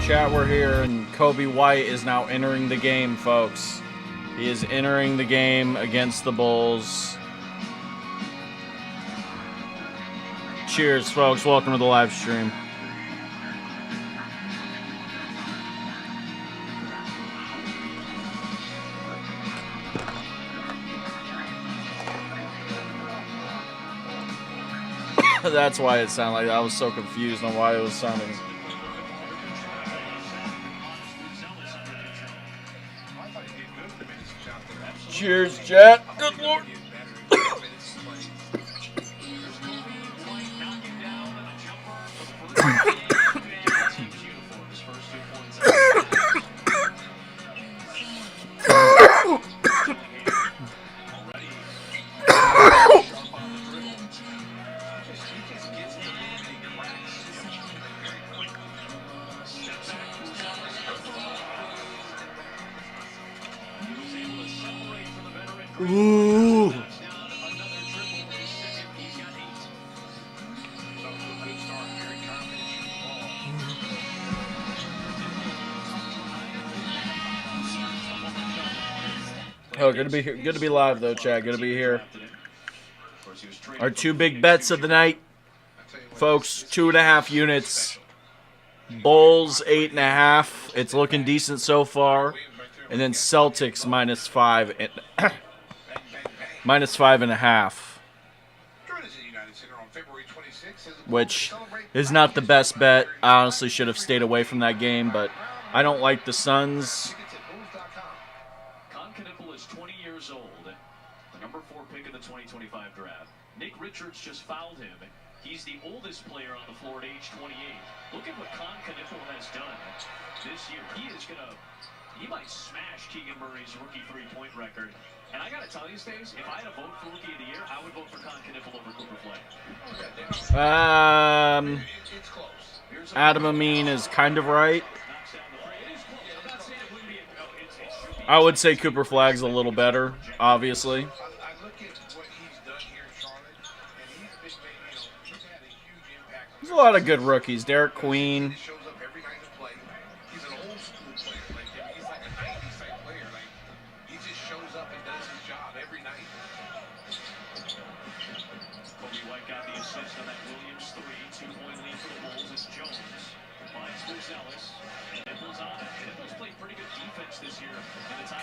Chat, we're here, and Kobe White is now entering the game, folks. He is entering the game against the Bulls. Cheers, folks. Welcome to the live stream. That's why it sounded like that. I was so confused on why it was sounding. Cheers, Jet. Good lord. Ooh. Oh, good to be live though, Chad. Good to be here. Our two big bets of the night, folks. 2.5 units. Bulls 8.5. It's looking decent so far. And then Celtics -5 and -5.5, which is not the best bet. I honestly should have stayed away from that game, but I don't like the Suns. Is 20 years old, the number 4 pick of the 2025 draft. Nick Richards just fouled him. He's the oldest player on the floor at age 28. Look at what Knipple has done this year. He might smash Keegan Murray's rookie 3-point record. And I gotta tell you, Stace, if I had a vote for Rookie of the Year, I would vote for Knipple over Cooper Flag. Adam Amin is kind of right. I would say Cooper Flag's a little better, obviously. There's a lot of good rookies. Derek Queen.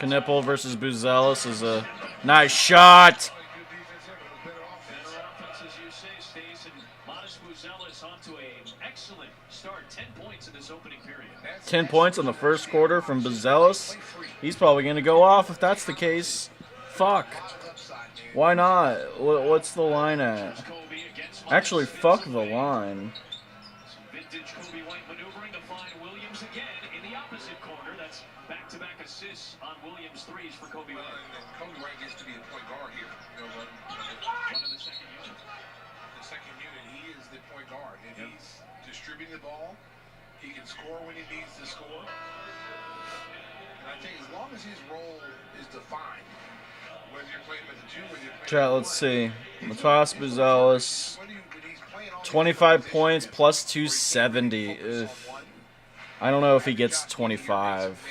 Knipple versus Buzelis is a nice shot. 10 points in the first quarter from Buzelis. He's probably going to go off if that's the case. Fuck. Why not? What's the line at? Actually, fuck the line. Back-to-back assists on Williams' threes for Kobe White. Kobe White gets to be a point guard here. One of the second unit. The second unit, he is the point guard. And he's distributing the ball. He can score when he needs to score. And I think as long as his role is defined, whether you're playing with the 2, whether you're playing Chat, let's see. Matas Buzelis. 25 points plus 270. Ugh. I don't know if he gets 25.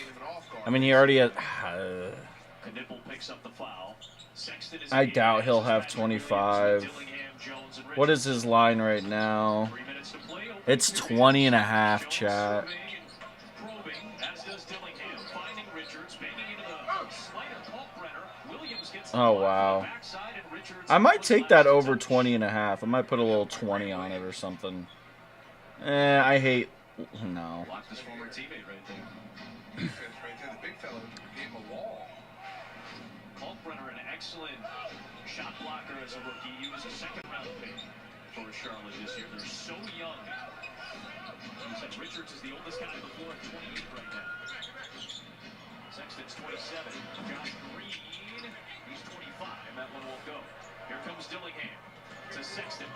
I mean, he already had... I doubt he'll have 25. What is his line right now? It's 20.5, chat. Oh, wow. I might take that over 20.5. I might put a little 20 on it or something. I hate... No. Kalkbrenner, an excellent shot blocker as a rookie. He was a second-round pick for Charlotte this year. They're so young. Richards is the oldest guy on the floor at 28 right now. Sexton's 27. Josh Green, he's 25. That one won't go. Here comes Dillingham to Sexton.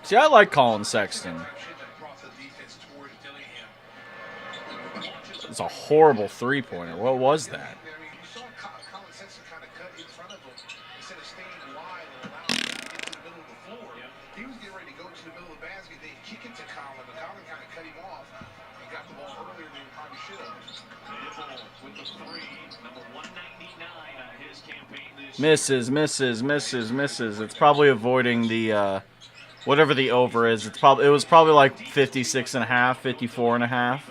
See, I like Colin Sexton. It's a horrible three-pointer. What was that? He was getting ready to go to the middle of the basket. They kick it to Colin, but Colin kind of cut him off. He got the ball earlier than he probably should have. Knipple with the three, number 199 on his campaign this Misses. It's probably avoiding the whatever the over is. It was probably like 56 and a half, 54 and a half.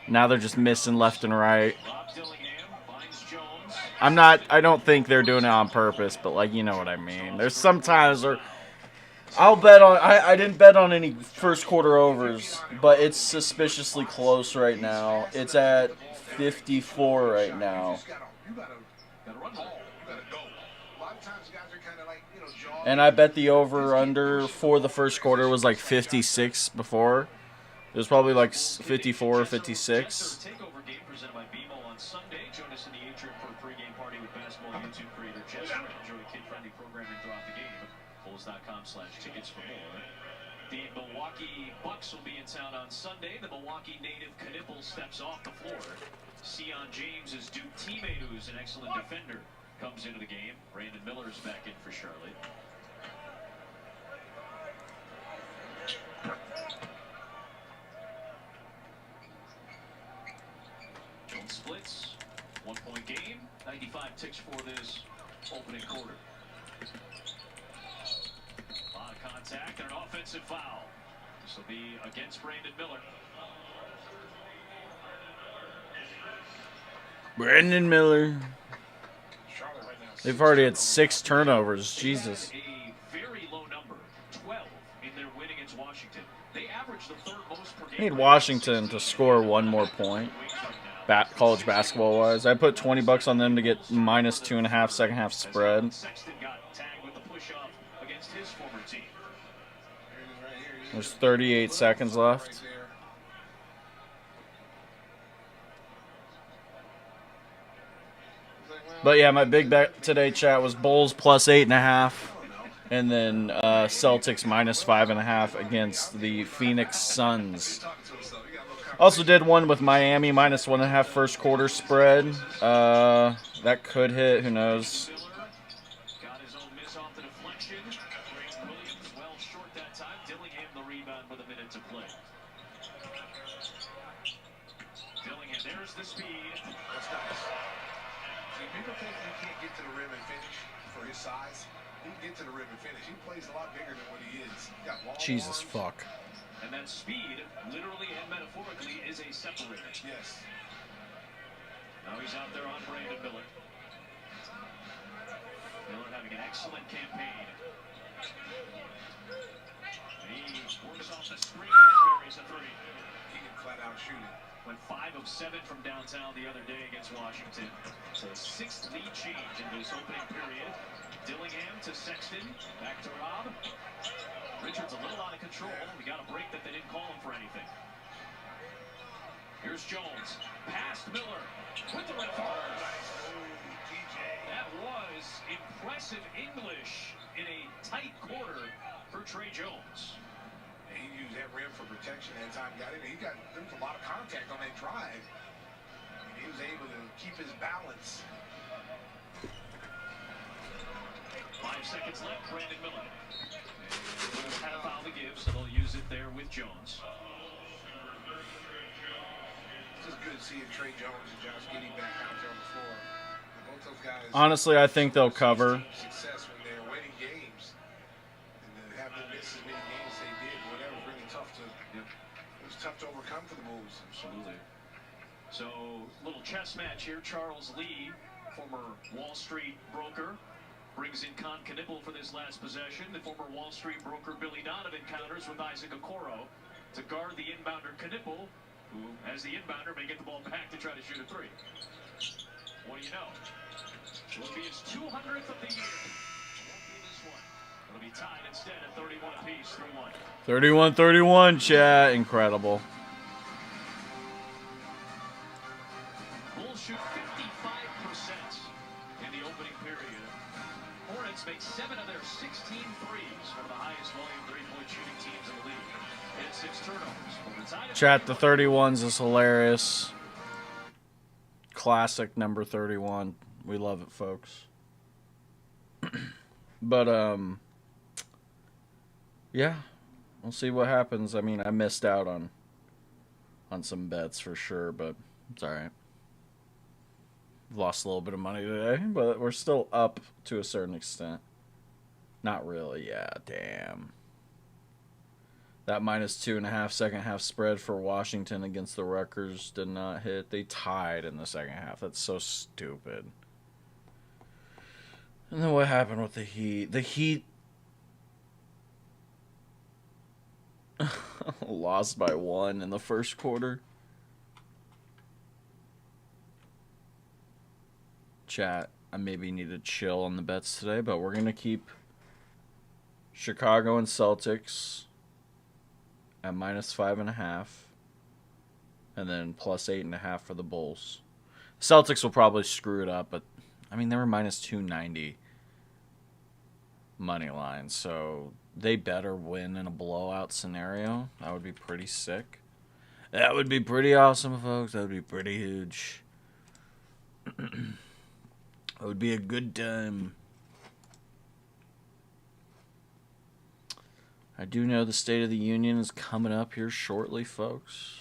Now they're just missing left and right. Rob Dillingham finds Jones. I don't think they're doing it on purpose, but like, you know what I mean. There's sometimes where I didn't bet on any first quarter overs, but it's suspiciously close right now. It's at 54 right now. You gotta run the ball. You gotta go. A lot of times guys are kind of like, jogging. And I bet the over under for the first quarter was like 56 before. It was probably like 54 or 56. Takeover game presented by BMO on Sunday. Join us in the atrium for a pregame party with basketball YouTube creator Chester. Enjoy kid-friendly programming throughout the game. Bulls.com/tickets for more. The Milwaukee Bucks will be in town on Sunday. The Milwaukee native Knipple steps off the floor. Sion James, his Duke teammate, who's an excellent defender, comes into the game. Brandon Miller's back in for Charlotte. Jones splits. 1 point game. 95 ticks for this opening quarter. A lot of contact and an offensive foul. This will be against Brandon Miller. Brandon Miller. Charlotte right now. They've already had 6 turnovers. Jesus. A very low number, 12 in their win against Washington. They averaged the third most per game. I need Washington to score one more point. College basketball wise, I put $20 on them to get minus 2.5 second half spread. Sexton got tagged with the push-off against his former team. There's 38 seconds left. But yeah, my big bet today, chat, was Bulls plus 8.5, and then Celtics minus 5.5 against the Phoenix Suns. Also did one with Miami minus 1.5 first quarter spread. That could hit. Who knows? Got his own miss off the deflection. Williams well short that time. Dillingham the rebound with a minute to play. Dillingham, there's the speed. That's nice. See, people think he can't get to the rim and finish for his size. He can get to the rim and finish. He plays a lot bigger than what he is. He got long Jesus arms. fuck. And that speed, literally and metaphorically, is a separator. Yes. Now he's out there on Brandon Miller. Miller having an excellent campaign. He works off the screen and buries a three. He can flat out shoot it. Went 5 of 7 from downtown the other day against Washington. So a 6th lead change in this opening period. Dillingham to Sexton. Back to Rob. Richards a little out of control. We got a break that they didn't call him for anything. Here's Jones. Past Miller. With the reverse. That was impressive English in a tight quarter for Trey Jones. And he used that rim for protection that time. Got in. There was a lot of contact on that drive. And he was able to keep his balance. 5 seconds left. Brandon Miller. Had a foul to give, so they'll use it there with Jones. It's just good seeing Trey Jones and Josh Giddey back out there on the floor. And both those guys. Honestly, I think they'll cover. Success when they're winning games, and to have them miss as many games as they did, whatever, was really tough to. It was tough to overcome for the Bulls. Absolutely. So, little chess match here. Charles Lee, former Wall Street broker, brings in Con Knipple for this last possession. The former Wall Street broker Billy Donovan counters with Isaac Okoro to guard the inbounder Knipple, who, as the inbounder, may get the ball back to try to shoot a three. What do you know? It will be his 200th of the year. It won't be this one. It'll be tied instead at 31 apiece, 3-1. 31-31, chat. Incredible. Bulls shoot 55% in the opening period. Hornets make 7 of their 16 threes, one of the highest volume three-point shooting teams in the league. They had 6 turnovers. Chat, the 31s is hilarious. Classic number 31. We love it, folks. But, yeah. We'll see what happens. I mean, I missed out on on some bets for sure, but it's all right. Lost a little bit of money today, but we're still up to a certain extent. Not really, yeah, damn. That -2.5 second half spread for Washington against the Rutgers did not hit. They tied in the second half. That's so stupid. And then what happened with the Heat? The Heat lost by 1 in the first quarter. Chat, I maybe need to chill on the bets today, but we're going to keep Chicago and Celtics at -5.5, and then +8.5 for the Bulls. Celtics will probably screw it up, but I mean they were -290 money line, so they better win in a blowout scenario. That would be pretty sick. That would be pretty awesome, folks. That would be pretty huge. It would be a good time. I do know the State of the Union is coming up here shortly, folks.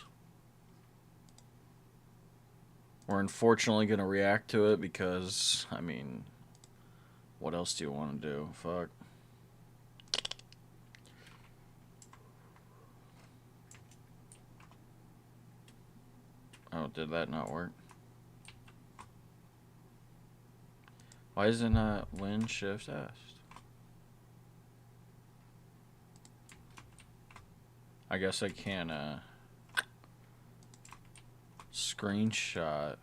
We're unfortunately going to react to it because, I mean, what else do you want to do? Fuck. Oh, did that not work? Why is it not Win Shift S? I guess I can screenshot.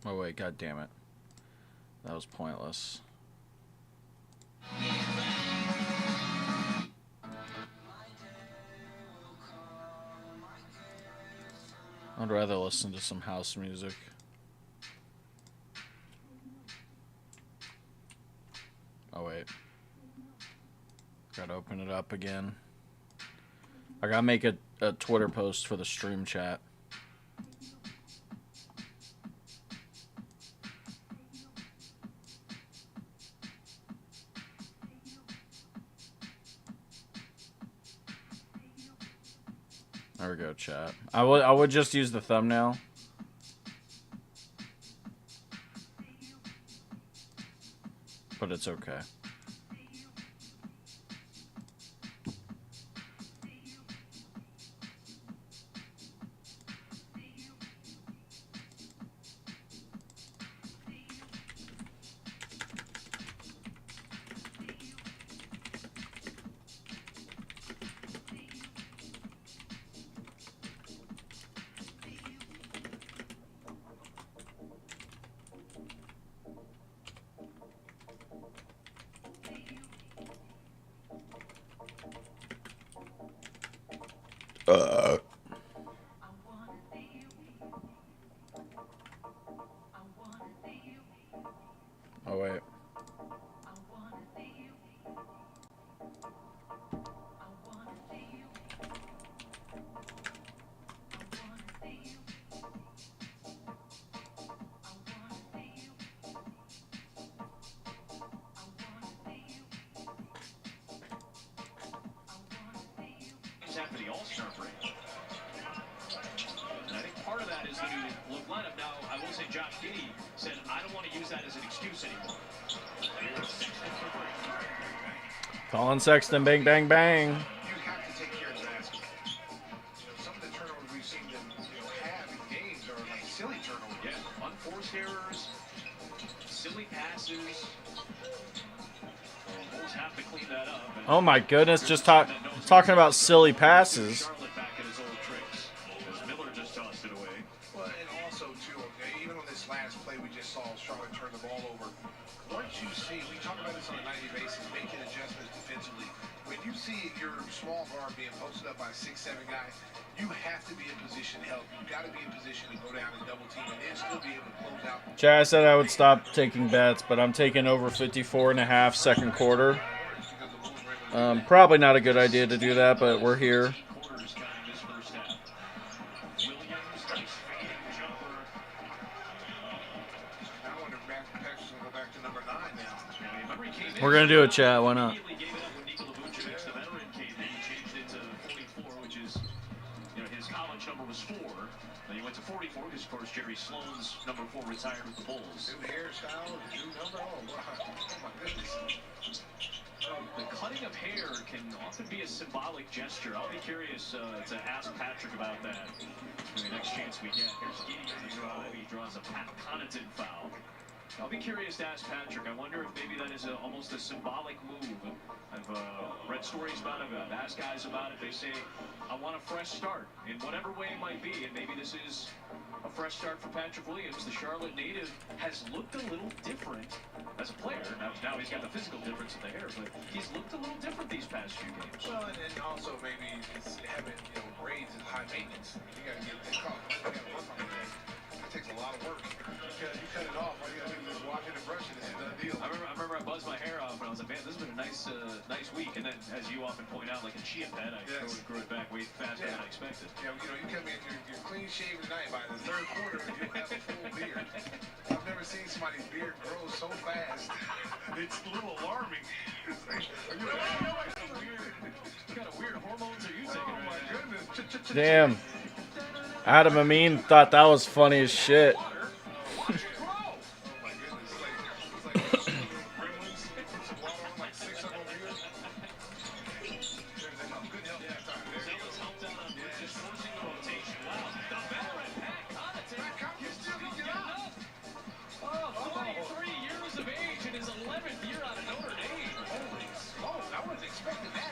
Oh wait, god damn it. That was pointless. I'd rather listen to some house music. Oh wait. Gotta open it up again. I gotta make a Twitter post for the stream chat. There we go, chat. I would just use the thumbnail. But it's okay. Oh wait. After the All-Star break. And I think part of that is the new look lineup. Now, I will say Josh Giddey said, I don't want to use that as an excuse anymore. Colin Sexton, bang, bang, bang. You have to take care of the basket. Some of the turnovers we've seen them have in games are like silly turnovers. Yeah, unforced errors, silly passes. Bulls have to clean that up. Oh my goodness, just talking about silly passes. Charlotte back at his old tricks. As Miller just tossed it away. Well, and also, too, even on this last play we just saw Charlotte turn the ball over. Once you see, we talk about this on a 90 basis, making adjustments defensively. When you see your small guard being posted up by a 6'7" guy, you have to be in position to help. You've got to be in position to go down and double team and then still be able to close out. Chad, I said I would stop taking bets, but I'm taking over 54.5 second quarter. Probably not a good idea to do that, but we're here. We're gonna do it, chat. Why not? Immediately gave it up when Nikola Vucevic, the veteran, came in. He changed it to 44, which is, his college number was 4. Then he went to 44 because, of course, Jerry Sloan's number 4 retired with the Bulls. New hairstyle, new number. Oh, wow. Oh, my goodness. The cutting of hair can often be a symbolic gesture. I'll be curious to ask Patrick about that in the next chance we get. Here's Gideon on the drive. He draws a Pat Connaughton foul. I'll be curious to ask Patrick. I wonder if maybe that is almost a symbolic move. I've read stories about it. I've asked guys about it. They say, I want a fresh start in whatever way it might be. And maybe this is a fresh start for Patrick Williams. The Charlotte native has looked a little different as a player. Now he's got the physical difference in the hair, but he's looked a little different these past few games. Well, and also maybe it's having, braids is high maintenance. You got to get it cut. You got to work on that. It takes a lot of work. You cut it off. All you got to do is wash it and brush it. It's a done deal. I remember I buzzed my hair off and I was like, man, this has been a nice week. And then, as you often point out, like a chia pet, I grew it back way faster than I expected. Yeah, you come in, you're clean shaven tonight. By the third quarter, you'll have a full beard. I've never seen somebody's beard grow so fast. It's a little alarming. It's like, What kind of weird hormones are you taking oh my right now? goodness. Damn. Adam Amin thought that was funny as shit. Oh my goodness. It's like gremlins. Put some water on, like 6 of them here. There's enough. Good help that time. There you Zealous go. helped out on Bridges, forcing the rotation. Wow, the veteran Pat Connaughton. You still can get up. Oh, 43 years of age in his 11th year out of Notre Dame. Holy smokes. I wasn't expecting that.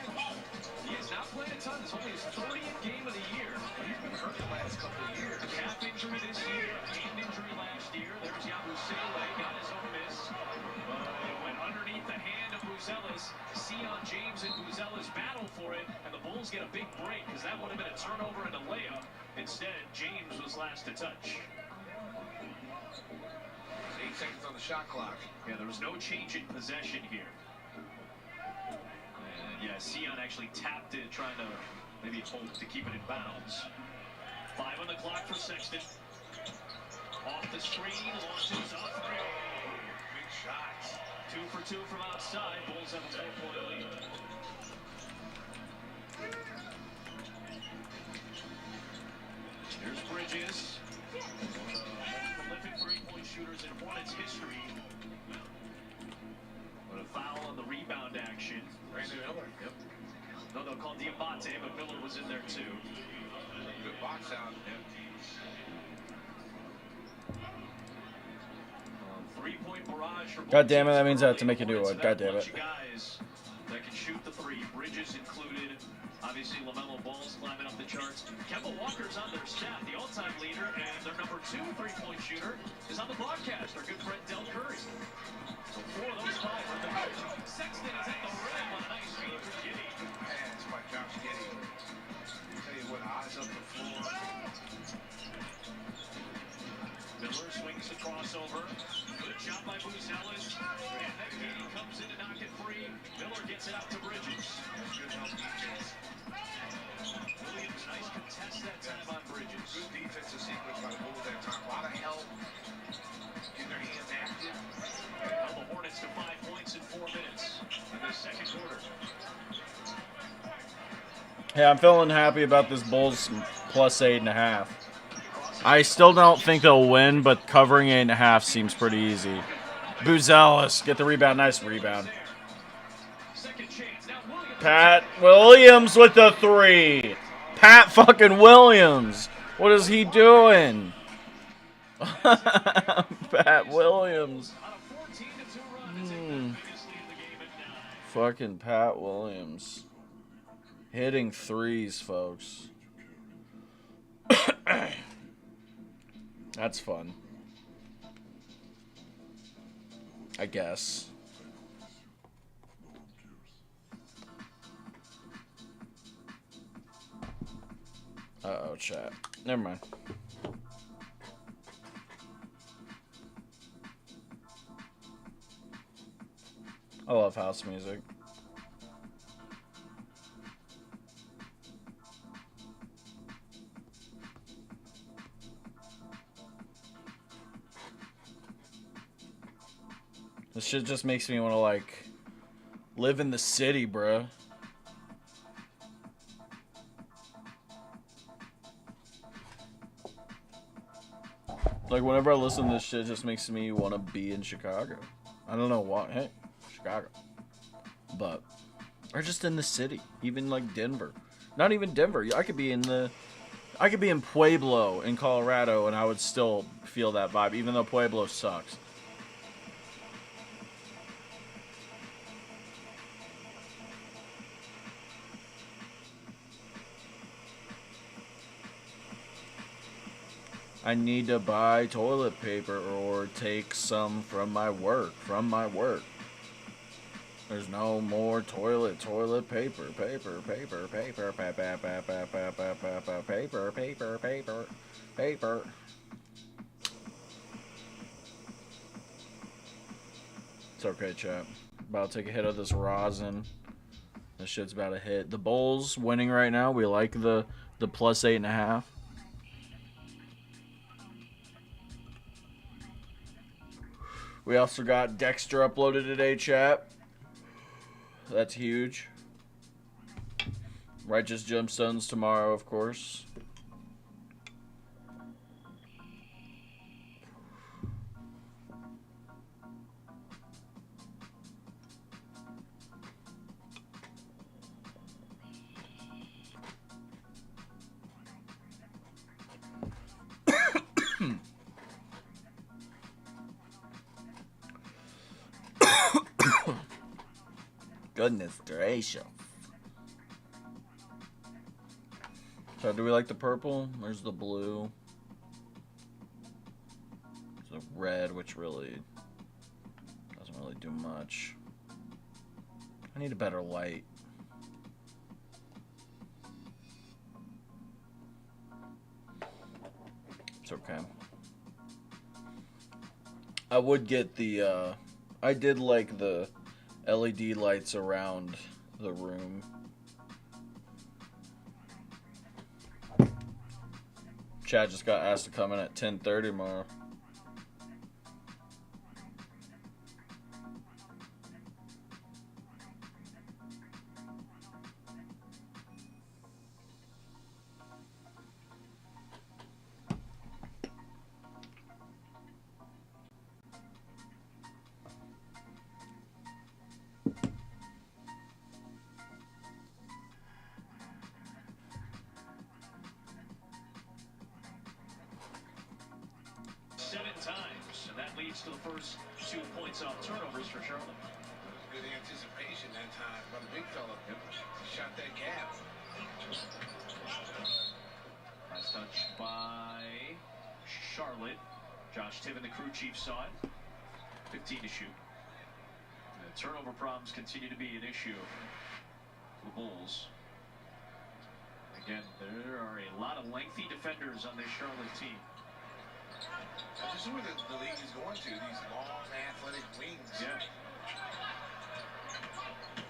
He has not played a ton. It's only his 30th game of the year. He's been hurt the last couple of years. Calf injury this year, hand injury last year. There's Yabusele, got his own miss. It went underneath the hand of Buzelis. Sion James and Buzelis battle for it, and the Bulls get a big break because that would have been a turnover and a layup. Instead, James was last to touch. 8 seconds on the shot clock. Yeah, there was no change in possession here. And yeah, Sion actually tapped it, trying to maybe hold to keep it in bounds. 5 on the clock for Sexton. Off the screen, launches up. Big shots. 2 for 2 from outside. Bulls have a 4-point lead. Here's Bridges. One of the most prolific three-point shooters in Hornets history. What a foul on the rebound action. Brandon Miller. Yep. No, they'll call Diabate, but Miller was in there too. Good box out. Three-point barrage for God damn it, that means I have to make a new one. God damn it. Guys that can shoot the three. Bridges included. Obviously, LaMelo Ball's climbing up the charts. Kemba Walker's on their staff, the all-time leader, and their number 2 three-point shooter is on the broadcast, our good friend Del Curry. So 4 of those 5 are in the bench. Sexton is at the rim on a nice feed for Giddey. Pass by Josh Giddey. Tell you what, eyes up the floor. Miller swings the crossover. Good job by Buzelis. And then Giddey comes in to knock it free. Miller gets it out to Bridges. Good help defense. Williams, nice contest that time on Bridges. Good defensive sequence by the Bulls that time. A lot of help. Getting their hands active. Held the Hornets to 5 points in 4 minutes in the second quarter. Hey, I'm feeling happy about this Bulls plus 8.5. I still don't think they'll win, but covering 8.5 seems pretty easy. Buzelis, get the rebound. Nice rebound. Pat Williams with the 3. Pat fucking Williams. What is he doing? Pat Williams. Fucking Pat Williams. Hitting threes, folks. That's fun. I guess. Uh-oh, chat. Never mind. I love house music. This shit just makes me want to, like, Live in the city, bruh. Like, whenever I listen to this shit, it just makes me want to be in Chicago. I don't know why. Hey, Chicago. But, or just in the city. Even, like, Denver. Not even Denver. I could be in Pueblo in Colorado, and I would still feel that vibe, even though Pueblo sucks. I need to buy toilet paper or take some from my work. There's no more toilet paper. Paper. It's okay, chat. About to take a hit of this rosin. This shit's about to hit. The Bulls winning right now. We like the plus 8.5. We also got Dexter uploaded today, chat. That's huge. Righteous Gemstones tomorrow, of course. Goodness gracious. So do we like the purple? There's the blue. There's the red, which really doesn't really do much. I need a better light. It's okay. I would get the, I did like the LED lights around the room. Chad just got asked to come in at 10:30 tomorrow. Times, and that leads to the first 2 points off turnovers for Charlotte. Good anticipation that time by the big fella. He shot that gap. Last touch by Charlotte. Josh Tiven, the crew chief, saw it. 15 to shoot. The turnover problems continue to be an issue for the Bulls. Again, there are a lot of lengthy defenders on this Charlotte team. This is where the league is going to, these long, athletic wings. Yeah.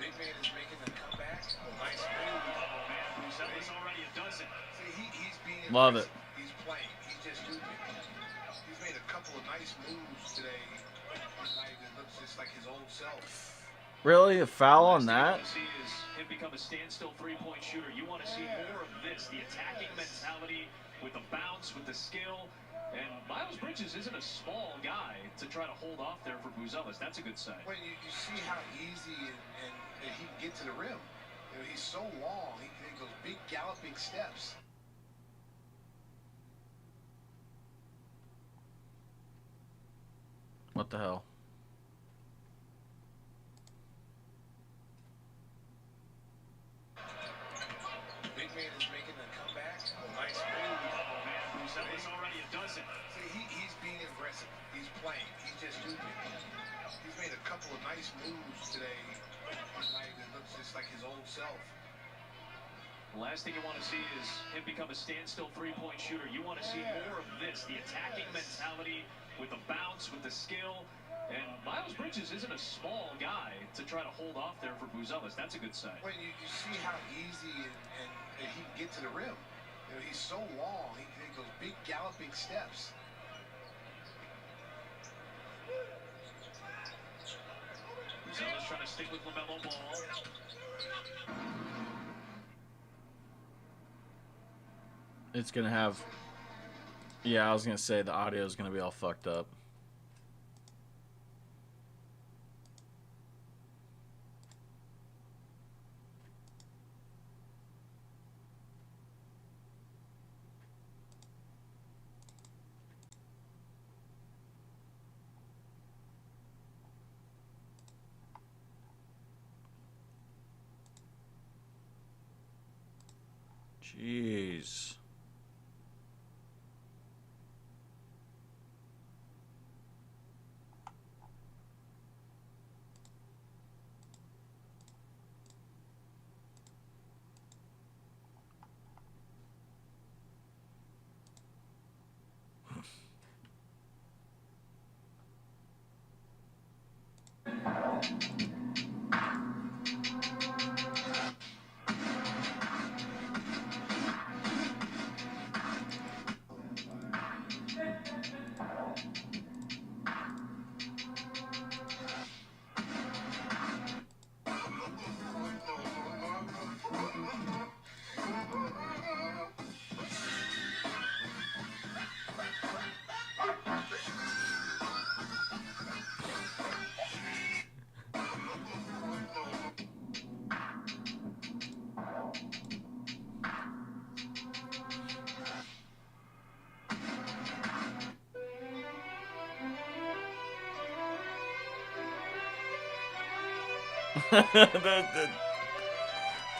Big man is making a comeback. Nice move. Oh, man, Buzelis already a dozen. See, he's being Love it. He's playing. He's just stupid. He's made a couple of nice moves today. It looks just like his old self. Really? A foul on that? What you want to see is him become a standstill three-point shooter. You want to see more of this, the attacking mentality with the bounce, with the skill. And Miles Bridges isn't a small guy to try to hold off there for Buzelis. That's a good sign. When you see how easy and he can get to the rim. You know, he's so long. He can take those big galloping steps. What the hell? Big man is making a comeback. Nice move. Oh, man, Buzelis already a dozen. See, he's being aggressive. He's playing. He's just stupid. He's made a couple of nice moves today. It looks just like his old self. The last thing you want to see is him become a standstill three-point shooter. You want to see more of this, the attacking mentality with the bounce, with the skill. And Miles Bridges isn't a small guy to try to hold off there for Buzelis. That's a good sign. When you see how easy and he can get to the rim. You know, he's so long. He can take those big galloping steps. Buzelis trying to stick with LaMelo Ball. It's gonna have. Yeah, I was gonna say the audio is gonna be all fucked up. Jeez.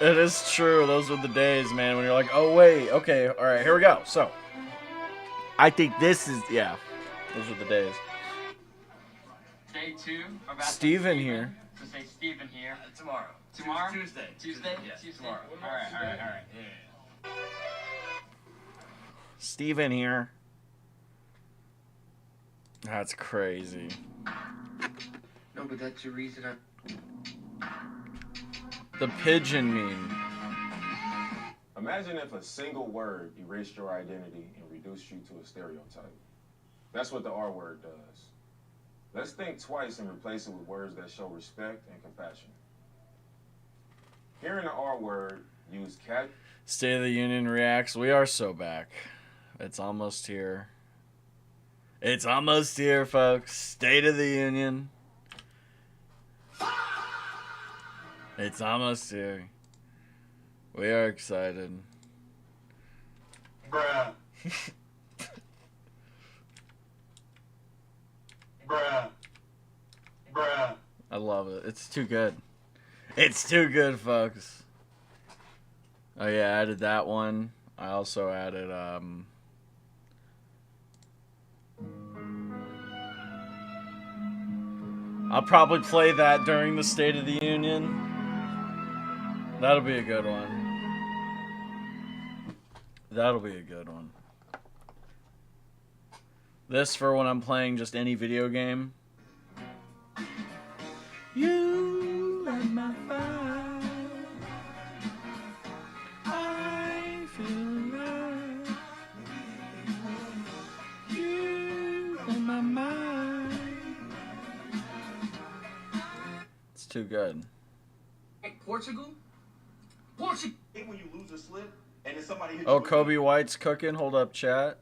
It is true. Those were the days, man, when you're like, oh, wait, okay, all right, here we go. So, I think this is, yeah, those were the days. Day 2. Steven here. So say Steven here. Tomorrow. Tomorrow? Tuesday. Tuesday? Yes, Tuesday? tomorrow. Alright. Yeah. Steven here. That's crazy. No, but that's the reason The pigeon meme. Imagine if a single word erased your identity and reduced you to a stereotype. That's what the R word does. Let's think twice and replace it with words that show respect and compassion. Hearing the R word, use cat. State of the Union reacts. We are so back. It's almost here. It's almost here, folks. State of the Union. It's almost here. We are excited. Bruh. Bruh. Bruh. I love it. It's too good. It's too good, folks. Oh yeah, I added that one. I also added I'll probably play that during the State of the Union. That'll be a good one. That'll be a good one. This for when I'm playing just any video game. You light my fire. I feel alive. You in my mind. It's too good. Portugal? Portugal! When you lose a slip and then somebody hits Oh, you Kobe White's cooking. Hold up, chat.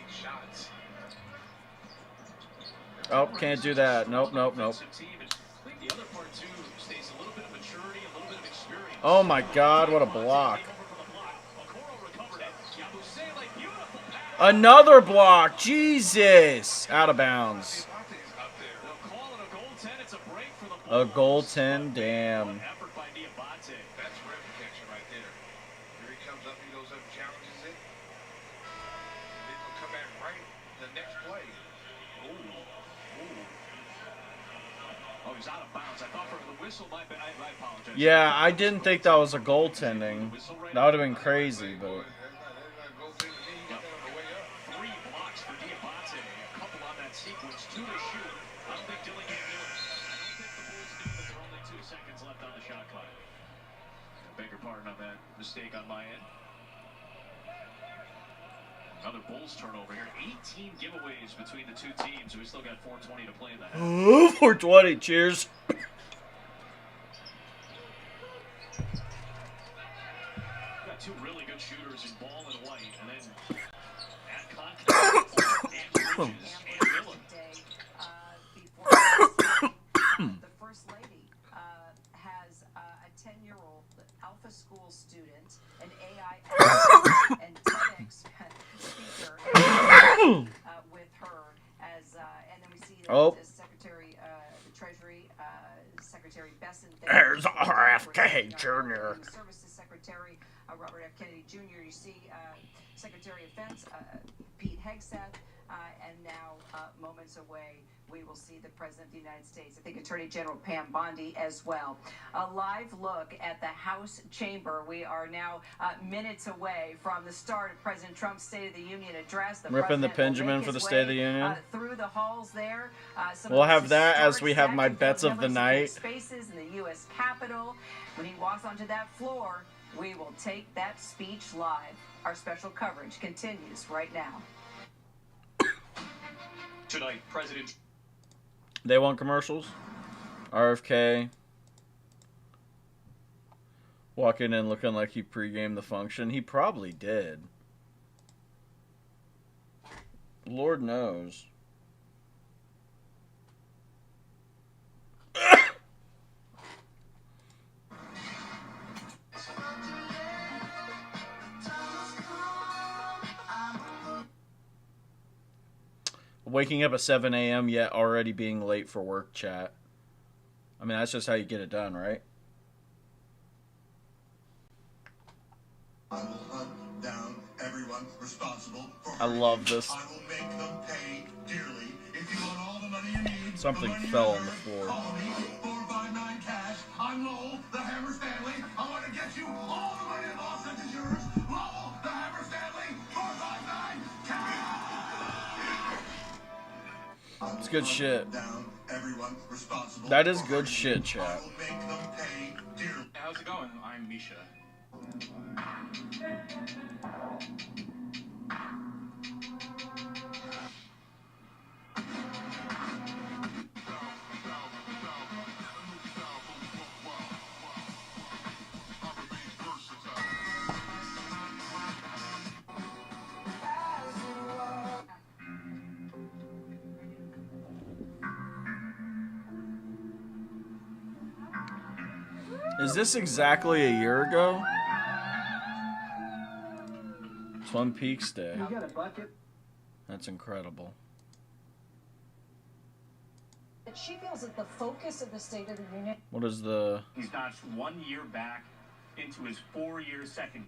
Shots. Oh, can't do that. Nope. The other part too stays a little bit of maturity, a little bit of experience. Oh my God, what a block. Another block. Jesus. Out of bounds. A goaltend, damn. That's rim protection right there. Here he comes up, he goes up, challenges it. Then he'll come back right the next play. Oh, he's out of bounds. I thought for the whistle, I apologize. Yeah, I didn't think that was a goaltending. That would have been crazy, but... There's not a goal thing to me. He got that on the way up. 3 blocks for Diabate. A couple on that sequence. 2 to shoot. I don't think Dillingham knew it. I don't think the Bulls knew that there were only 2 seconds left on the shot clock. I beg your pardon on that mistake on my end. Another Bulls turnover here. 18 giveaways between the two teams. We still got 4:20 to play in the half. Oh, 420. Cheers. Got two really good shooters in Ball and White, and then at contact, and Bridges and Miller. The First Lady has a 10-year-old Alpha School student, an AI and TEDx speaker with her as, and then we see that Secretary, the Treasury, Secretary Besson. There's RFK Jr. Services Secretary Robert F. Kennedy Jr. You see Secretary of Defense Pete Hegseth, and now moments away we will see the President of the United States. I think Attorney General Pam Bondi as well. A live look at the House chamber. We are now minutes away from the start of President Trump's State of the Union address. Ripping the Benjamin for the State of the Union. Through the halls there. We'll have that as we have my bets of the night. Spaces in the U.S. Capitol. When he walks onto that floor, we will take that speech live. Our special coverage continues right now. Tonight, President. They want commercials. RFK walking in looking like he pre-gamed the function. He probably did. Lord knows. Waking up at 7 a.m. yet already being late for work, chat. I mean, that's just how you get it done, right? I will hunt down everyone responsible for I love this. I will make them pay dearly. If you want all the money you need, Something the money fell you on the deserve, floor. Call me 459 cash. I'm Lowell, the Hammer Stanley. I want to get you all the money in Los Angeles yours. Lowell, the Hammer Stanley. 459 cash. It's good shit. Down everyone responsible. That is for good hurting shit, you. chat. I will make them pay dearly. How's it going? I'm Misha. Is this exactly a year ago? Twin Peaks Day. You got a bucket? That's incredible. She feels that the focus of the State of the Union. What is the... He's notched 1 year back into his 4-year second.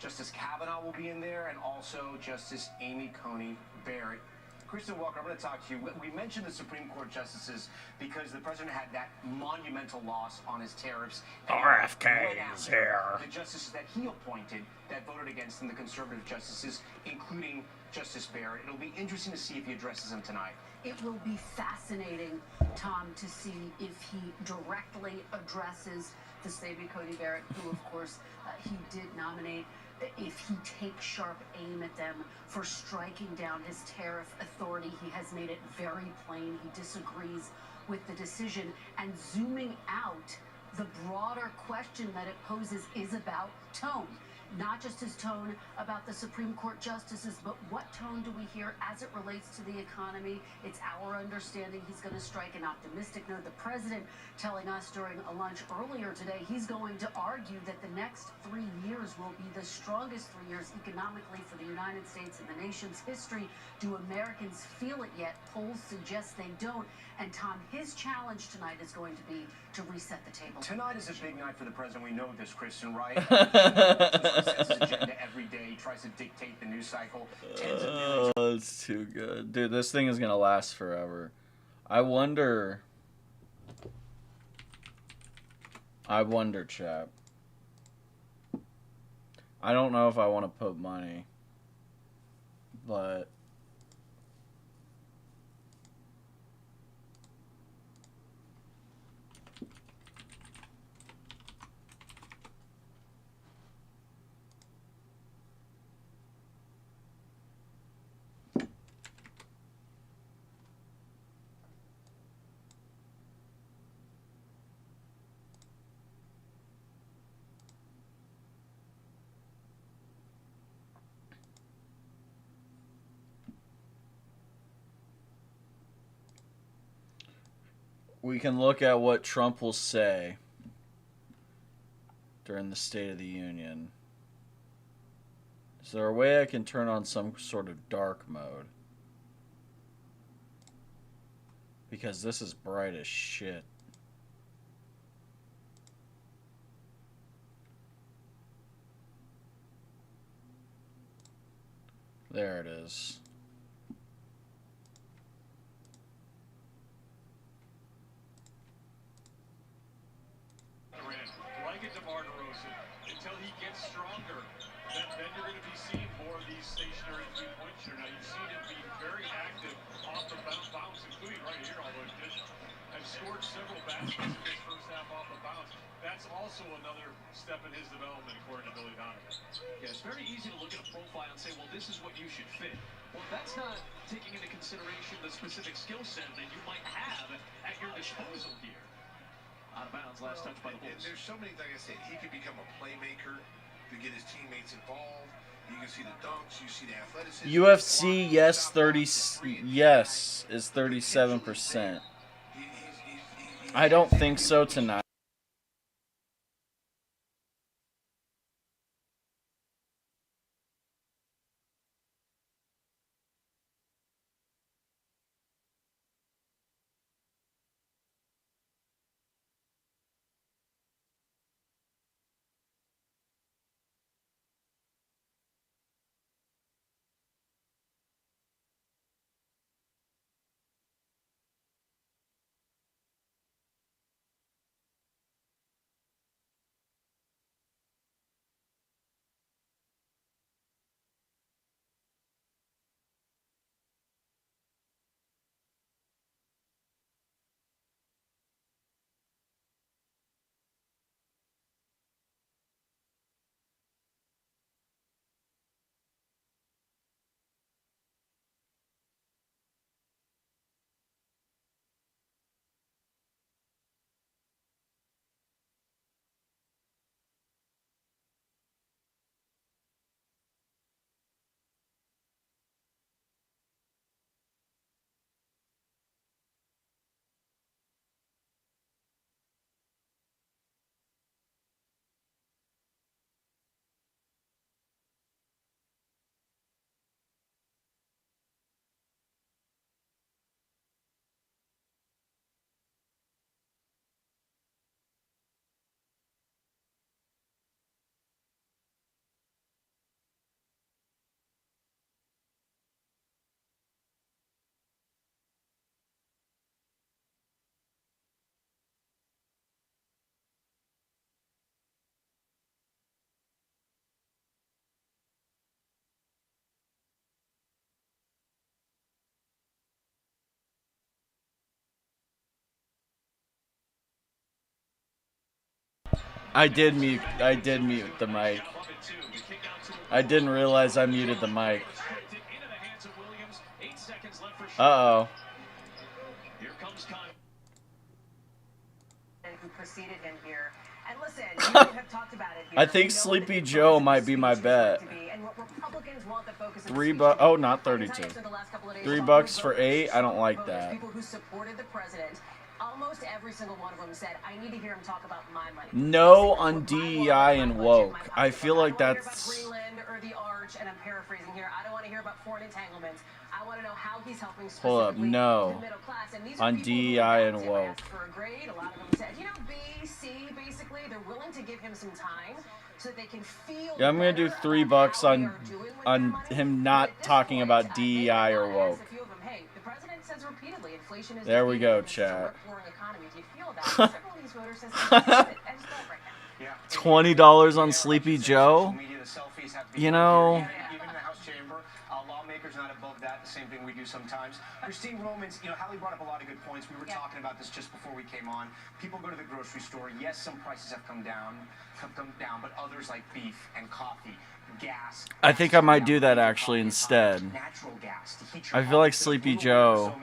Justice Kavanaugh will be in there, and also Justice Amy Coney Barrett. Kristen Walker, I'm going to talk to you. We mentioned the Supreme Court justices because the president had that monumental loss on his tariffs. RFK is here. The justices that he appointed that voted against him, the conservative justices, including Justice Barrett. It'll be interesting to see if he addresses them tonight. It will be fascinating, Tom, to see if he directly addresses the Stacey Cody Barrett, who, of course, he did nominate. If he takes sharp aim at them for striking down his tariff authority, he has made it very plain he disagrees with the decision. And zooming out, the broader question that it poses is about tone. Not just his tone about the Supreme Court justices, but what tone do we hear as it relates to the economy? It's our understanding he's going to strike an optimistic note. The president telling us during a lunch earlier today he's going to argue that the next 3 years will be the strongest 3 years economically for the United States in the nation's history. Do Americans feel it yet? Polls suggest they don't. And Tom, his challenge tonight is going to be to reset the table. Tonight is a big night for the president. We know this, Kristen, right? Sets his agenda every day. He tries to dictate the news cycle. Oh, it's too good. Dude, this thing is going to last forever. I wonder, chap. I don't know if I want to put money, but... we can look at what Trump will say during the State of the Union. Is there a way I can turn on some sort of dark mode? Because this is bright as shit. There it is. Like a DeMar DeRozan, until he gets stronger, then you're going to be seeing more of these stationary three-point shooter. Now, you've seen him be very active off the bounce, including right here, although he just have scored several baskets in this first half off the bounce. That's also another step in his development, according to Billy Donovan. Yeah, it's very easy to look at a profile and say, well, this is what you should fit. Well, that's not taking into consideration the specific skill set that you might have at your disposal here. Out of bounds, last touch by the Bulls. There's so many, like I said, he could become a playmaker to get his teammates involved. You can see the dunks, you see the athleticism. UFC, yes, 30, yes, is 37%. I don't think so tonight. I did mute the mic. I didn't realize I muted the mic. Uh-oh. Who preceded him here. And listen, you have talked about it here. I think Sleepy Joe might be my bet. $3. Oh, not 32. $3 for 8. I don't like that. People who supported the president. Almost every single one of them said, I need to hear him talk about my money. No on DEI and woke. I feel like that's... Greenland or the Arch, and I'm paraphrasing here. I don't want to hear about foreign entanglements. I want to know how he's helping Hold up, no. the middle class. And these on DEI and woke. For a grade, a lot of them said, you know, B, C, basically. They're willing to give him some time so that they can feel... Yeah, I'm going to do $3 on him not talking about DEI or woke. There we go, chat. $20 on Sleepy Joe? You know... Lawmakers not above that. The same thing we do sometimes. We're seeing Romans. You know, Hallie brought up a lot of good points. We were talking about this just before we came on. People go to the grocery store. Yes, some prices have come down, but others like beef and coffee, gas. I think I might do that actually instead. Natural gas to heat I feel like Sleepy Joe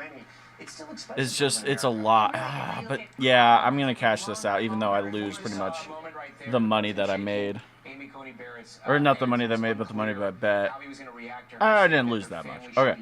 is just, it's a lot. But yeah, I'm going to cash this out even though I lose pretty much the money that I made. Or not the money that I made, but the money that I bet. I didn't lose that much. Okay.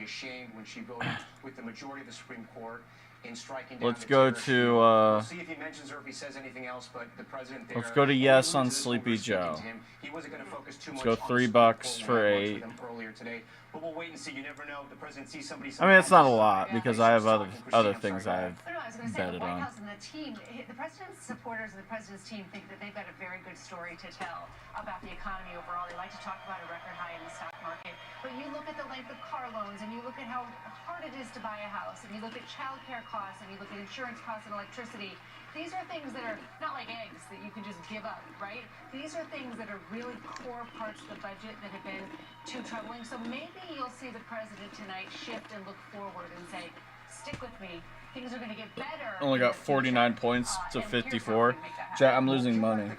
When she voted with the majority of the Supreme Court, in striking down Let's the go terrorist to, group. We'll see if he mentions or if he says anything else, but the president there, let's go to yes on alluded to this when we Sleepy were speaking Joe. to him. He wasn't going to focus too Let's much go on $3 the Super Bowl. for We had lunch 8. with him earlier today, but we'll wait and see. You never know. The president sees somebody. I mean, it's not a sometimes. lot because I have other things I've No, I was going to say, the betted White on. House and the team, the president's supporters and the president's team think that they've got a very good story to tell about the economy overall. They like to talk about a record high in the stock market. But you look at the length of car loans, and you look at how hard it is to buy a house, and you look at child care costs, and you look at insurance costs and electricity. These are things that are not like eggs that you can just give up, right? These are things that are really core parts of the budget that have been too troubling. So maybe you'll see the president tonight shift and look forward and say, stick with me. Things are going to get better. Only got 49 points to 54. Jack, I'm losing money.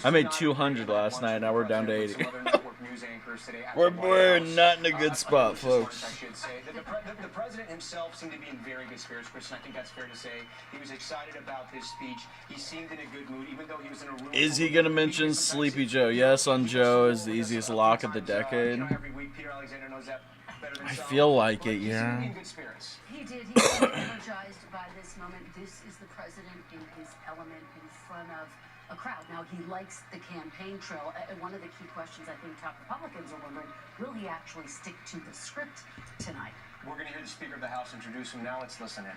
I made 200 last night. Now we're down to 80. we're not in a good spot, folks. The president himself seemed to be in very good spirits, Chris, and I think that's fair to say. He was excited about this speech. He seemed in a good mood, even though he was in a room. Is he going to mention Sleepy Joe? Yes, on Joe is the easiest lock of the decade. I feel like it, yeah. He did. He was energized by this moment. This is the president in his element in front of a crowd. Now, he likes the campaign trail. One of the key questions I think top Republicans are wondering, will he actually stick to the script tonight? We're going to hear the Speaker of the House introduce him now. Let's listen in.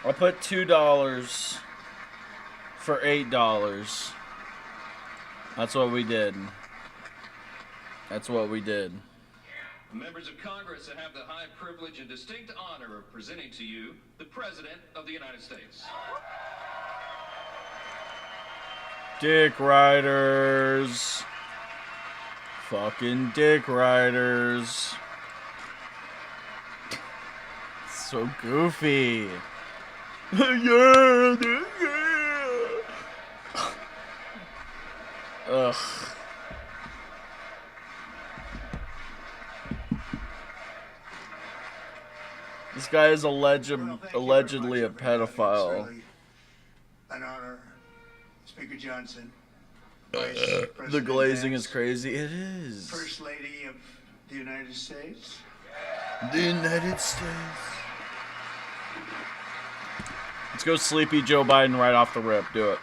I put $2 for $8. That's what we did. That's what we did. Members of Congress have the high privilege and distinct honor of presenting to you the President of the United States. Dick riders. Fucking dick riders. So goofy. Yeah. Ugh. This guy is allegedly a pedophile. An honor, Speaker Johnson. The glazing is crazy. It is. First Lady of the United States. The United States. Let's go Sleepy Joe Biden right off the rip. Do it.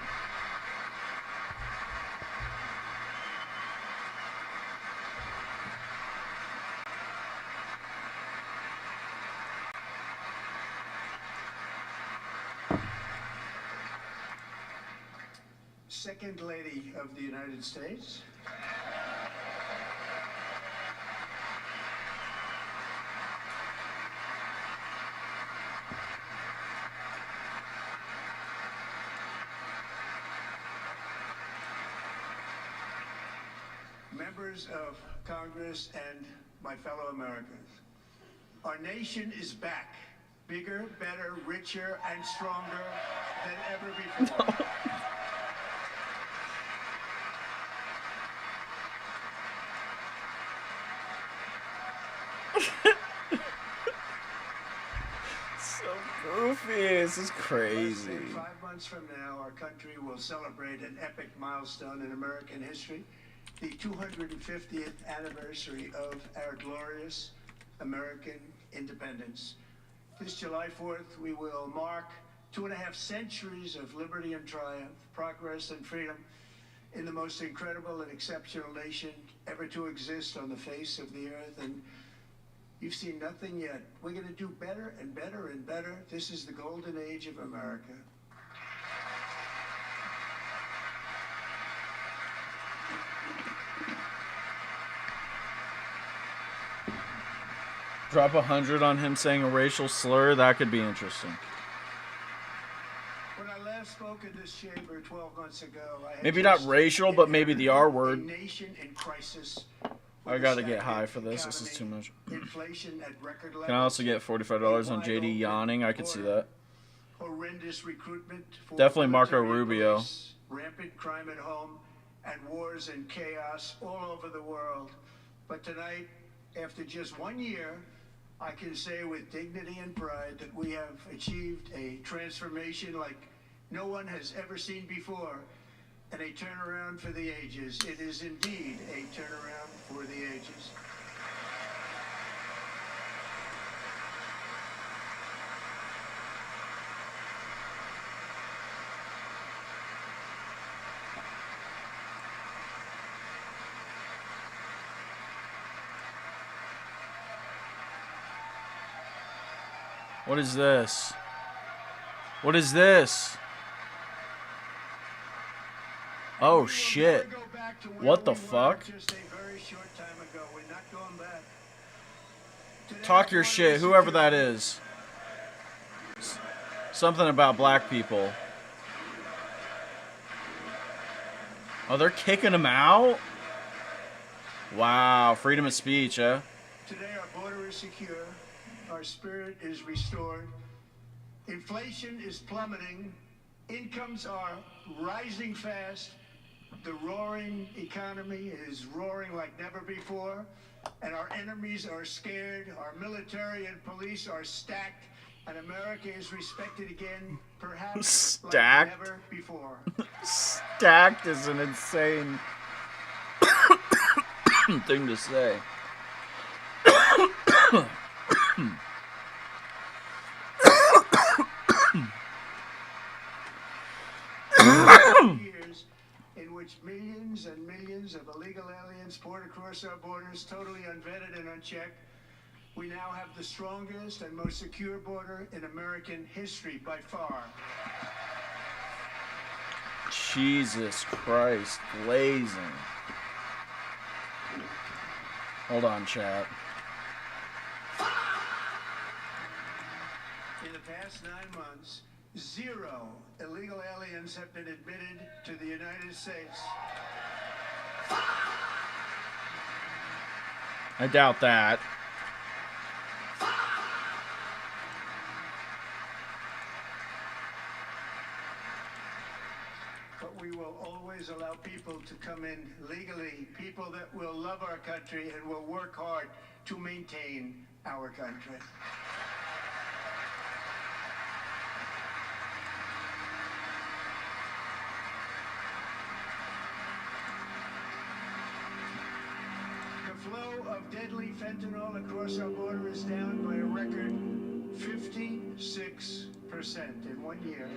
Second Lady of the United States. Members of Congress and my fellow Americans, our nation is back, bigger, better, richer, and stronger than ever before. So goofy. This is crazy. 5 months from now, our country will celebrate an epic milestone in American history, the 250th anniversary of our glorious American independence. This July 4th, we will mark 2.5 centuries of liberty and triumph, progress and freedom in the most incredible and exceptional nation ever to exist on the face of the earth. And you've seen nothing yet. We're going to do better and better and better. This is the golden age of America. Drop 100 on him saying a racial slur. That could be interesting. When I last spoke in this chamber 12 months ago, I had Maybe not just racial, but maybe the R a word. nation in crisis. I gotta get high for this. This is too much. Inflation at record levels. Can I also get $45 on JD yawning? I could see that. Horrendous recruitment for Definitely Marco military Rubio. police, rampant crime at home, and wars and chaos all over the world. But tonight, after just 1 year, I can say with dignity and pride that we have achieved a transformation like no one has ever seen before, and a turnaround for the ages. It is indeed a turnaround for the ages. What is this? What is this? Oh shit. What the fuck? Talk your shit, whoever that is. Something about black people. Oh, they're kicking him out? Wow, freedom of speech, huh? Today our border is secure, our spirit is restored, inflation is plummeting, incomes are rising fast, the roaring economy is roaring like never before, and our enemies are scared, our military and police are stacked, and America is respected again, perhaps stacked? like never before. Stacked is an insane thing to say. Years in which millions and millions of illegal aliens poured across our borders, totally unvetted and unchecked. We now have the strongest and most secure border in American history by far. Jesus Christ, blazing. Hold on, chat. In the past 9 months, 0 illegal aliens have been admitted to the United States. I doubt that. But we will always allow people to come in legally, people that will love our country and will work hard to maintain our country. The flow of deadly fentanyl across our border is down by a record 56% in 1 year.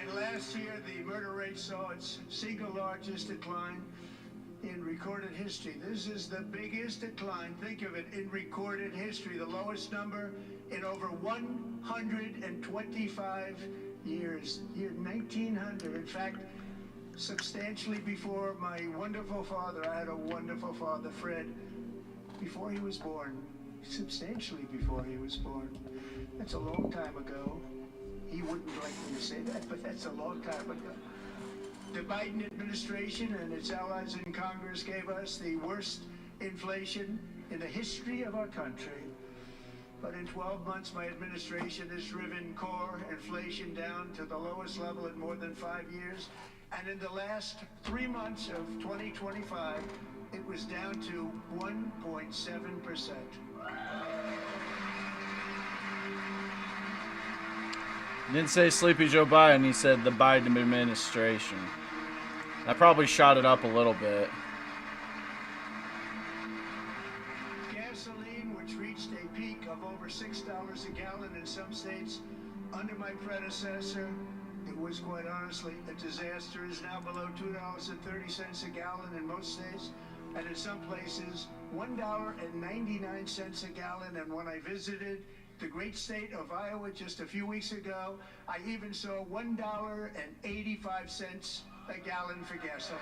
And last year, the murder rate saw its single largest decline in recorded history. This is the biggest decline, think of it, in recorded history, the lowest number in over 125 years. Year 1900, in fact, substantially before my wonderful father. I had a wonderful father, Fred, before he was born, substantially before he was born. That's a long time ago. He wouldn't like me to say that, but that's a long time ago. The Biden administration and its allies in Congress gave us the worst inflation in the history of our country. But in 12 months, my administration has driven core inflation down to the lowest level in more than 5 years. And in the last 3 months of 2025, it was down to 1.7%. He didn't say Sleepy Joe Biden, he said the Biden administration. That probably shot it up a little bit. Gasoline, which reached a peak of over $6 a gallon in some states under my predecessor, it was quite honestly a disaster, is now below $2.30 a gallon in most states, and in some places $1.99 a gallon. And when I visited the great state of Iowa just a few weeks ago, I even saw $1.85 a gallon for gasoline.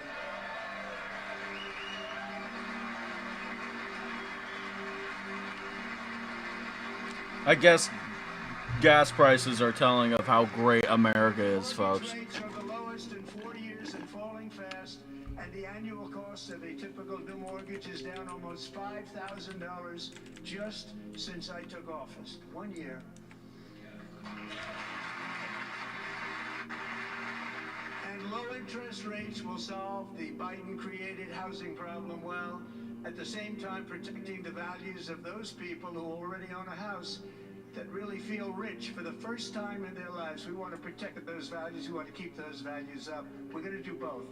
I guess gas prices are telling of how great America is, folks. Rates are the lowest in 4 years and falling fast. And the annual cost of a typical new mortgage is down almost $5,000 just since I took office. 1 year. And low interest rates will solve the Biden-created housing problem well, at the same time protecting the values of those people who already own a house that really feel rich for the first time in their lives. We want to protect those values. We want to keep those values up. We're going to do both.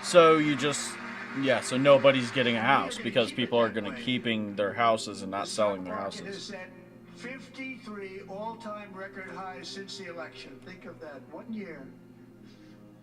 So you just, yeah, so nobody's getting a house because people are going to keeping their houses and not selling their Has houses. set 53 all-time record highs since the election. Think of that. 1 year.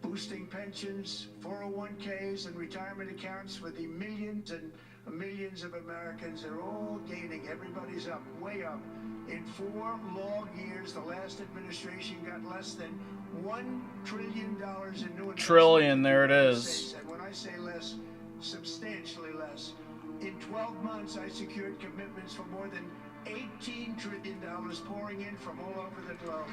Boosting pensions, 401ks, and retirement accounts for the millions and millions of Americans. They're all gaining. Everybody's up, way up. In 4 long years, the last administration got less than $1 trillion in new Trillion, there it is. And when I say less, substantially less. In 12 months, I secured commitments for more than $18 trillion pouring in from all over the globe.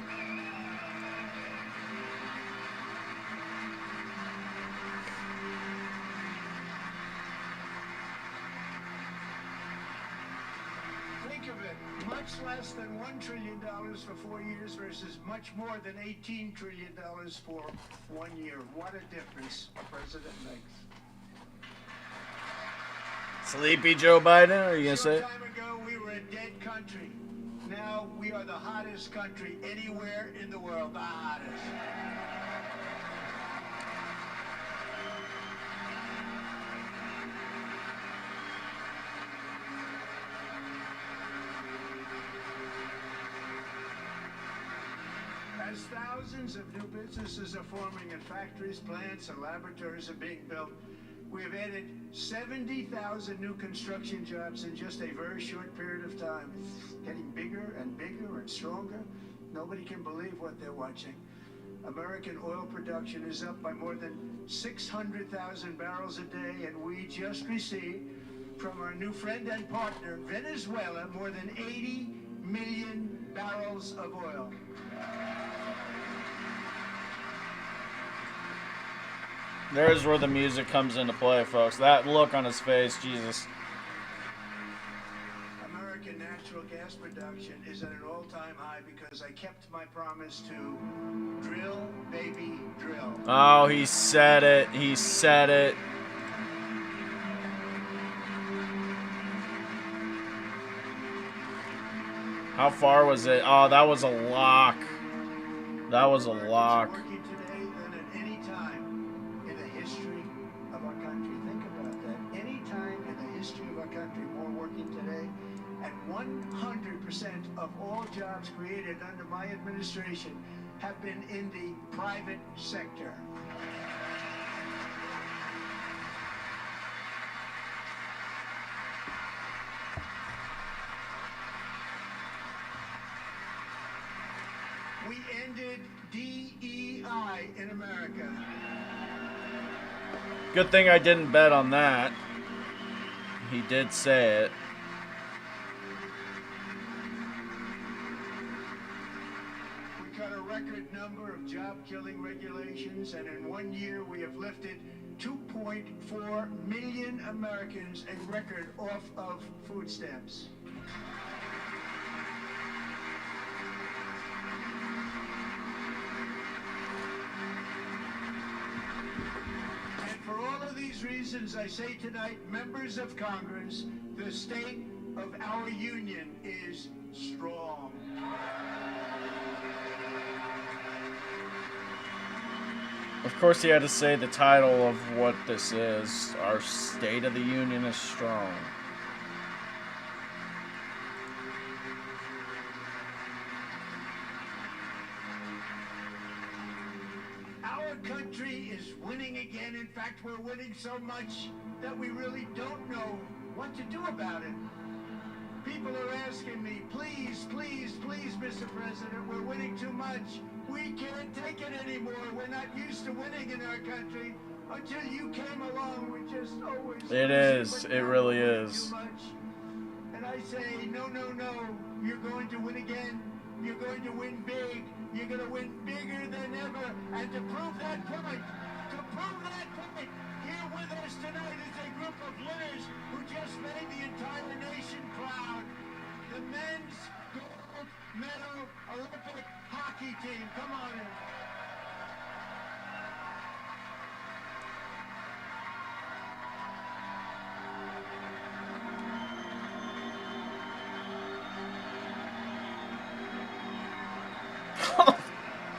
Think of it, much less than $1 trillion for 4 years versus much more than $18 trillion for 1 year. What a difference a president makes. Sleepy Joe Biden, are you going to say? A time ago, we were a dead country. Now we are the hottest country anywhere in the world. The hottest. As thousands of new businesses are forming and factories, plants, and laboratories are being built, we have added 70,000 new construction jobs in just a very short period of time. Getting bigger and bigger and stronger. Nobody can believe what they're watching. American oil production is up by more than 600,000 barrels a day, and we just received from our new friend and partner, Venezuela, more than 80 million barrels of oil. There's where the music comes into play, folks. That look on his face, Jesus. American natural gas production is at an all-time high because I kept my promise to drill, baby, drill. Oh, he said it. He said it. How far was it? Oh, that was a lock. That was a lock. Working today than at any time in the history of our country. Think about that. Any time in the history of our country, more working today. And 100% of all jobs created under my administration have been in the private sector. We ended DEI in America. Good thing I didn't bet on that. He did say it. We cut a record number of job-killing regulations, and in 1 year we have lifted 2.4 million Americans, a record, off of food stamps. For all of these reasons, I say tonight, members of Congress, the state of our union is strong. Of course, he had to say the title of what this is. Our State of the Union is strong. Our country is winning again. In fact, we're winning so much that we really don't know what to do about it. People are asking me, please, please, please, Mr. President, we're winning too much. We can't take it anymore. We're not used to winning in our country. Until you came along, we just always... It is. It really is. Too much. And I say, no, no, no. You're going to win again. You're going to win big. You're going to win bigger than ever. And to prove that point, to hockey team. Come on in.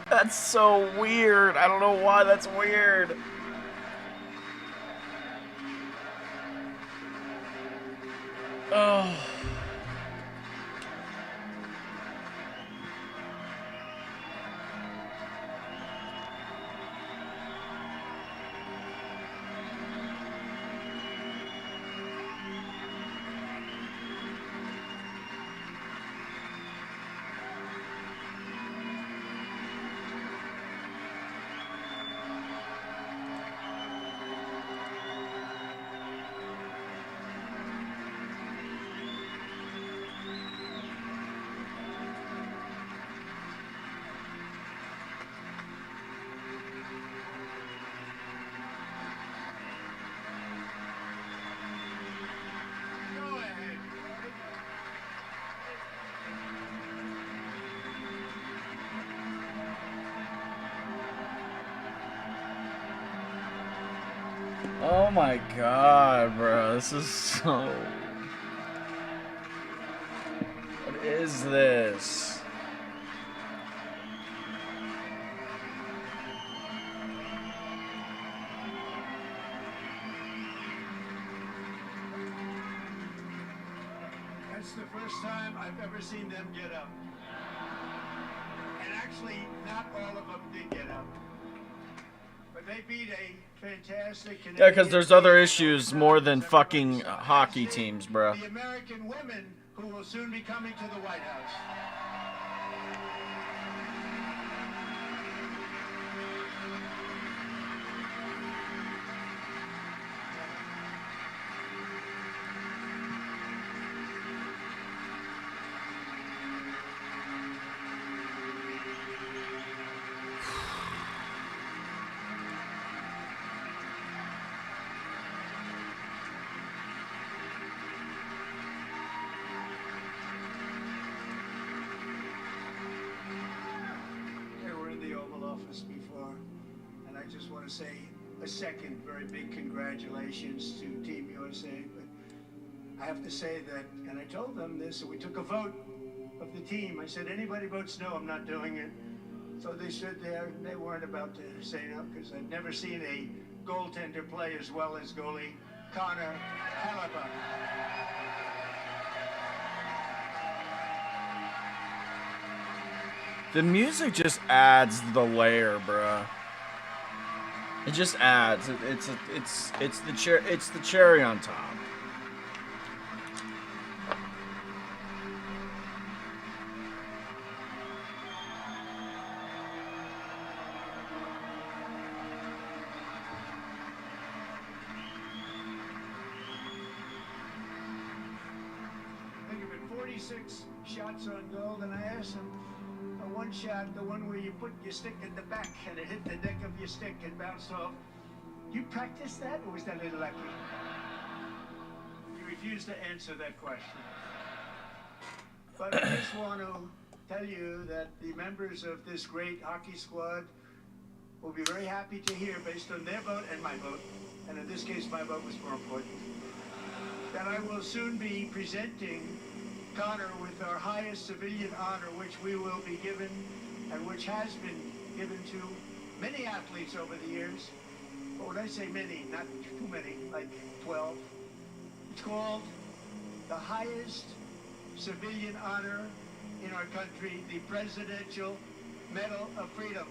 That's so weird. I don't know why that's weird. Oh. Oh my god, bro. This is so... What is this? That's the first time I've ever seen them get up. And actually, not all of them did get up. But they beat a fantastic Canadian. Yeah, because there's other issues more than fucking hockey teams, bro. The American women who will soon be coming to the White House. Before, and I just want to say a second very big congratulations to Team USA. But I have to say that, and I told them this, and we took a vote of the team. I said, anybody votes no, I'm not doing it. So they stood there, and they weren't about to say no, because I've never seen a goaltender play as well as goalie Connor Halliburton. The music just adds the layer, bruh. It just adds. It's the cherry on top. Think of it, 46 shots on goal, and I asked him. One shot, the one where you put your stick in the back and it hit the neck of your stick and bounced off. You practiced that, or was that a little lucky? You refused to answer that question. But I just want to tell you that the members of this great hockey squad will be very happy to hear, based on their vote and my vote, and in this case my vote was more important, that I will soon be presenting Connor with our highest civilian honor, which we will be given, and which has been given to many athletes over the years. But when I say many, not too many, like 12. It's called the highest civilian honor in our country, the Presidential Medal of Freedom.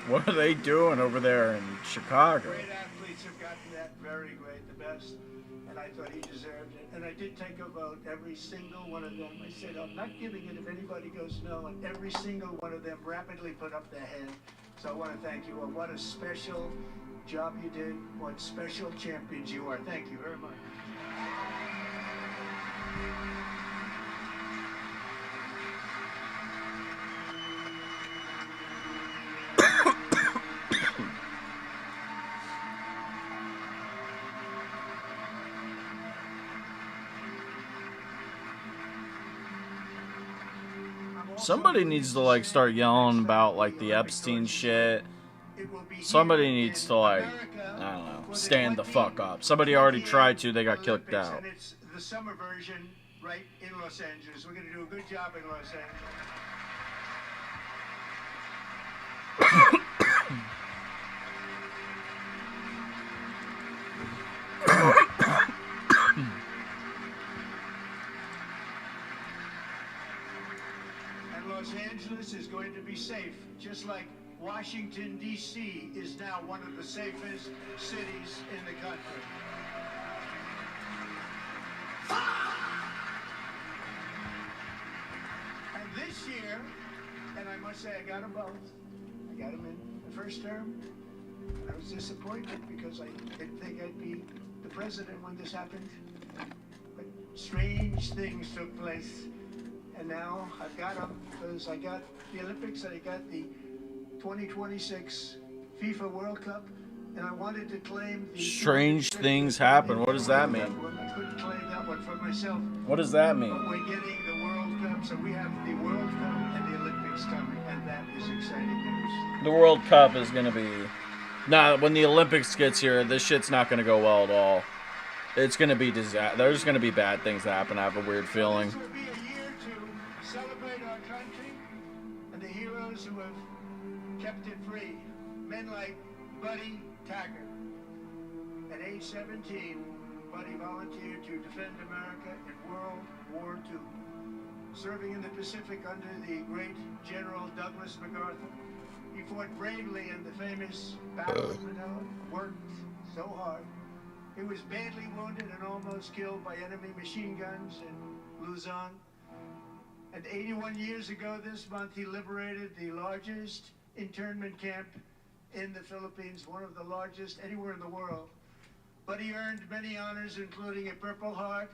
What are they doing over there in Chicago? Great athletes have gotten that, very great, the best, and I thought he deserved it. And I did take a vote, every single one of them. I said, I'm not giving it if anybody goes no, and every single one of them rapidly put up their hand. So I want to thank you all. What a special job you did. What special champions you are. Thank you very much. Somebody needs to like start yelling about like the Epstein shit. Somebody needs to like, I don't know, stand the fuck up. Somebody already tried to, they got kicked out. And it's the summer version right in Los Angeles. We're going to do a good job in Los Angeles. And Los Angeles is going to be safe, just like Washington, D.C. is now one of the safest cities in the country. And this year, and I must say I got them both. I got them in the first term. I was disappointed because I didn't think I'd be the president when this happened. But strange things took place. And now I've got them because I got the Olympics and I got the 2026 FIFA World Cup, and I wanted to claim the Strange things happen. What does that mean? I couldn't claim that one for myself. What does that mean? But we're getting the World Cup, so we have the World Cup and the Olympics coming, and that is exciting news. The World Cup is gonna be... Nah, when the Olympics gets here, this shit's not gonna go well at all. It's gonna be disaster. There's gonna be bad things that happen. I have a weird feeling. This will be a year to celebrate our country and the heroes who have kept it free. Men like Buddy Taggart. At age 17, Buddy volunteered to defend America in World War II. Serving in the Pacific under the great General Douglas MacArthur. He fought bravely in the famous Battle of Manila, worked so hard. He was badly wounded and almost killed by enemy machine guns in Luzon. And 81 years ago this month, he liberated the largest internment camp in the Philippines, one of the largest anywhere in the world. But he earned many honors, including a Purple Heart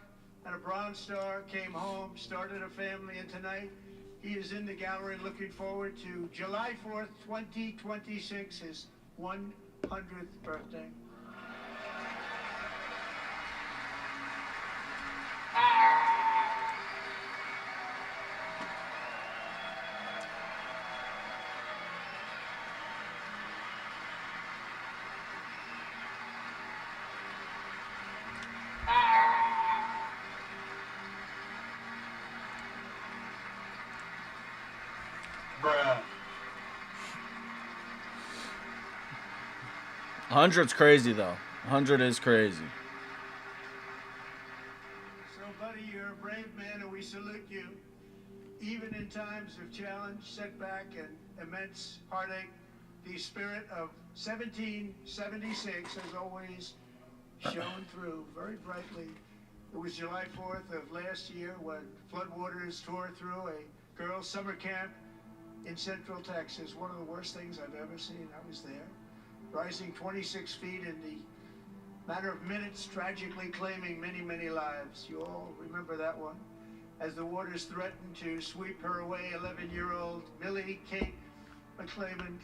and a Bronze Star, came home, started a family, and tonight he is in the gallery looking forward to July 4th, 2026, his 100th birthday. Bruh. 100's crazy though. 100 is crazy. So, buddy, you're a brave man, and we salute you. Even in times of challenge, setback, and immense heartache, the spirit of 1776 has always shone through very brightly. It was July 4th of last year when floodwaters tore through a girls' summer camp in Central Texas. One of the worst things I've ever seen. I was there, rising 26 feet in the matter of minutes, tragically claiming many, many lives. You all remember that one. As the waters threatened to sweep her away, 11-year-old Millie Kate McClelland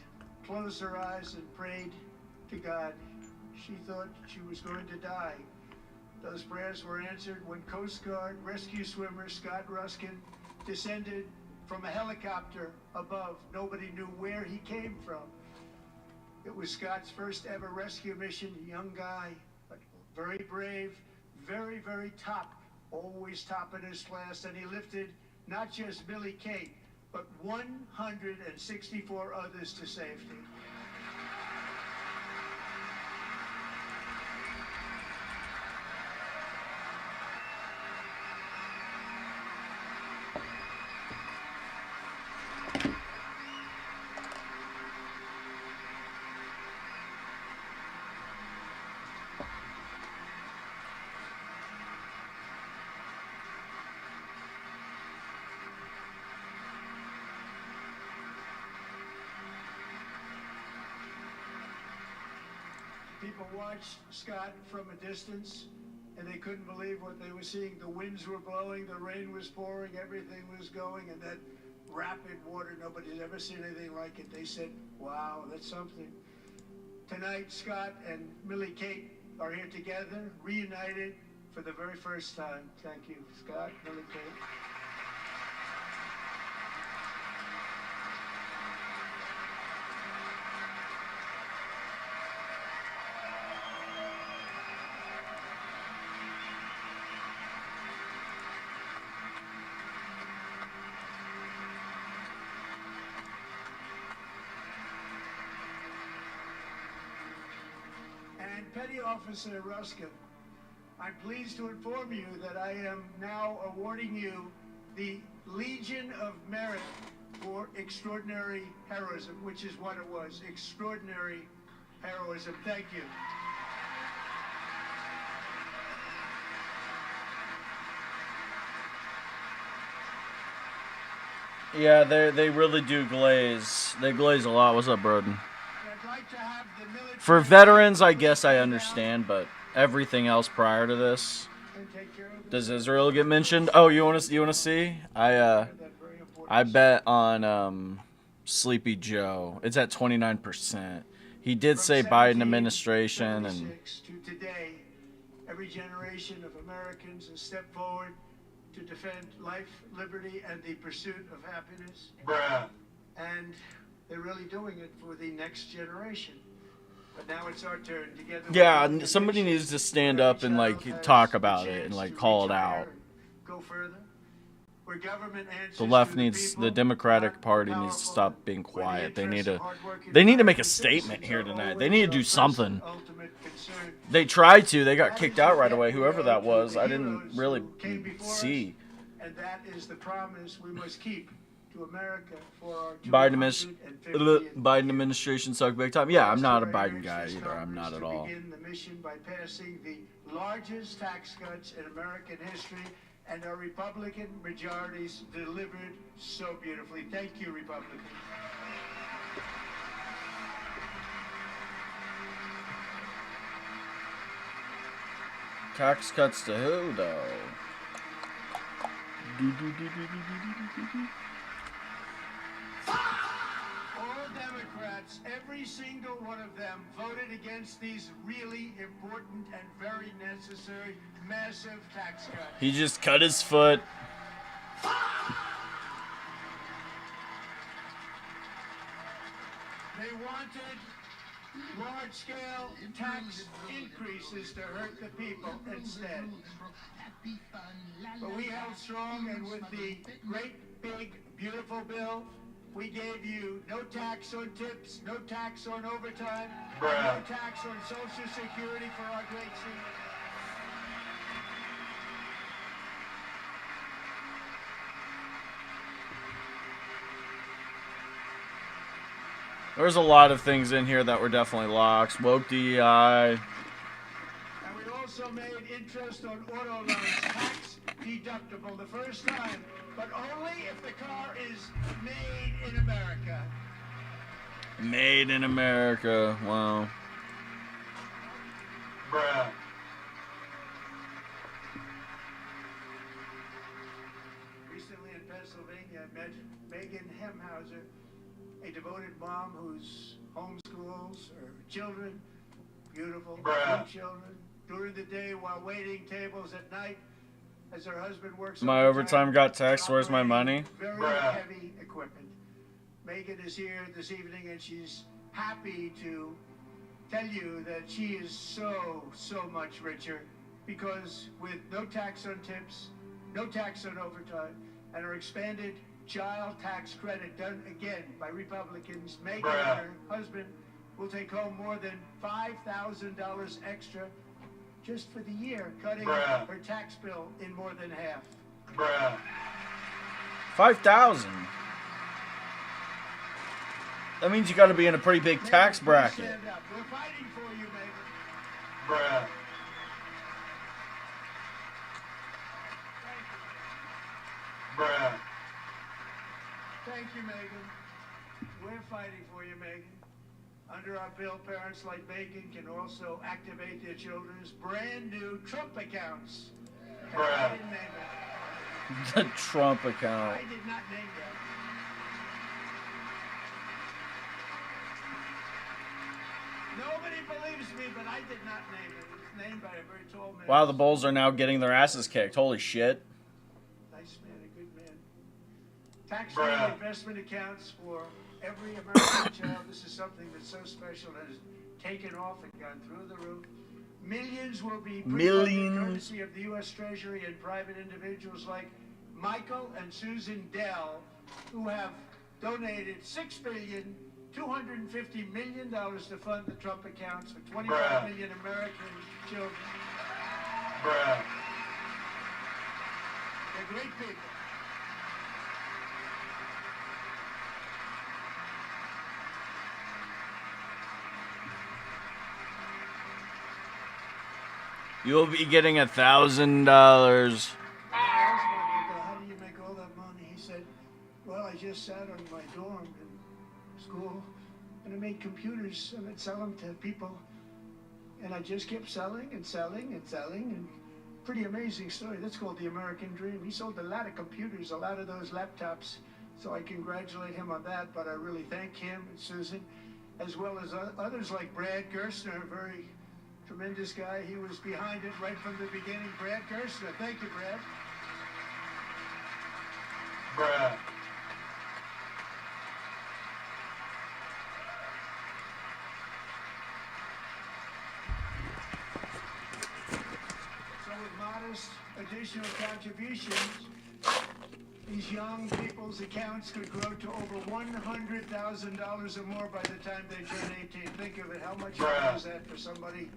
closed her eyes and prayed to God. She thought she was going to die. Those prayers were answered when Coast Guard rescue swimmer Scott Ruskin descended from a helicopter above. Nobody knew where he came from. It was Scott's first ever rescue mission. A young guy, but very brave, very, very top, always top in his class. And he lifted not just Millie Kate, but 164 others to safety. People watched Scott from a distance, and they couldn't believe what they were seeing. The winds were blowing, the rain was pouring, everything was going, and that rapid water, nobody's ever seen anything like it. They said, wow, that's something. Tonight, Scott and Millie Kate are here together, reunited for the very first time. Thank you, Scott, Millie Kate. And Petty Officer Ruskin, I'm pleased to inform you that I am now awarding you the Legion of Merit for extraordinary heroism, which is what it was, extraordinary heroism. Thank you. Yeah, they really do glaze. They glaze a lot. What's up, Broden? For veterans, I guess I understand, but everything else prior to this, does Israel get mentioned? Oh, you want to see? I bet on Sleepy Joe. It's at 29%. He did say Biden administration, and to today, every generation of Americans has stepped forward to defend life, liberty, and the pursuit of happiness. Bruh. And they're really doing it for the next generation. But now it's our turn together. Yeah, somebody needs to stand up and like talk about it and like call it out. Go further. Where government answers The left to needs, people, the Democratic Party needs to stop being quiet. They need to make a statement here tonight. They need to do something. They tried to. They got kicked out right away. Whoever that was, I didn't really see. And that is the promise we must keep to America for our Biden administration sucked big time. Yeah, I'm not a Biden guy either. I'm not at all. Begin the mission by passing the largest tax cuts in American history, and our Republican majorities delivered so beautifully. Thank you, Republicans. Tax cuts to who, though? All Democrats, every single one of them, voted against these really important and very necessary, massive tax cuts. He just cut his foot. They wanted large-scale tax increases to hurt the people instead. But we held strong, and with the great, big, beautiful bill, we gave you no tax on tips, no tax on overtime, no tax on Social Security for our great seniors. There's a lot of things in here that were definitely locks. Woke DEI. And we also made interest on auto loans tax deductible the first time, but only if the car is made in America. Made in America. Wow. Bruh. Recently in Pennsylvania, I met Megan Hemhauser, a devoted mom who's homeschools her children, beautiful children, during the day while waiting tables at night as her husband works. My overtime got taxed. Where's my money? Very heavy equipment. Megan is here this evening, and she's happy to tell you that she is so much richer because with no tax on tips, no tax on overtime, and her expanded child tax credit done again by Republicans, Megan and her husband will take home more than $5,000 extra just for the year, cutting her tax bill in more than half. 5,000. That means you got to be in a pretty big tax bracket. Stand up. We're fighting for you, Megan. Thank you, Megan. We're fighting for you, Megan. Under our bill, parents like Megan can also activate their children's brand new Trump accounts. And I didn't name it. The Trump account. I did not name that. Nobody believes me, but I did not name it. It's named by a very tall man. Wow, the Bulls are now getting their asses kicked. Holy shit. Nice man, a good man. Tax-free investment accounts for every American child. This is something that's so special that has taken off and gone through the roof. Millions will be pre-funded courtesy of the U.S. Treasury and private individuals like Michael and Susan Dell, who have donated $6,250 million to fund the Trump accounts for 25 million American children. They're great people. You'll be getting $1,000. How do you make all that money? He said, well, I just sat on my dorm in school and I made computers and I'd sell them to people. And I just kept selling and selling and selling. And pretty amazing story. That's called the American dream. He sold a lot of computers, a lot of those laptops. So I congratulate him on that. But I really thank him and Susan, as well as others like Brad Gerstner, a very tremendous guy. He was behind it right from the beginning. Brad Gerstner. Thank you, Brad. So with modest additional contributions, these young people's accounts could grow to over $100,000 or more by the time they turn 18. Think of it. How much is that for somebody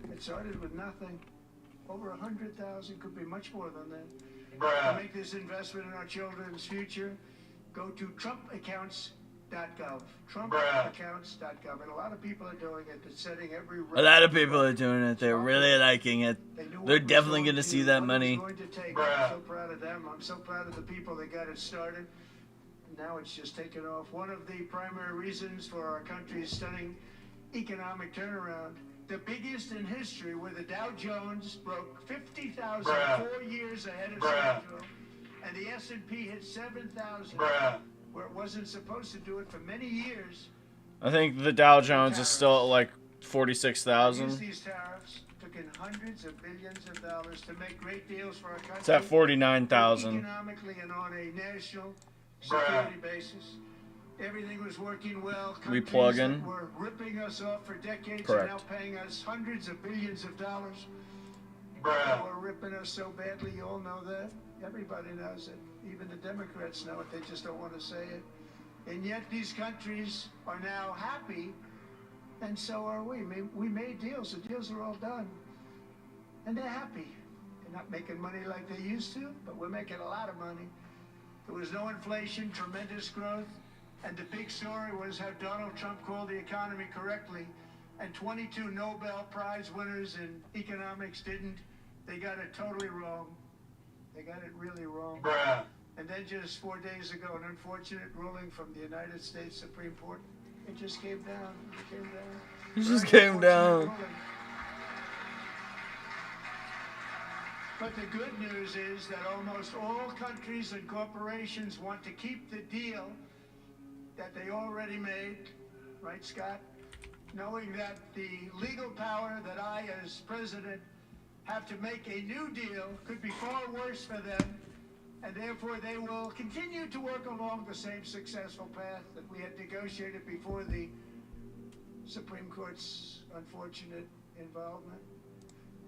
that started with nothing? Over 100,000, could be much more than that. To make this investment in our children's future, go to TrumpAccounts.gov. TrumpAccounts.gov. And a lot of people are doing it. They're setting every A lot of people are doing it. They're really liking it. They're definitely going to see that money. I'm so proud of them. I'm so proud of the people that got it started. Now it's just taken off. One of the primary reasons for our country's stunning economic turnaround, the biggest in history, where the Dow Jones broke 50,000 4 years ahead of schedule, and the S&P hit 7,000, where it wasn't supposed to do it for many years. I think the Dow Jones is still at like 46,000. These tariffs took in hundreds of billions of dollars to make great deals for our country. It's at 49,000. Economically and on a national security basis. Everything was working well. We plug in. That were ripping us off for decades Correct. are now paying us hundreds of billions of dollars. They were ripping us so badly, you all know that. Everybody knows it. Even the Democrats know it. They just don't want to say it. And yet these countries are now happy, and so are we. We made deals. The deals are all done. And they're happy. They're not making money like they used to, but we're making a lot of money. There was no inflation, tremendous growth. And the big story was how Donald Trump called the economy correctly, and 22 Nobel Prize winners in economics didn't. They got it totally wrong. They got it really wrong. And then just 4 days ago, an unfortunate ruling from the United States Supreme Court. It just came down. It came down. It just came down. Ruling. But the good news is that almost all countries and corporations want to keep the deal that they already made, right, Scott? Knowing that the legal power that I, as president, have to make a new deal could be far worse for them, and therefore they will continue to work along the same successful path that we had negotiated before the Supreme Court's unfortunate involvement.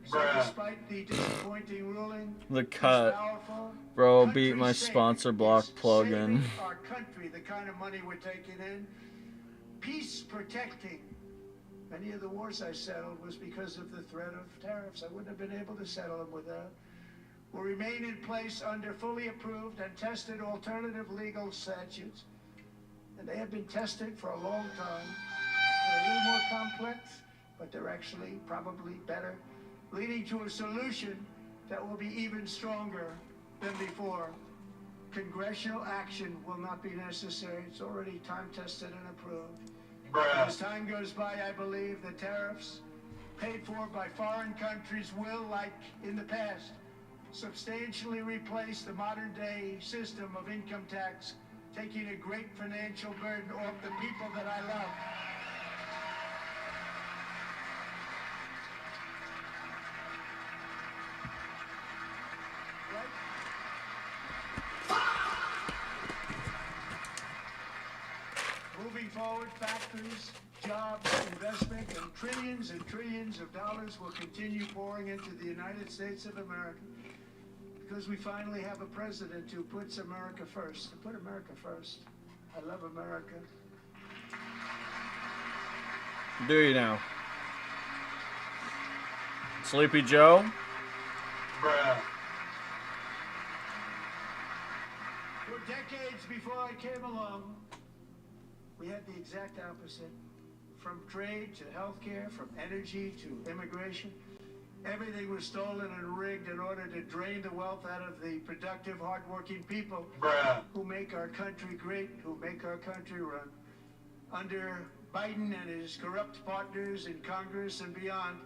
So despite the disappointing ruling, The cut. Bro, beat my sponsor block plugin. Our country, the kind of money we're taking in, peace protecting. Many of the wars I settled was because of the threat of tariffs. I wouldn't have been able to settle them without. Will remain in place under fully approved and tested alternative legal statutes. And they have been tested for a long time. They're a little more complex, but they're actually probably better, leading to a solution that will be even stronger than before. Congressional action will not be necessary. It's already time-tested and approved. As time goes by, I believe the tariffs paid for by foreign countries will, like in the past, substantially replace the modern-day system of income tax, taking a great financial burden off the people that I love. Moving forward, factories, jobs, investment, and trillions of dollars will continue pouring into the United States of America because we finally have a president who puts America first. To put America first. I love America. Do you now? Sleepy Joe? Bruh. For decades before I came along, we had the exact opposite. From trade to healthcare, from energy to immigration, everything was stolen and rigged in order to drain the wealth out of the productive, hardworking people who make our country great, who make our country run. Under Biden and his corrupt partners in Congress and beyond,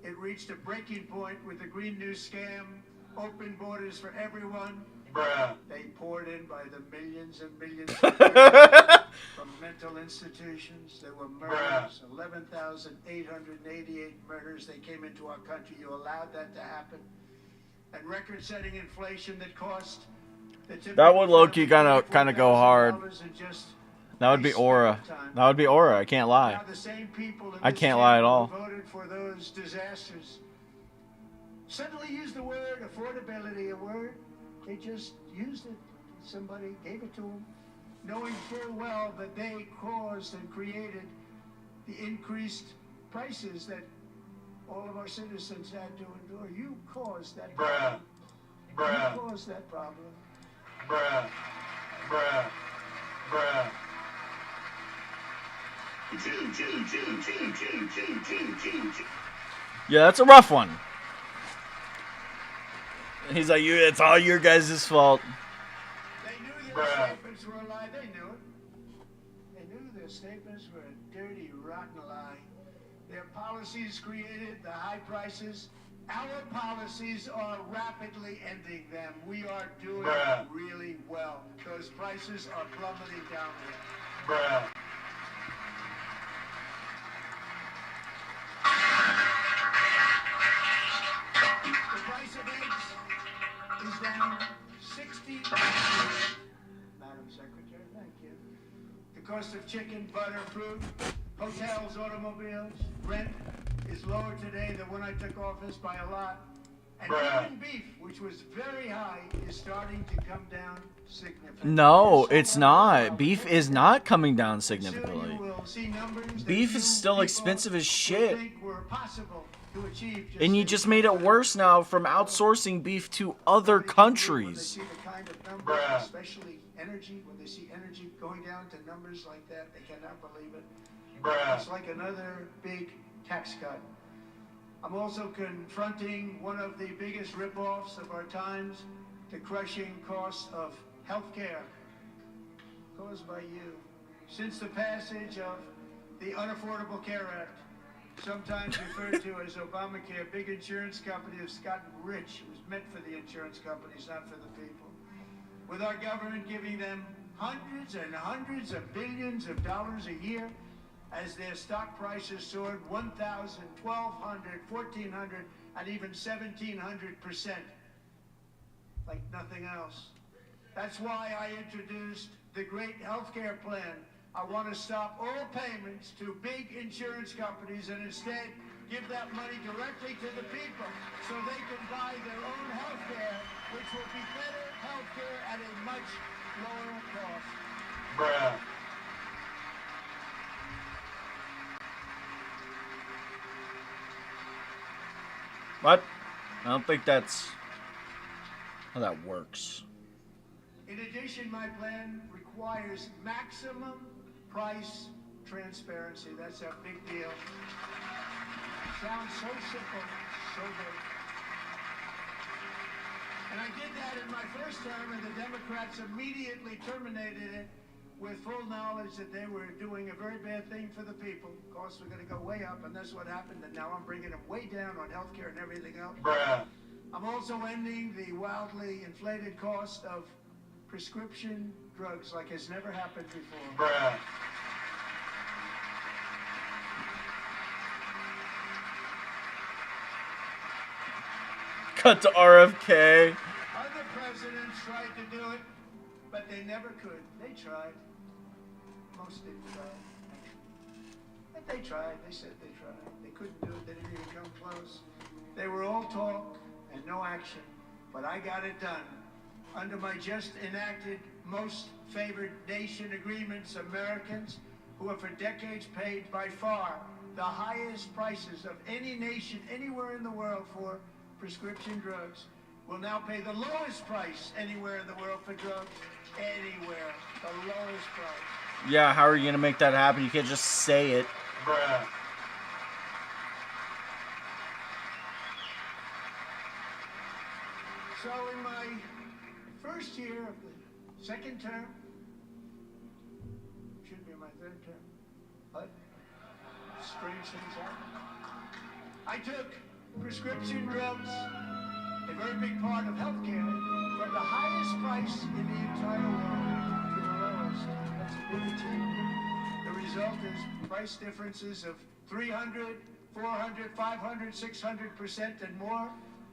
it reached a breaking point with the Green New Scam, open borders for everyone. They poured in by the millions and millions from mental institutions. There were murders, 11,888 murders. They came into our country. You allowed that to happen. And record-setting inflation that cost that would low-key kind of go hard. That would be aura. That would be aura. I can't lie. Now the same people I can't lie at all. who voted for those disasters suddenly used the word affordability, a word they just used it. Somebody gave it to them, knowing full well that they caused and created the increased prices that all of our citizens had to endure. You caused that problem. You caused that problem. Yeah, that's a rough one. He's like, it's all your guys' fault. They knew their statements were a lie. They knew it. They knew their statements were a dirty, rotten lie. Their policies created the high prices. Our policies are rapidly ending them. We are doing really well. Those prices are plummeting downward. The price of eggs is down 60%. Madam Secretary, thank you. The cost of chicken, butter, fruit, hotels, automobiles, rent is lower today than when I took office by a lot. And even beef, which was very high, is starting to come down significantly. No, it's not. Beef is not coming down significantly. Beef is still expensive as shit. And you just made it worse now from outsourcing beef to other countries. Especially energy, when they see energy going down to numbers like that, they cannot believe it. It's like another big tax cut. I'm also confronting one of the biggest ripoffs of our times, the crushing cost of health care caused by you. Since the passage of the Unaffordable Care Act, sometimes referred to as Obamacare, big insurance companies have gotten rich. It was meant for the insurance companies, not for the people. With our government giving them hundreds and hundreds of billions of dollars a year as their stock prices soared 1,000, 1,200, 1,400, and even 1,700%, like nothing else. That's why I introduced the great healthcare plan. I want to stop all payments to big insurance companies and instead give that money directly to the people so they can buy their own health care, which will be better health care at a much lower cost. What? I don't think that's how that works. In addition, my plan requires maximum price transparency. That's a big deal. Sounds so simple, so big. And I did that in my first term, and the Democrats immediately terminated it with full knowledge that they were doing a very bad thing for the people. Costs were going to go way up, and that's what happened. And now I'm bringing them way down on healthcare and everything else. Bruh. I'm also ending the wildly inflated cost of prescription drugs like has never happened before. Bruh. Cut to RFK. Other presidents tried to do it, but they never could. They tried. Most didn't try. But they tried. They said they tried. They couldn't do it. They didn't even come close. They were all talk and no action. But I got it done. Under my just enacted most favored nation agreements, Americans who have for decades paid by far the highest prices of any nation anywhere in the world for prescription drugs will now pay the lowest price anywhere in the world for drugs. Anywhere. The lowest price. Yeah, how are you going to make that happen? You can't just say it. Bruh. So in my first year of the second term, should be my third term, but strange things happen. I took prescription drugs, a very big part of healthcare, from the highest price in the entire world to the lowest. That's a big achievement. The result is price differences of 300, 400, 500, 600% and more,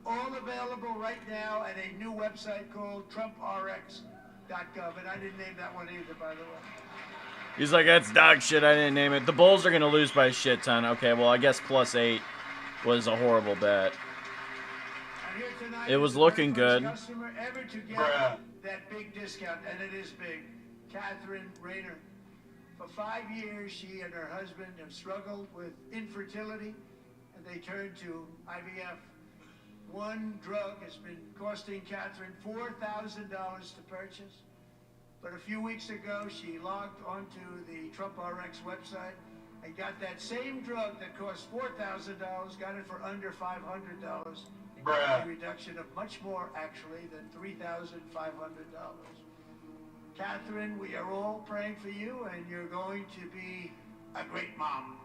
all available right now at a new website called TrumpRx.gov. And I didn't name that one either, by the way. He's like, that's dog shit. I didn't name it. The Bulls are going to lose by a shit ton. Okay, well, I guess +8 was a horrible bet. It was looking good. Customer ever to get Bruh. that big discount, and it is big. Catherine Rayner. For 5 years, she and her husband have struggled with infertility, and they turned to IVF. One drug has been costing Catherine $4,000 to purchase. But a few weeks ago, she logged onto the TrumpRx website and got that same drug that cost $4,000, got it for under $500. Bruh. A reduction of much more, actually, than $3,500. Catherine, we are all praying for you, and you're going to be a great mom.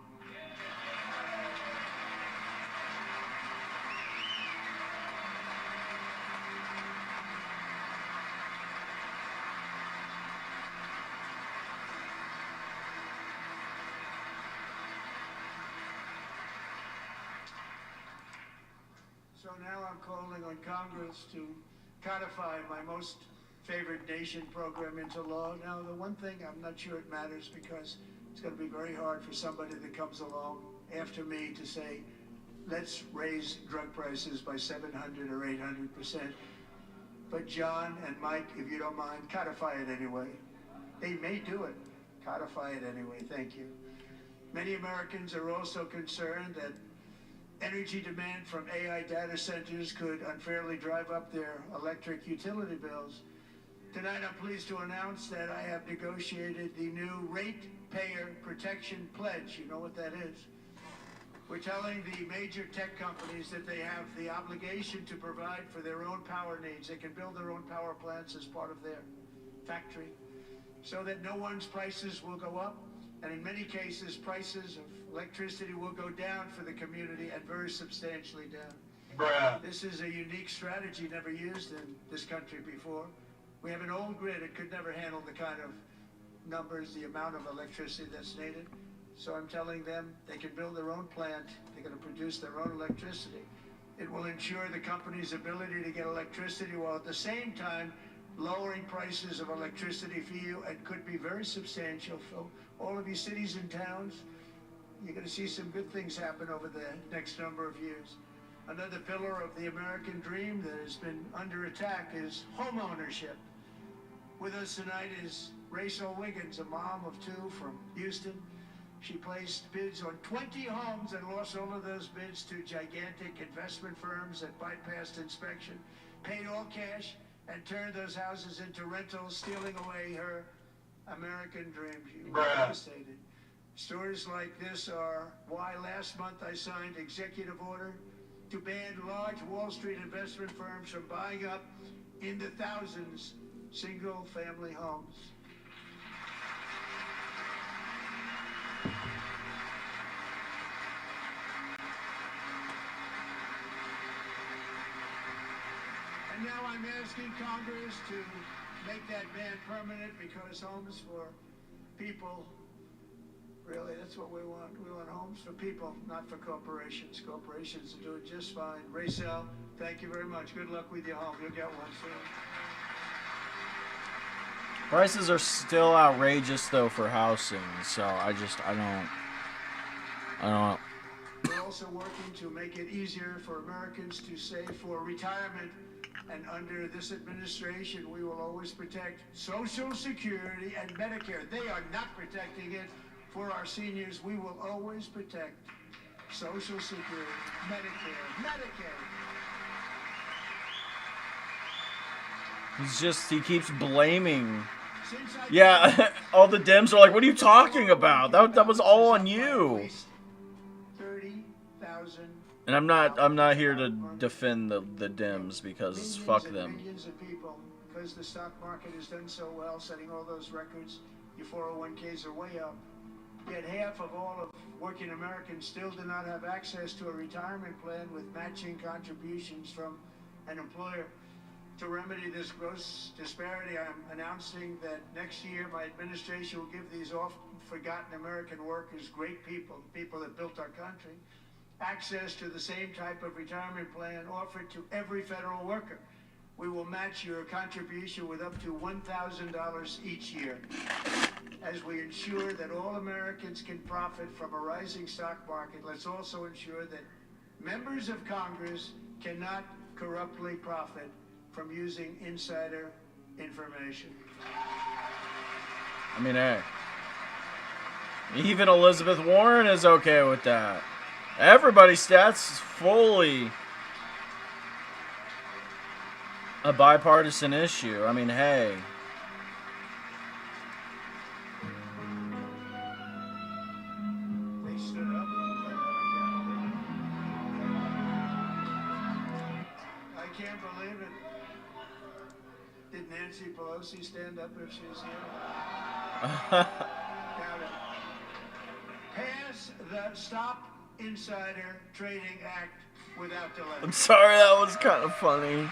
So now I'm calling on Congress to codify my most favored nation program into law. Now, the one thing I'm not sure it matters because it's going to be very hard for somebody that comes along after me to say, let's raise drug prices by 700 or 800%. But John and Mike, if you don't mind, codify it anyway. They may do it. Codify it anyway. Thank you. Many Americans are also concerned that energy demand from AI data centers could unfairly drive up their electric utility bills. Tonight, I'm pleased to announce that I have negotiated the new Ratepayer Protection Pledge. You know what that is? We're telling the major tech companies that they have the obligation to provide for their own power needs. They can build their own power plants as part of their factory so that no one's prices will go up. And in many cases, prices of electricity will go down for the community and very substantially down. Bruh. This is a unique strategy never used in this country before. We have an old grid. It could never handle the kind of numbers, the amount of electricity that's needed. So I'm telling them they can build their own plant. They're going to produce their own electricity. It will ensure the company's ability to get electricity while at the same time lowering prices of electricity for you, and could be very substantial. So all of you cities and towns, you're going to see some good things happen over the next number of years. Another pillar of the American dream that has been under attack is home ownership. With us tonight is Rachel Wiggins, a mom of 2 from Houston. She placed bids on 20 homes and lost all of those bids to gigantic investment firms that bypassed inspection, paid all cash, and turned those houses into rentals, stealing away her American dream. She was devastated. Stories like this are why last month I signed executive order to ban large Wall Street investment firms from buying up in the thousands single-family homes. now I'm asking Congress to make that ban permanent because homes for people, really, that's what we want. We want homes for people, not for corporations. Corporations are doing just fine. Raysel, thank you very much. Good luck with your home. You'll get one soon. Prices are still outrageous though for housing, so I don't. We're also working to make it easier for Americans to save for retirement. And under this administration, we will always protect Social Security and Medicare. They are not protecting it for our seniors. We will always protect Social Security, Medicare, Medicaid. He keeps blaming. Yeah, all the Dems are like, what are you talking about? That was all on you. 30,000. And I'm not here to defend the Dems because fuck them. Millions of people, because the stock market has done so well, setting all those records, your 401ks are way up. Yet half of all of working Americans still do not have access to a retirement plan with matching contributions from an employer. To remedy this gross disparity, I'm announcing that next year my administration will give these oft-forgotten American workers, great people, people that built our country, access to the same type of retirement plan offered to every federal worker. We will match your contribution with up to $1,000 each year, as we ensure that all Americans can profit from a rising stock market. Let's also ensure that members of Congress cannot corruptly profit from using insider information. I mean, hey, even Elizabeth Warren is okay with that. Everybody's stats fully a bipartisan issue. I mean, hey. They stood up. I can't believe it. Did Nancy Pelosi stand up if she's here? Pass the Stop Insider Trading Act without delay. I'm sorry, that was kind of funny.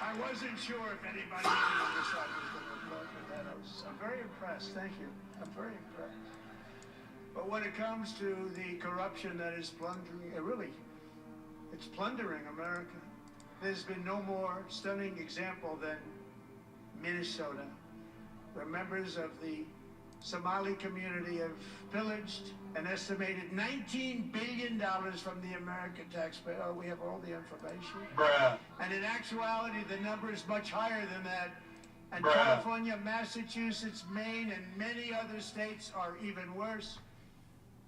I wasn't sure if anybody on the other side was going to applaud with that. I'm very impressed. Thank you. I'm very impressed. But when it comes to the corruption that is plundering, it's plundering America. There's been no more stunning example than Minnesota, where members of the Somali community have pillaged an estimated $19 billion from the American taxpayer. Oh, we have all the information. Bruh. And in actuality, the number is much higher than that. And Bruh. California, Massachusetts, Maine, and many other states are even worse.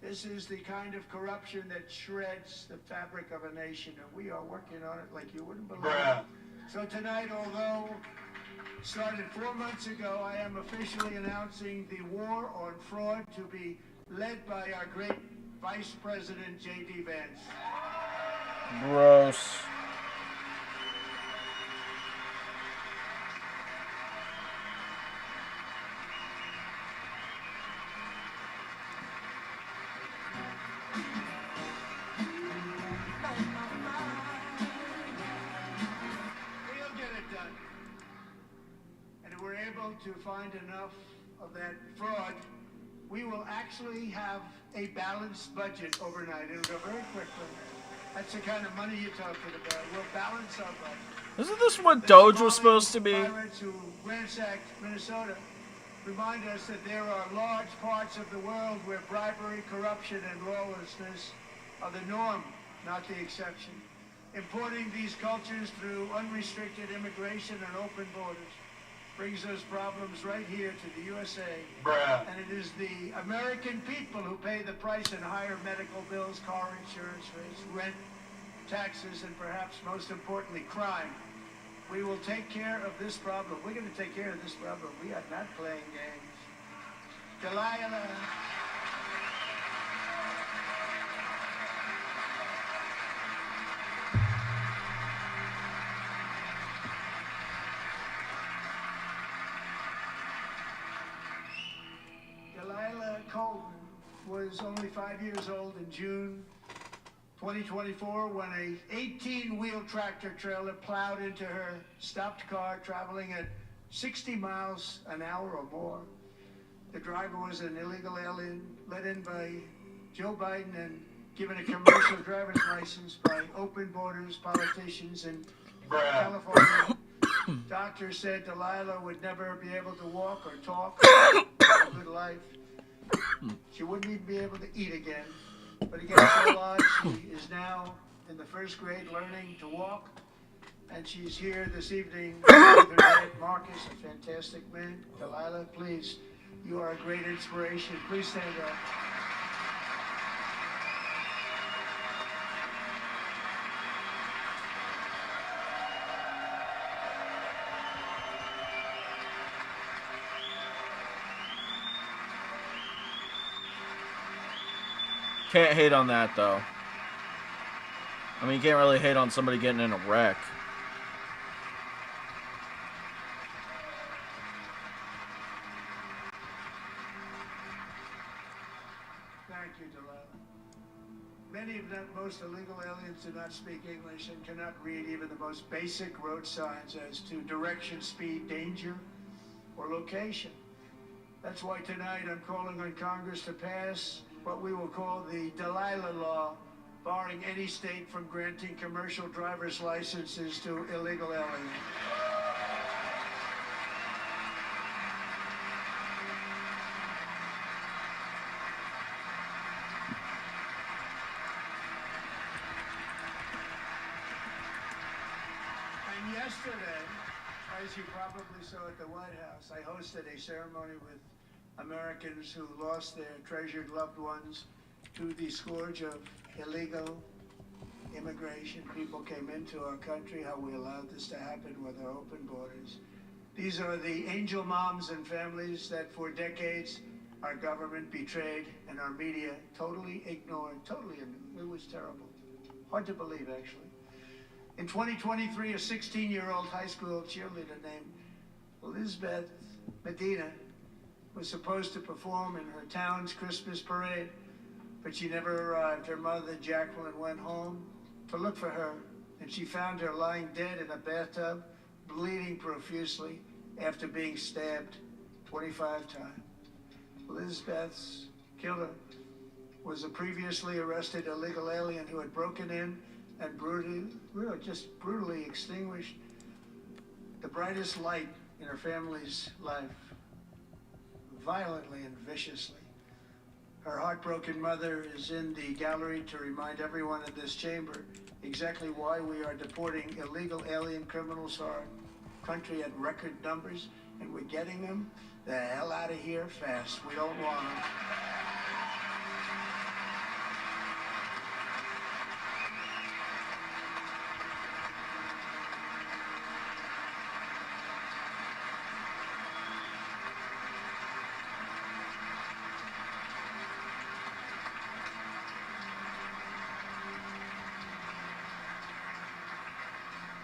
This is the kind of corruption that shreds the fabric of a nation, and we are working on it like you wouldn't believe. Bruh. So tonight, although started 4 months ago, I am officially announcing the war on fraud to be led by our great Vice President J.D. Vance. Gross. We'll get it done. And if we're able to find enough of that fraud, we will actually have a balanced budget overnight. It'll go very quickly. That's the kind of money you're talking about. We'll balance our budget. Isn't this what Doge was supposed to be? Pirates who ransacked Minnesota remind us that there are large parts of the world where bribery, corruption, and lawlessness are the norm, not the exception. Importing these cultures through unrestricted immigration and open borders brings those problems right here to the USA. Bruh. And it is the American people who pay the price in higher medical bills, car insurance rates, rent, taxes, and perhaps most importantly, crime. We will take care of this problem. We're going to take care of this problem. We are not playing games. Delilah. was only 5 years old in June 2024 when a 18-wheel tractor trailer plowed into her stopped car traveling at 60 miles an hour or more. The driver was an illegal alien let in by Joe Biden and given a commercial driver's license by open borders politicians in California. Doctors said Delilah would never be able to walk or talk or have a good life. She wouldn't even be able to eat again. But against all odds, she is now in the first grade learning to walk. And she's here this evening with her dad, Marcus, a fantastic man. Delilah, please, you are a great inspiration. Please stand up. Can't hate on that, though. I mean, you can't really hate on somebody getting in a wreck. Thank you, Delilah. Many, if not most, illegal aliens do not speak English and cannot read even the most basic road signs as to direction, speed, danger, or location. That's why tonight I'm calling on Congress to pass what we will call the Delilah Law, barring any state from granting commercial driver's licenses to illegal aliens. And yesterday, as you probably saw at the White House, I hosted a ceremony with Americans who lost their treasured loved ones to the scourge of illegal immigration. People came into our country, how we allowed this to happen with our open borders. These are the angel moms and families that for decades our government betrayed and our media totally ignored. It was terrible. Hard to believe, actually. In 2023, a 16-year-old high school cheerleader named Elizabeth Medina was supposed to perform in her town's Christmas parade, but she never arrived. Her mother, Jacqueline, went home to look for her, and she found her lying dead in a bathtub, bleeding profusely after being stabbed 25 times. Elizabeth's killer was a previously arrested illegal alien who had broken in and brutally extinguished the brightest light in her family's life, violently and viciously. Her heartbroken mother is in the gallery to remind everyone in this chamber exactly why we are deporting illegal alien criminals to our country at record numbers, and we're getting them the hell out of here fast. We don't want them.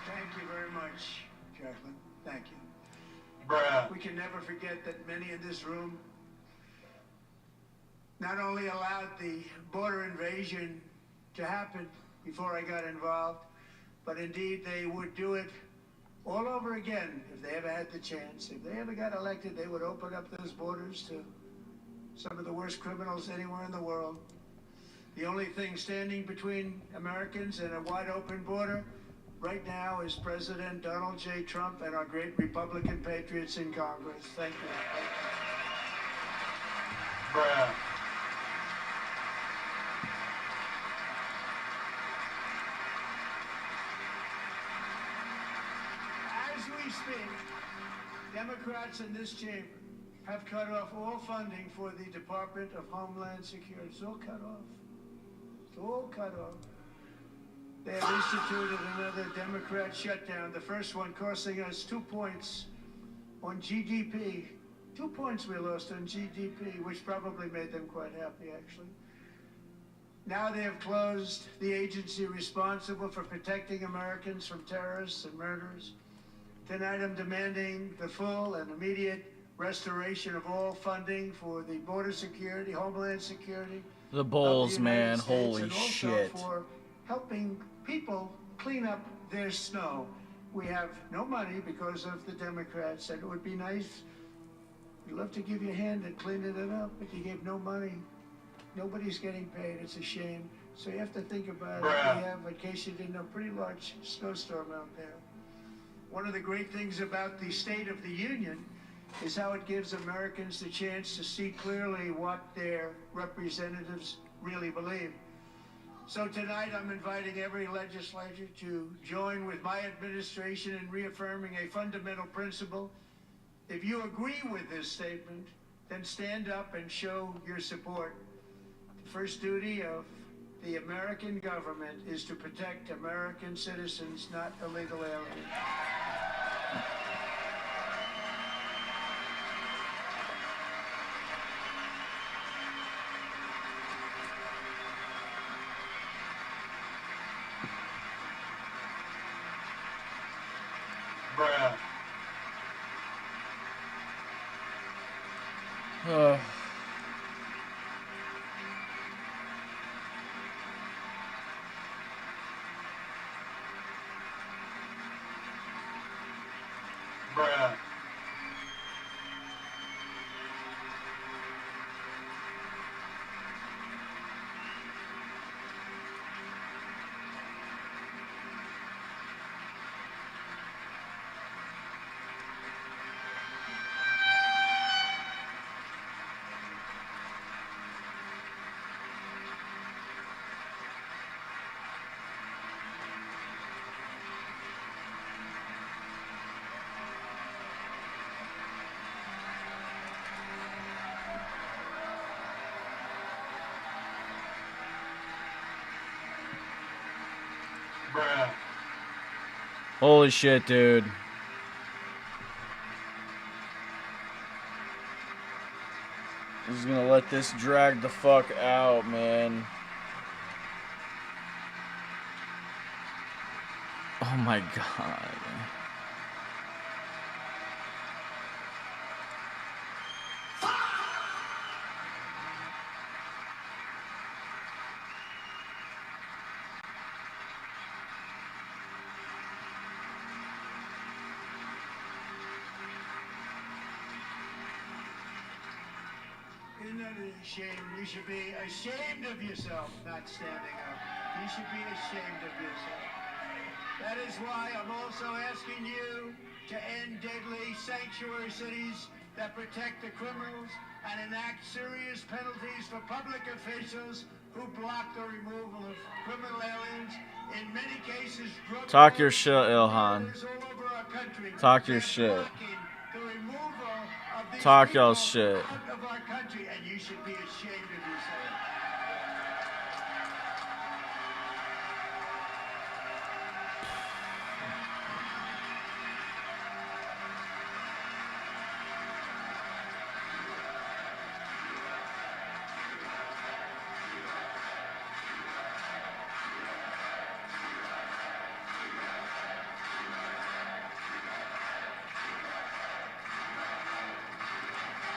Thank you very much, Jacqueline. Thank you. Bruh. We can never forget that many in this room not only allowed the border invasion to happen before I got involved, but indeed they would do it all over again if they ever had the chance. If they ever got elected, they would open up those borders to some of the worst criminals anywhere in the world. The only thing standing between Americans and a wide open border right now is President Donald J. Trump and our great Republican patriots in Congress. Thank you. Bruh. As we speak, Democrats in this chamber have cut off all funding for the Department of Homeland Security. It's all cut off. It's all cut off. They have instituted another Democrat shutdown, the first one costing us 2 points on GDP. 2 points we lost on GDP, which probably made them quite happy, actually. Now they have closed the agency responsible for protecting Americans from terrorists and murderers. Tonight I'm demanding the full and immediate restoration of all funding for the border security, homeland security. The Bulls, of the man, United States, holy and also shit. for helping people clean up their snow. We have no money because of the Democrats, and it would be nice. We'd love to give you a hand at cleaning it up, but you gave no money. Nobody's getting paid. It's a shame. So you have to think about it. We have, in case you didn't know, pretty large snowstorm out there. One of the great things about the State of the Union is how it gives Americans the chance to see clearly what their representatives really believe. So tonight I'm inviting every legislator to join with my administration in reaffirming a fundamental principle. If you agree with this statement, then stand up and show your support. The first duty of the American government is to protect American citizens, not illegal aliens. Bruh. Bruh. Bruh. Holy shit, dude. Just gonna let this drag the fuck out, man. Oh my god. Isn't that a shame? You should be ashamed of yourself not standing up. You should be ashamed of yourself. That is why I'm also asking you to end deadly sanctuary cities that protect the criminals and enact serious penalties for public officials who block the removal of criminal aliens. In many cases, drug Talk your lords shit, Ilhan. all over our country. Talk your They're shit. blocking the removal of these Talk y'all people shit. out of our country, and you should be ashamed of yourself.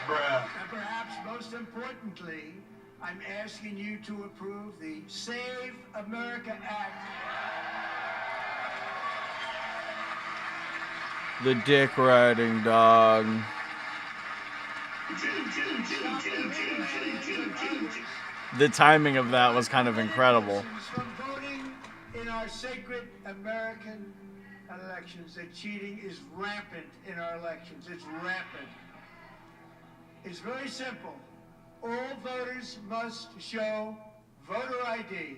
Bruh. And perhaps most importantly, I'm asking you to approve the Save America Act. The dick riding dog. The timing of that was kind of incredible. From voting in our sacred American elections. That cheating is rampant in our elections. It's rampant. It's very simple. All voters must show voter ID.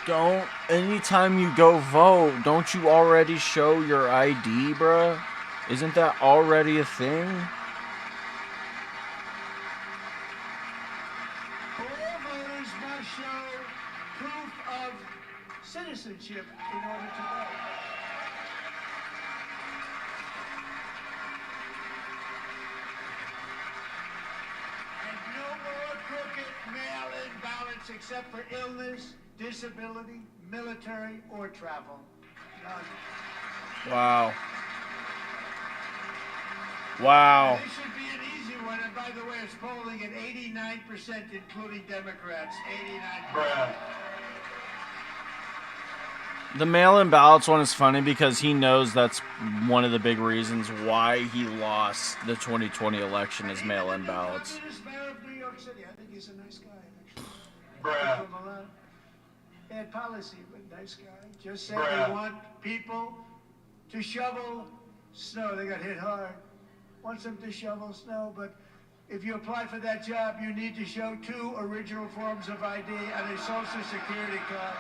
Don't, anytime you go vote, don't you already show your ID, bruh? Isn't that already a thing? All voters must show proof of citizenship in order to vote. And no more crooked mail-in ballots except for illness, disability, military, or travel. None. Wow. Wow. This should be an easy one. And by the way, it's polling at 89%, including Democrats. 89%. Bruh. The mail-in ballots one is funny because he knows that's one of the big reasons why he lost the 2020 election is mail-in ballots. Mayor of New York City. I think he's a nice guy, actually. Bruh. From a lot. Bad policy, but nice guy. Just said Bruh. they want people to shovel snow. They got hit hard. Wants them to shovel snow, but if you apply for that job, you need to show 2 original forms of ID and a Social Security card.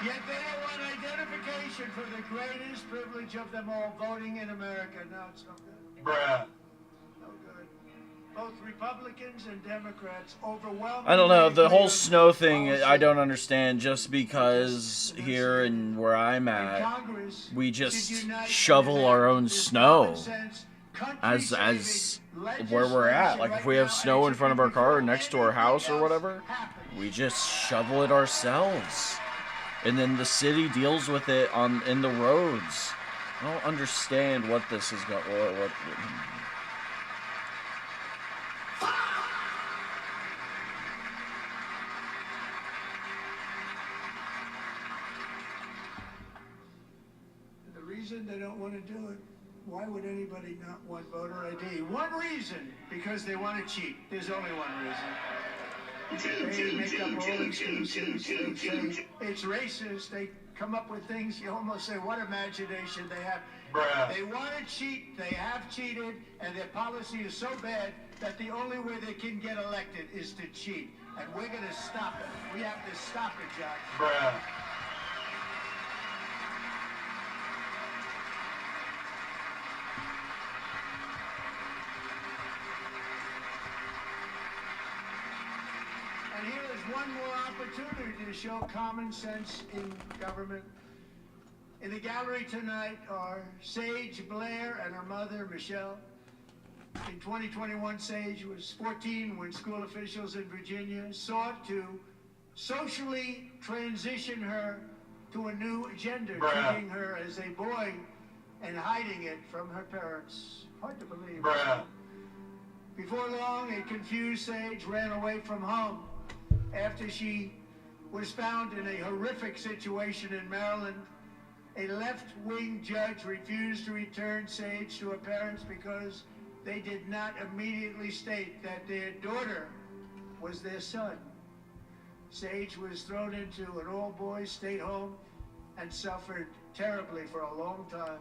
Yet they don't want identification for the greatest privilege of them all, voting in America. No, it's no good. Bruh. No good. Both Republicans and Democrats overwhelmingly. I don't know, the agree whole on snow thing policy. I don't understand just because here and where I'm at, Congress we should just unite shovel and our enact own this snow common sense, as country-saving where we're at. Like if we have legislation snow in right front of now, our car or before next to our house or anything whatever, else happens. we just shovel it ourselves. And then the city deals with it in the roads. I don't understand what this is going. What The reason they don't want to do it, why would anybody not want voter ID? One reason, because they want to cheat. There's only one reason. They make up all excuses. They say it's racist. They come up with things. You almost say, what imagination they have. Bruh. They want to cheat. They have cheated. And their policy is so bad that the only way they can get elected is to cheat. And we're going to stop it. We have to stop it, John. Bruh. And here is one more opportunity to show common sense in government. In the gallery tonight are Sage Blair and her mother, Michelle. In 2021, Sage was 14 when school officials in Virginia sought to socially transition her to a new gender, Bruh. treating her as a boy and hiding it from her parents. Hard to believe. Bruh. Before long, a confused Sage ran away from home after she was found in a horrific situation in Maryland. A left-wing judge refused to return Sage to her parents because they did not immediately state that their daughter was their son. Sage was thrown into an all-boys state home and suffered terribly for a long time.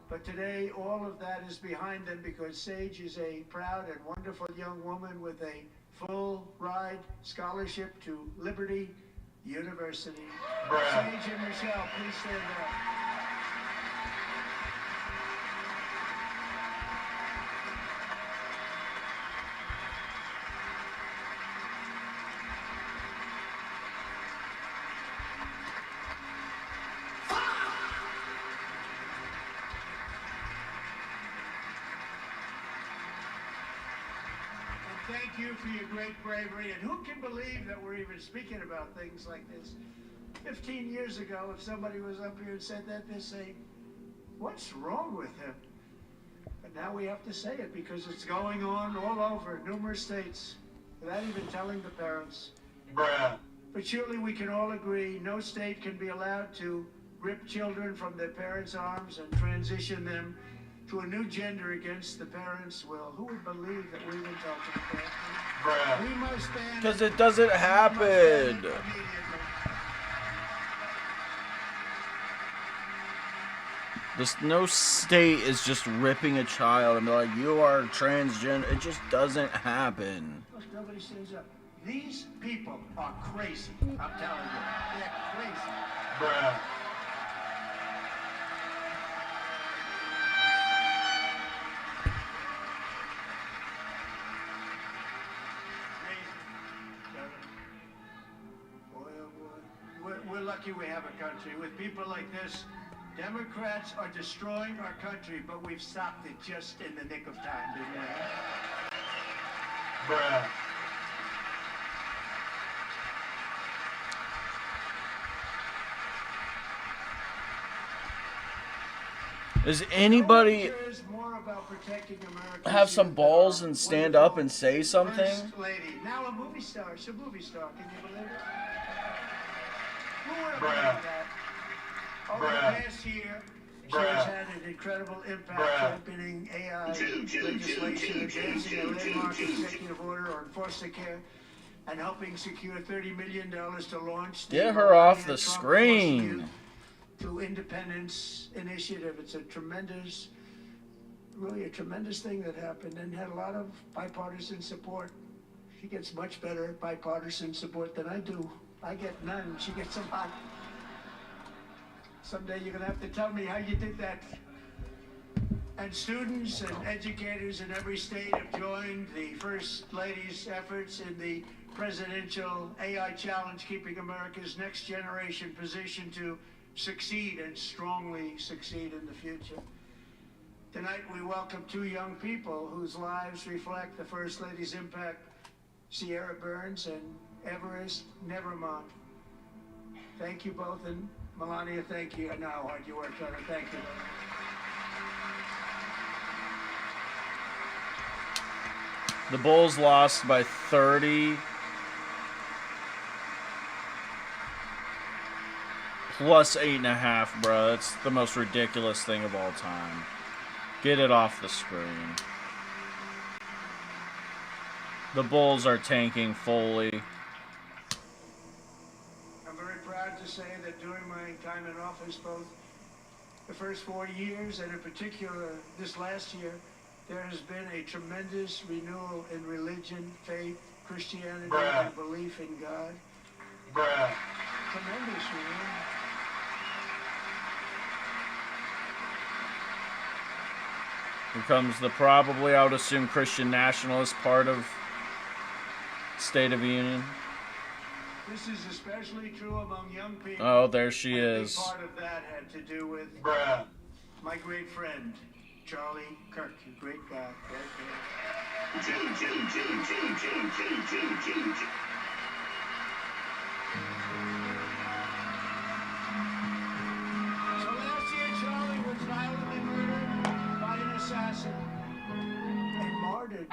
But today, all of that is behind them because Sage is a proud and wonderful young woman with a full-ride scholarship to Liberty University. Bruh. Sage and Michelle, please stand up. Thank you for your great bravery. And who can believe that we're even speaking about things like this? 15 years ago, if somebody was up here and said that, they'd say, what's wrong with him? But now we have to say it because it's going on all over numerous states without even telling the parents. Bruh. But surely we can all agree no state can be allowed to rip children from their parents' arms and transition them to a new gender against the parents' will. Who would believe that we would talk to the parents? Bruh. We must stand. Because it doesn't happen. No state is just ripping a child and be like, you are transgender. It just doesn't happen. Look, nobody stands up. These people are crazy. I'm telling you, they're crazy. Bruh. Boy, oh boy. We're lucky we have a country. With people like this, Democrats are destroying our country, but we've stopped it just in the nick of time, didn't we? Bruh. Does anybody cares more about protecting America's have some youth balls than and our stand up wonderful and say something? First lady, now a movie star. She's a movie star. Can you believe it? Who would have believed that? Over the past year, she has had an incredible impact championing AI legislation, advancing a landmark executive order on foster care, and helping secure $30 million to launch the Get her off the Trump Foster screen. Youth to Independence initiative. It's a tremendous, really a tremendous thing that happened and had a lot of bipartisan support. She gets much better bipartisan support than I do. I get none. She gets a lot. Someday you're going to have to tell me how you did that. And students and educators in every state have joined the First Lady's efforts in the presidential AI challenge, keeping America's next generation positioned to succeed and strongly succeed in the future. Tonight we welcome two young people whose lives reflect the First Lady's impact, Sierra Burns and Everest Nevermont. Thank you both, and Melania, thank you. I know how hard you worked on it. Thank you. The Bulls lost by 30. Plus 8.5, bro. It's the most ridiculous thing of all time. Get it off the screen. The Bulls are tanking fully. I'm very proud to say that during my time in office, both the first 4 years and in particular this last year, there has been a tremendous renewal in religion, faith, Christianity, and belief in God. Tremendous renewal. Here comes the probably, I would assume, Christian nationalist part of State of the Union. This is especially true among young people. Oh, there she And a big is. part of that had to do with my great friend, Charlie Kirk, a great guy. So last year, Charlie was violently murdered by an assassin and martyred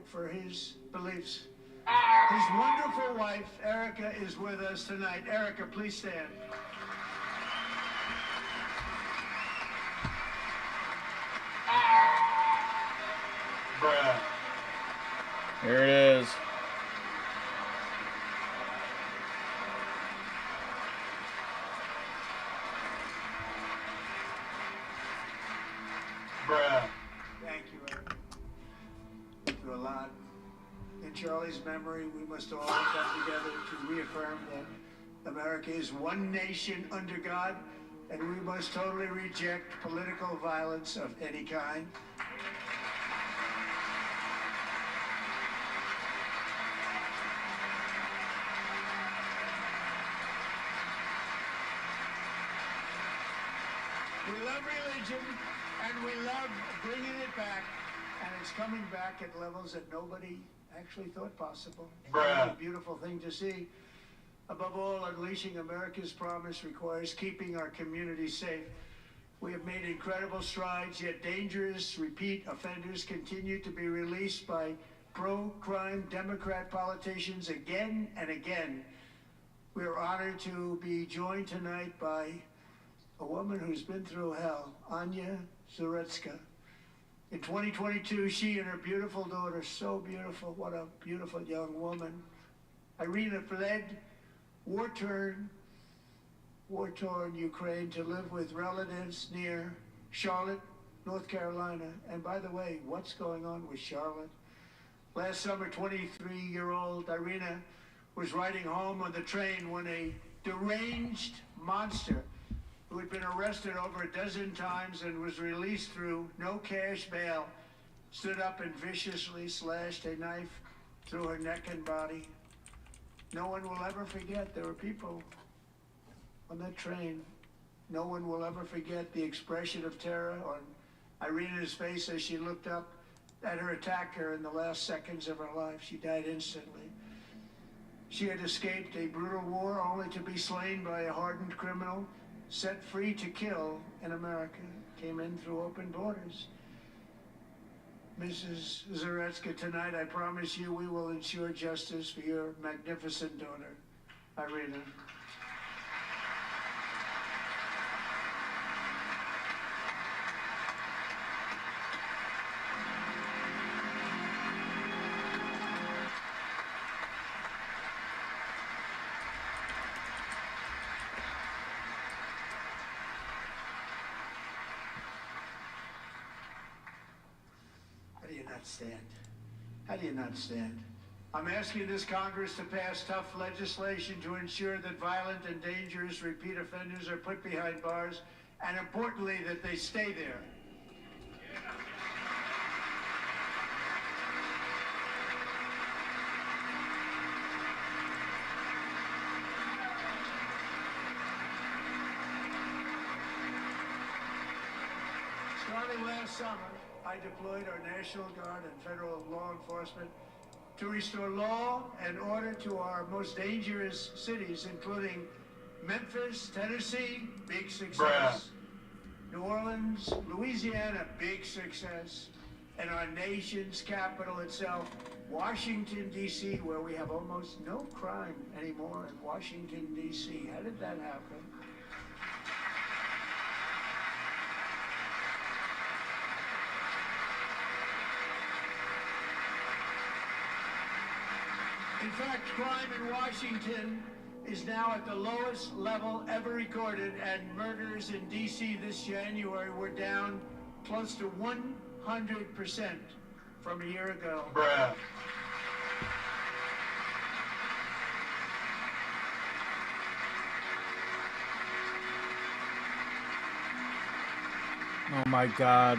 for his beliefs. His wonderful wife, Erica, is with us tonight. Erica, please stand. Here it is. Thank you, Erica. Thank you a lot. In Charlie's memory, we must all come together to reaffirm that America is one nation under God, and we must totally reject political violence of any kind. We love religion, and we love bringing it back, and it's coming back at levels that nobody actually thought possible. It's a beautiful thing to see. Above all, unleashing America's promise requires keeping our communities safe. We have made incredible strides, yet dangerous repeat offenders continue to be released by pro-crime Democrat politicians again and again. We are honored to be joined tonight by a woman who's been through hell, Anya Zaretska. In 2022, she and her beautiful daughter, so beautiful, what a beautiful young woman, Irina, fled war-torn Ukraine to live with relatives near Charlotte, North Carolina. And by the way, what's going on with Charlotte? Last summer, 23-year-old Irina was riding home on the train when a deranged monster who had been arrested over a dozen times and was released through no cash bail, stood up and viciously slashed a knife through her neck and body. No one will ever forget there were people on that train. No one will ever forget the expression of terror on Irina's face as she looked up at her attacker in the last seconds of her life. She died instantly. She had escaped a brutal war only to be slain by a hardened criminal set free to kill in America came in through open borders. Mrs. Zaretsky, tonight I promise you we will ensure justice for your magnificent daughter, Irina. How do you not stand? How do you not stand? I'm asking this Congress to pass tough legislation to ensure that violent and dangerous repeat offenders are put behind bars, and importantly, that they stay there. Starting last summer, I deployed our National Guard and federal law enforcement to restore law and order to our most dangerous cities, including Memphis, Tennessee, big success. New Orleans, Louisiana, big success. And our nation's capital itself, Washington, D.C., where we have almost no crime anymore in Washington, D.C. How did that happen? In fact, crime in Washington is now at the lowest level ever recorded, and murders in D.C. this January were down close to 100% from a year ago. Bruh. Oh my God.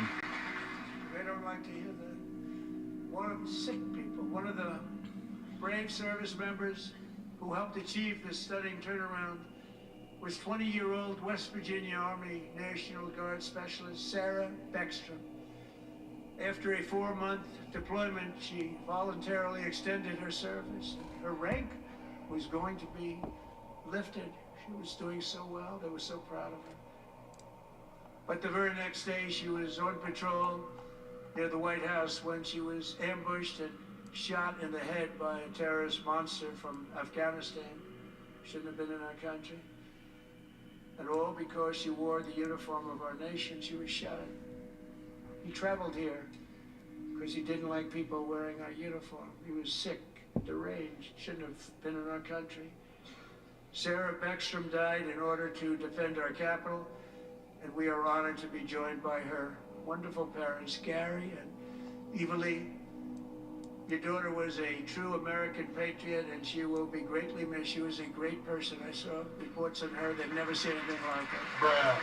They don't like to hear that. One of the sick people, one of the brave service members who helped achieve this stunning turnaround was 20-year-old West Virginia Army National Guard Specialist Sarah Beckstrom. After a 4-month deployment, she voluntarily extended her service. Her rank was going to be lifted. She was doing so well. They were so proud of her. But the very next day, she was on patrol near the White House when she was ambushed and shot in the head by a terrorist monster from Afghanistan. Shouldn't have been in our country. And all because she wore the uniform of our nation. She was shot. He traveled here because he didn't like people wearing our uniform. He was sick, deranged, shouldn't have been in our country. Sarah Beckstrom died in order to defend our capital, and we are honored to be joined by her wonderful parents, Gary and Eva Lee. Your daughter was a true American patriot, and she will be greatly missed. She was a great person. I saw reports on her. They've never seen anything like her. Bruh.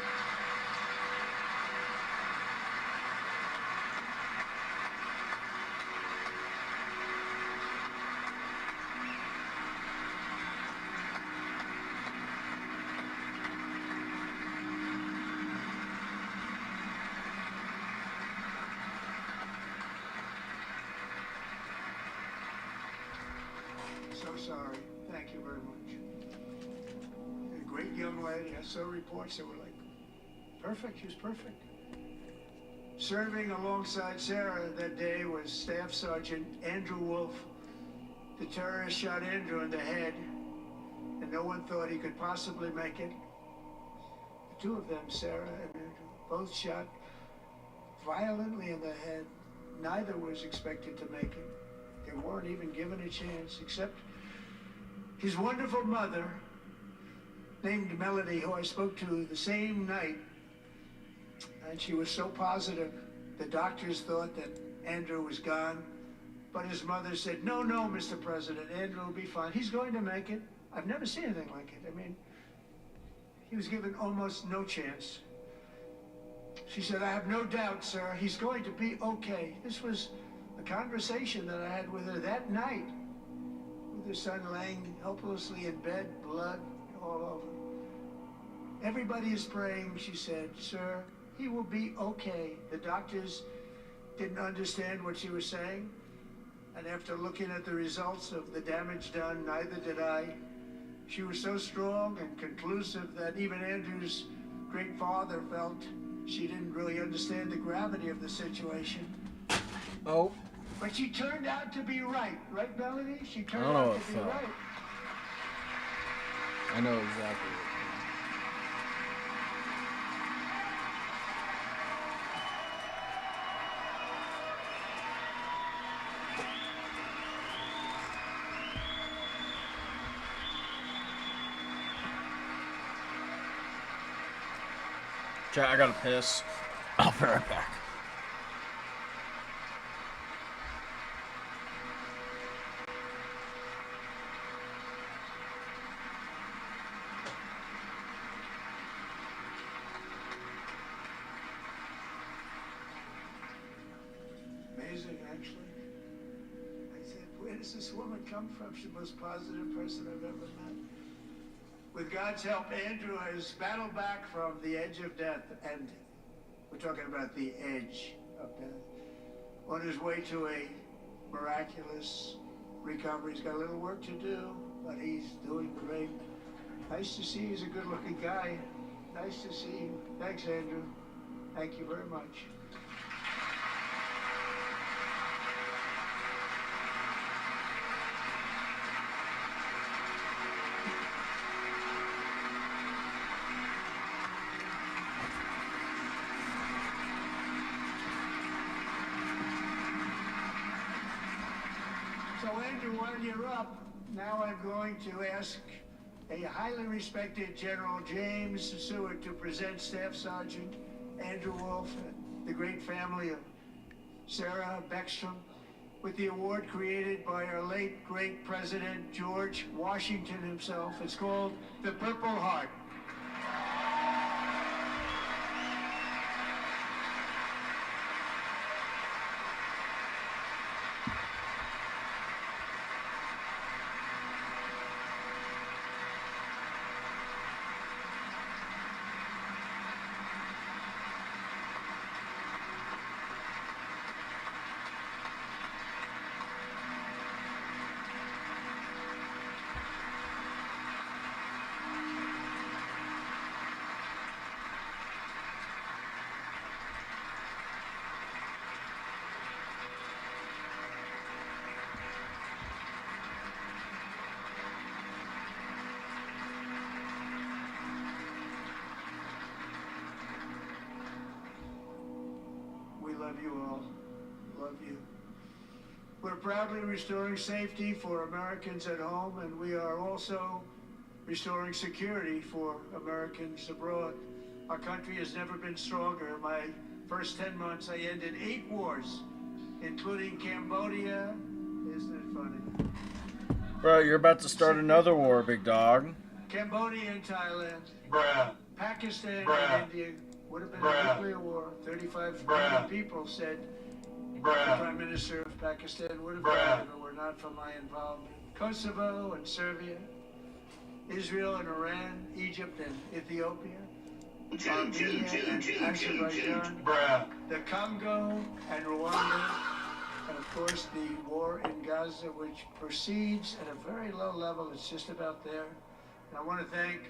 So sorry. Thank you very much. A great young lady. I saw reports that were like, perfect. She was perfect. Serving alongside Sarah that day was Staff Sergeant Andrew Wolf. The terrorist shot Andrew in the head, and no one thought he could possibly make it. The two of them, Sarah and Andrew, both shot violently in the head. Neither was expected to make it. They weren't even given a chance, except his wonderful mother, named Melody, who I spoke to the same night. And she was so positive. The doctors thought that Andrew was gone. But his mother said, no, Mr. President, Andrew will be fine. He's going to make it. I've never seen anything like it. I mean, he was given almost no chance. She said, I have no doubt, sir, he's going to be okay. This was a conversation that I had with her that night, with her son laying helplessly in bed, blood all over. Everybody is praying, she said, sir, he will be okay. The doctors didn't understand what she was saying, and after looking at the results of the damage done, neither did I. She was so strong and conclusive that even Andrew's great father felt she didn't really understand the gravity of the situation. Oh. But she turned out to be right. Right, Melanie? She turned I don't know out what to be fell. right. I know exactly. Chat, I gotta piss. I'll be right back. Amazing, actually. I said, where does this woman come from? She's the most positive person I've ever met. With God's help, Andrew has battled back from the edge of death, and we're talking about the edge of death, on his way to a miraculous recovery. He's got a little work to do, but he's doing great. Nice to see he's a good-looking guy. Nice to see you. Thanks, Andrew. Thank you very much. So, Andrew, while you're up, now I'm going to ask a highly respected General James Seward to present Staff Sergeant Andrew Wolf and the great family of Sarah Beckstrom with the award created by our late great President George Washington himself. It's called the Purple Heart. We love you all. Love you. We're proudly restoring safety for Americans at home, and we are also restoring security for Americans abroad. Our country has never been stronger. My first 10 months, I ended 8 wars, including Cambodia. Isn't it funny? Bro, you're about to start another war, big dog. Cambodia and Thailand. Bruh. Pakistan Bruh. and India would have been Bruh. a nuclear war. 35 Bruh. million people said the Bruh. Prime Minister of Pakistan would have Bruh. died if it were not for my involvement. Kosovo and Serbia, Israel and Iran, Egypt and Ethiopia, Armenia and Azerbaijan, Bruh. the Congo and Rwanda, and of course the war in Gaza, which proceeds at a very low level. It's just about there. And I want to thank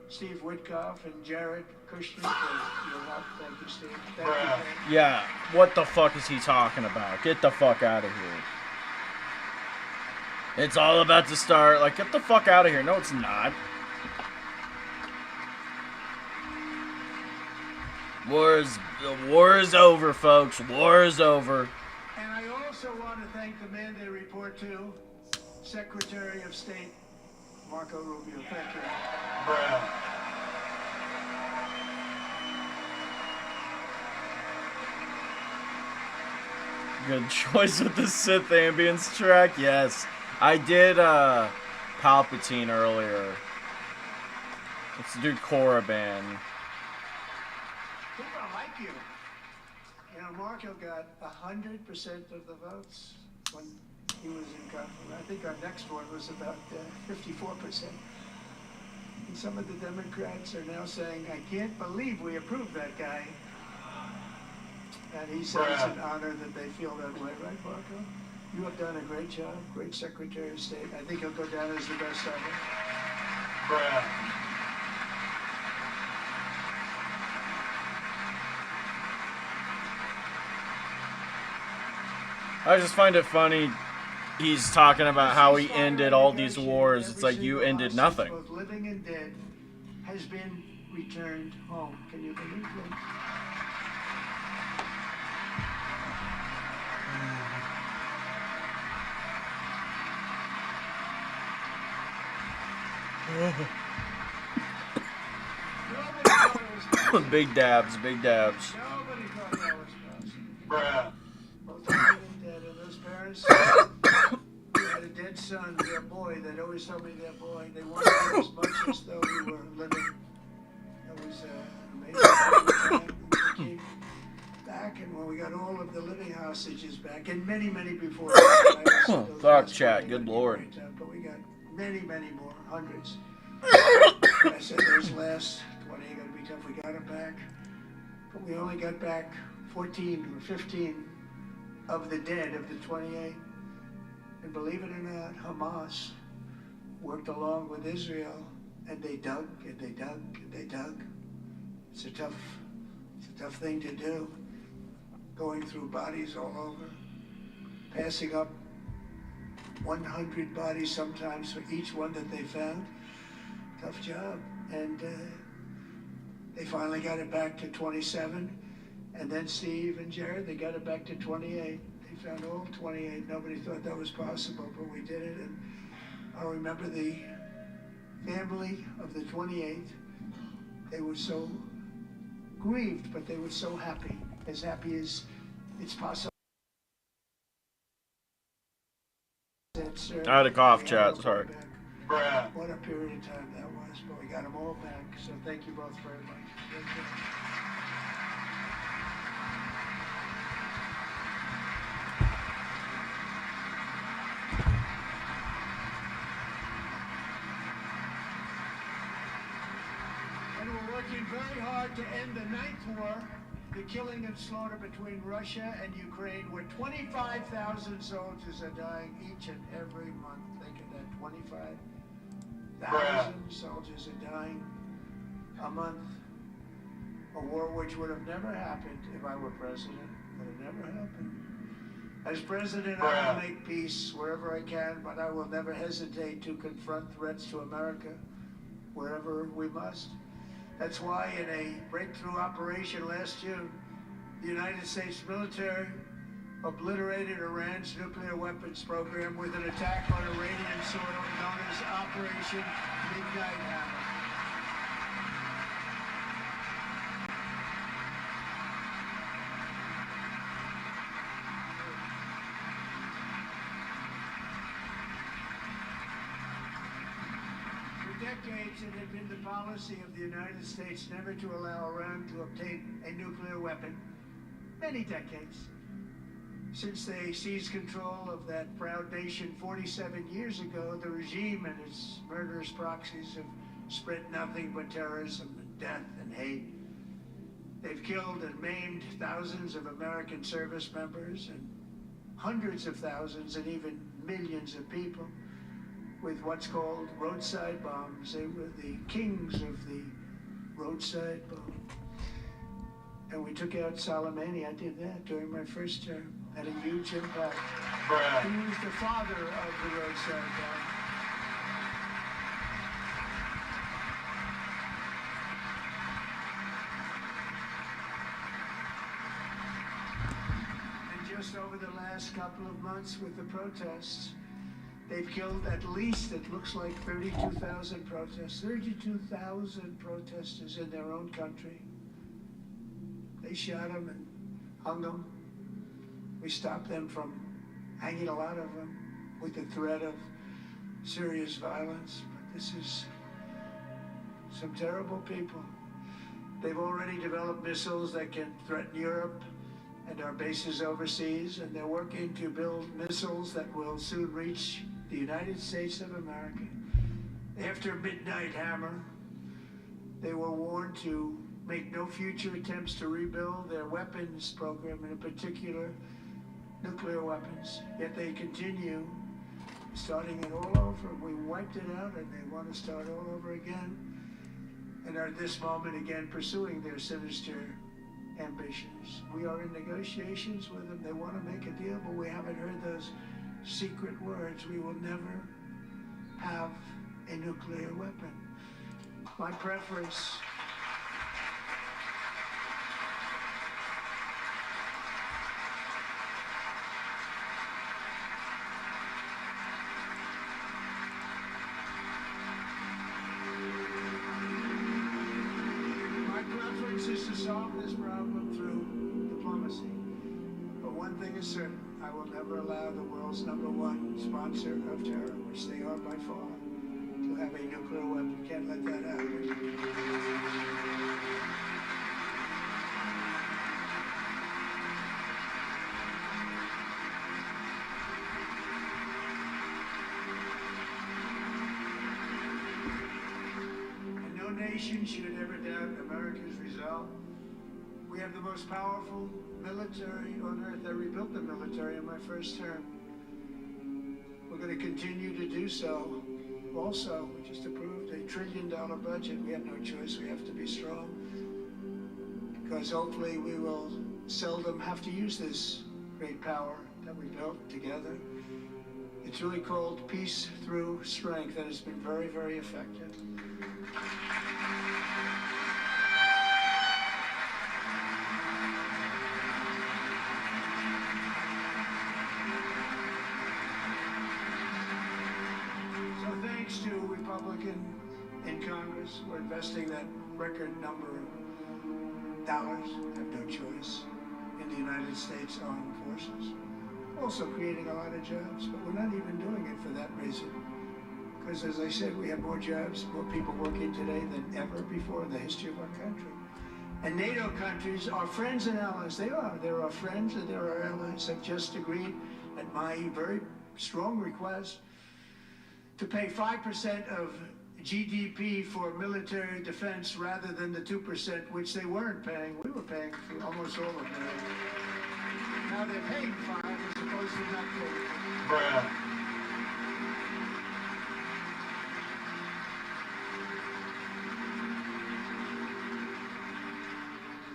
Steve Witkoff and Jared Kushner for your help. Thank you, Steve. Thank you, Bruh. thank you. Yeah, what the fuck is he talking about? Get the fuck out of here. It's all about to start. Like, get the fuck out of here. No, it's not. The war is over, folks. War is over. And I also want to thank the man they report to, Secretary of State Marco Rubio. Thank you. Bruh. Good choice with the Sith ambience track. Yes, I did Palpatine earlier. Let's do Korriban. People don't like you. You know, Marco got 100% of the votes when he was in government. I think our next one was about 54%. And some of the Democrats are now saying, I can't believe we approved that guy. And he said it's an honor that they feel that way, right, Marco? You have done a great job, great Secretary of State. I think he'll go down as the best ever. Bruh. I just find it funny. He's talking about how he ended all these wars. It's like you ended nothing. Both living and dead has been returned home. Can you believe that? Big dabs, big dabs. Nobody thought that was possible. Bruh. Both living and dead, and those parents who had a dead son, their boy, they'd always told me their boy, they wanted him as much as though he were living. It was amazing. We came back, and when we got all of the living hostages back, and many, many before that. Fuck, chat, good lord. But we got many, many more, hundreds. I said those last 20 are going to be tough. We got them back, but we only got back 14 or 15 of the dead of the 28. And believe it or not, Hamas worked along with Israel, and they dug and they dug and they dug. It's a tough thing to do, going through bodies all over, passing up 100 bodies sometimes for each one that they found. Tough job. And they finally got it back to 27. And then Steve and Jared, they got it back to 28. They found all 28. Nobody thought that was possible, but we did it. And I remember the family of the 28th. They were so grieved, but they were so happy as it's possible. I had a cough, chat, sorry. Bruh. What a period of time that was, but we got them all back. So thank you both very much. Thank you. And we're working very hard to end the ninth war, the killing and slaughter between Russia and Ukraine, where 25,000 soldiers are dying each and every month. Think of that, 25,000 soldiers are dying a month. A war which would have never happened if I were president. Would have never happened. As president, I will make peace wherever I can, but I will never hesitate to confront threats to America wherever we must. That's why in a breakthrough operation last June, the United States military obliterated Iran's nuclear weapons program with an attack on Iranian soil known as Operation Midnight Hammer. For decades, it had been the policy of the United States never to allow Iran to obtain a nuclear weapon. Many decades. Since they seized control of that proud nation 47 years ago, the regime and its murderous proxies have spread nothing but terrorism and death and hate. They've killed and maimed thousands of American service members and hundreds of thousands and even millions of people with what's called roadside bombs. They were the kings of the roadside bomb. And we took out Soleimani. I did that during my first term. Had a huge impact. Bruh. He was the father of the roadside bomb. And just over the last couple of months with the protests, they've killed at least, it looks like 32,000 protests. 32,000 protesters in their own country. They shot them and hung them. We stopped them from hanging a lot of them with the threat of serious violence. But this is some terrible people. They've already developed missiles that can threaten Europe and our bases overseas, and they're working to build missiles that will soon reach the United States of America. After Midnight Hammer, they were warned to make no future attempts to rebuild their weapons program, and in particular, nuclear weapons, yet they continue starting it all over. We wiped it out and they want to start all over again, and are at this moment again pursuing their sinister ambitions. We are in negotiations with them. They want to make a deal, but we haven't heard those secret words. We will never have a nuclear weapon. My preference is to solve this problem through diplomacy. But one thing is certain, I will never allow the world's #1 sponsor of terror, which they are by far, to have a nuclear weapon. Can't let that happen. Nation should ever doubt America's resolve. We have the most powerful military on earth. I rebuilt the military in my first term. We're going to continue to do so. Also, we just approved a $1 trillion budget. We have no choice. We have to be strong, because hopefully we will seldom have to use this great power that we built together. It's really called peace through strength, and it's been very, very effective. Thanks to Republican in Congress, we're investing that record number of dollars, have no choice, in the United States Armed Forces. Also creating a lot of jobs, but we're not even doing it for that reason. Because as I said, we have more jobs, more people working today than ever before in the history of our country. And NATO countries are friends and allies. They are. They're our friends and they're our allies. Have just agreed at my very strong request to pay 5% of GDP for military defense rather than the 2%, which they weren't paying. We were paying for almost all of that. Now they're paying 5 as opposed to not paying. Bruh.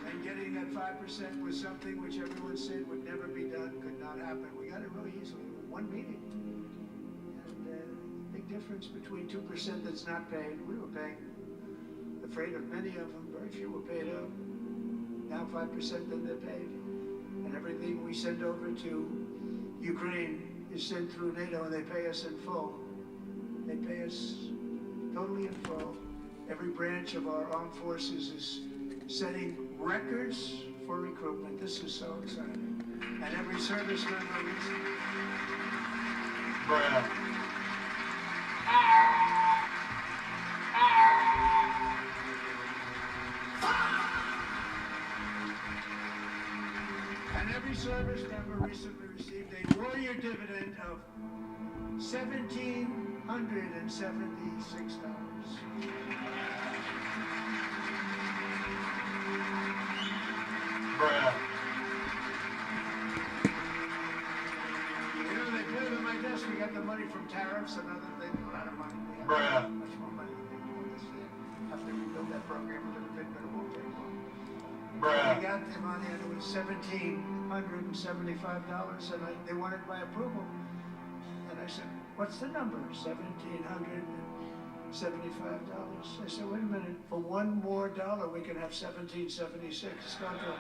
And getting that 5% was something which everyone said would never be done, could not happen. We got it really easily. One meeting. Difference between 2% that's not paid. We were paying, afraid of many of them, very few were paid up. Now 5% then they're paid. And everything we send over to Ukraine is sent through NATO, and they pay us in full. They pay us totally in full. Every branch of our armed forces is setting records for recruitment. This is so exciting. And every service member is... Bruh. And every service member recently received a warrior dividend of $1,776. Bruh. You know, they put it on my desk. We got the money from tariffs and other things. A lot of money. We Bruh. have much more money than people understand. After we build that program, we're going to fit, but it won't take long. Bruh. We got the money, and it was $1,775, and they wanted my approval. And I said, "What's the number?" $1,775. I said, "Wait a minute. For $1 more, we can have $1,776. It's going to."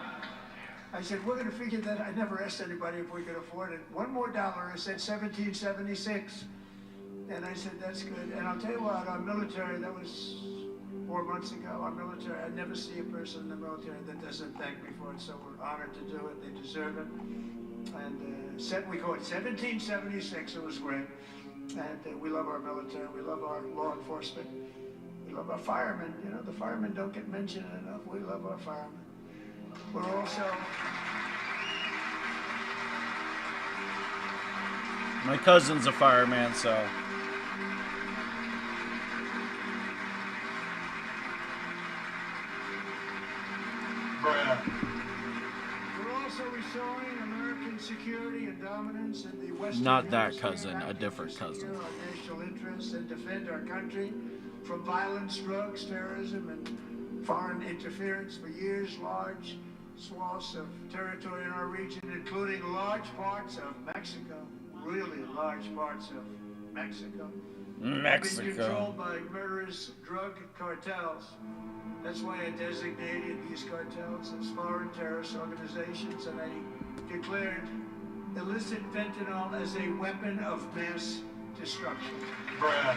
I said, "We're going to figure that." I never asked anybody if we could afford it. $1 more. I said $1,776. And I said, "That's good." And I'll tell you what, our military, that was 4 months ago, our military, I never see a person in the military that doesn't thank me for it, so we're honored to do it. They deserve it. And we call it 1776. It was great. And we love our military. We love our law enforcement. We love our firemen. You know, the firemen don't get mentioned enough. We love our firemen. We're also... My cousin's a fireman, so... Bruh. We're also restoring American security and dominance in the Western Not that Hemisphere, cousin, a acting different to cousin. secure our national interests and defend our country from violence, drugs, terrorism, and foreign interference for years. Large swaths of territory in our region, including large parts of Mexico, really large parts of Mexico, have been controlled by murderous drug cartels. That's why I designated these cartels as foreign terrorist organizations, and I declared illicit fentanyl as a weapon of mass destruction. Bruh.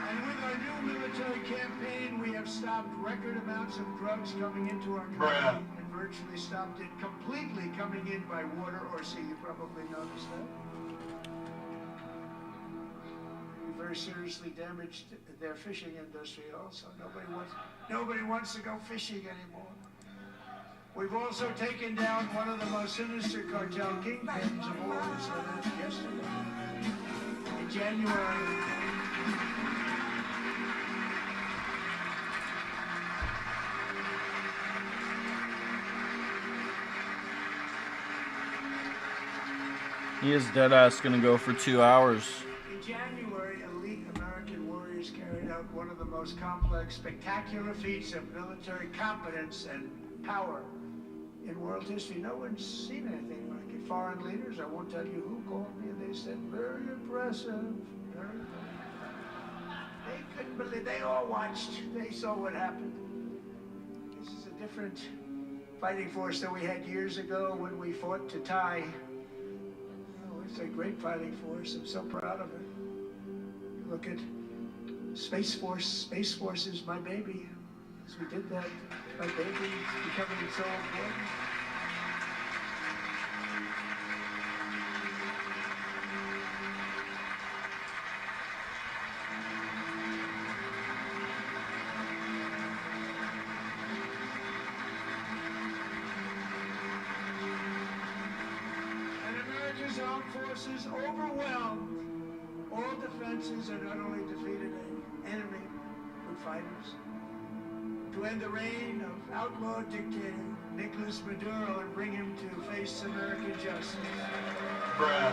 And with our new military campaign, we have stopped record amounts of drugs coming into our country Bruh. and virtually stopped it completely coming in by water or sea. You probably noticed that. We very seriously damaged their fishing industry also. Nobody wants to go fishing anymore. We've also taken down one of the most sinister cartel kingpins of all. We saw that yesterday. In January, He is deadass gonna go for 2 hours. in January, elite American warriors carried out one of the most complex, spectacular feats of military competence and power in world history. No one's seen anything like it. Foreign leaders, I won't tell you who called me, and they said, very impressive. Very impressive. They couldn't believe, they all watched, they saw what happened. This is a different fighting force than we had years ago when we fought to tie. Oh, it's a great fighting force. I'm so proud of it. You look at Space Force. Space Force is my baby. As we did that, my baby is becoming so important. And America's armed forces overwhelmed all defenses and not only defeated an enemy, but fighters. To end the reign of outlaw dictator Nicolas Maduro and bring him to face American justice. Bruh.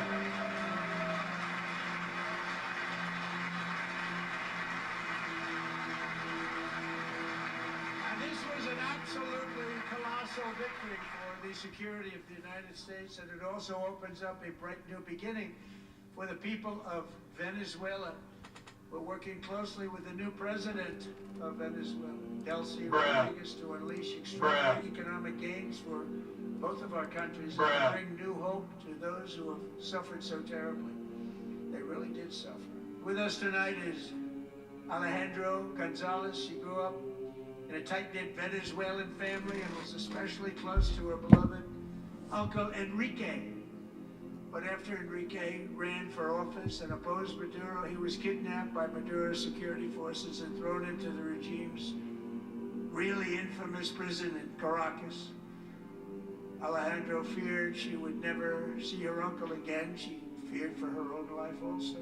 And this was an absolutely colossal victory for the security of the United States, and it also opens up a bright new beginning for the people of Venezuela. We're working closely with the new president of Venezuela, Delcy Rodriguez, to unleash extraordinary economic gains for both of our countries and to bring new hope to those who have suffered so terribly. They really did suffer. With us tonight is Alejandro Gonzalez. She grew up in a tight-knit Venezuelan family and was especially close to her beloved uncle Enrique. But after Enrique ran for office and opposed Maduro, he was kidnapped by Maduro's security forces and thrown into the regime's really infamous prison in Caracas. Alejandro feared she would never see her uncle again. She feared for her own life also.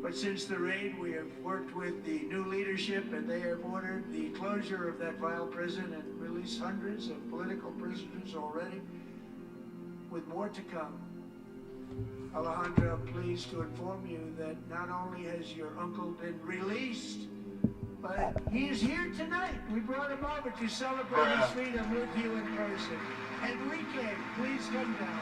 But since the raid, we have worked with the new leadership, and they have ordered the closure of that vile prison and released hundreds of political prisoners already, with more to come. Alejandro, pleased to inform you that not only has your uncle been released, but he is here tonight. We brought him over to celebrate his freedom with you in person. Enrique, please come down.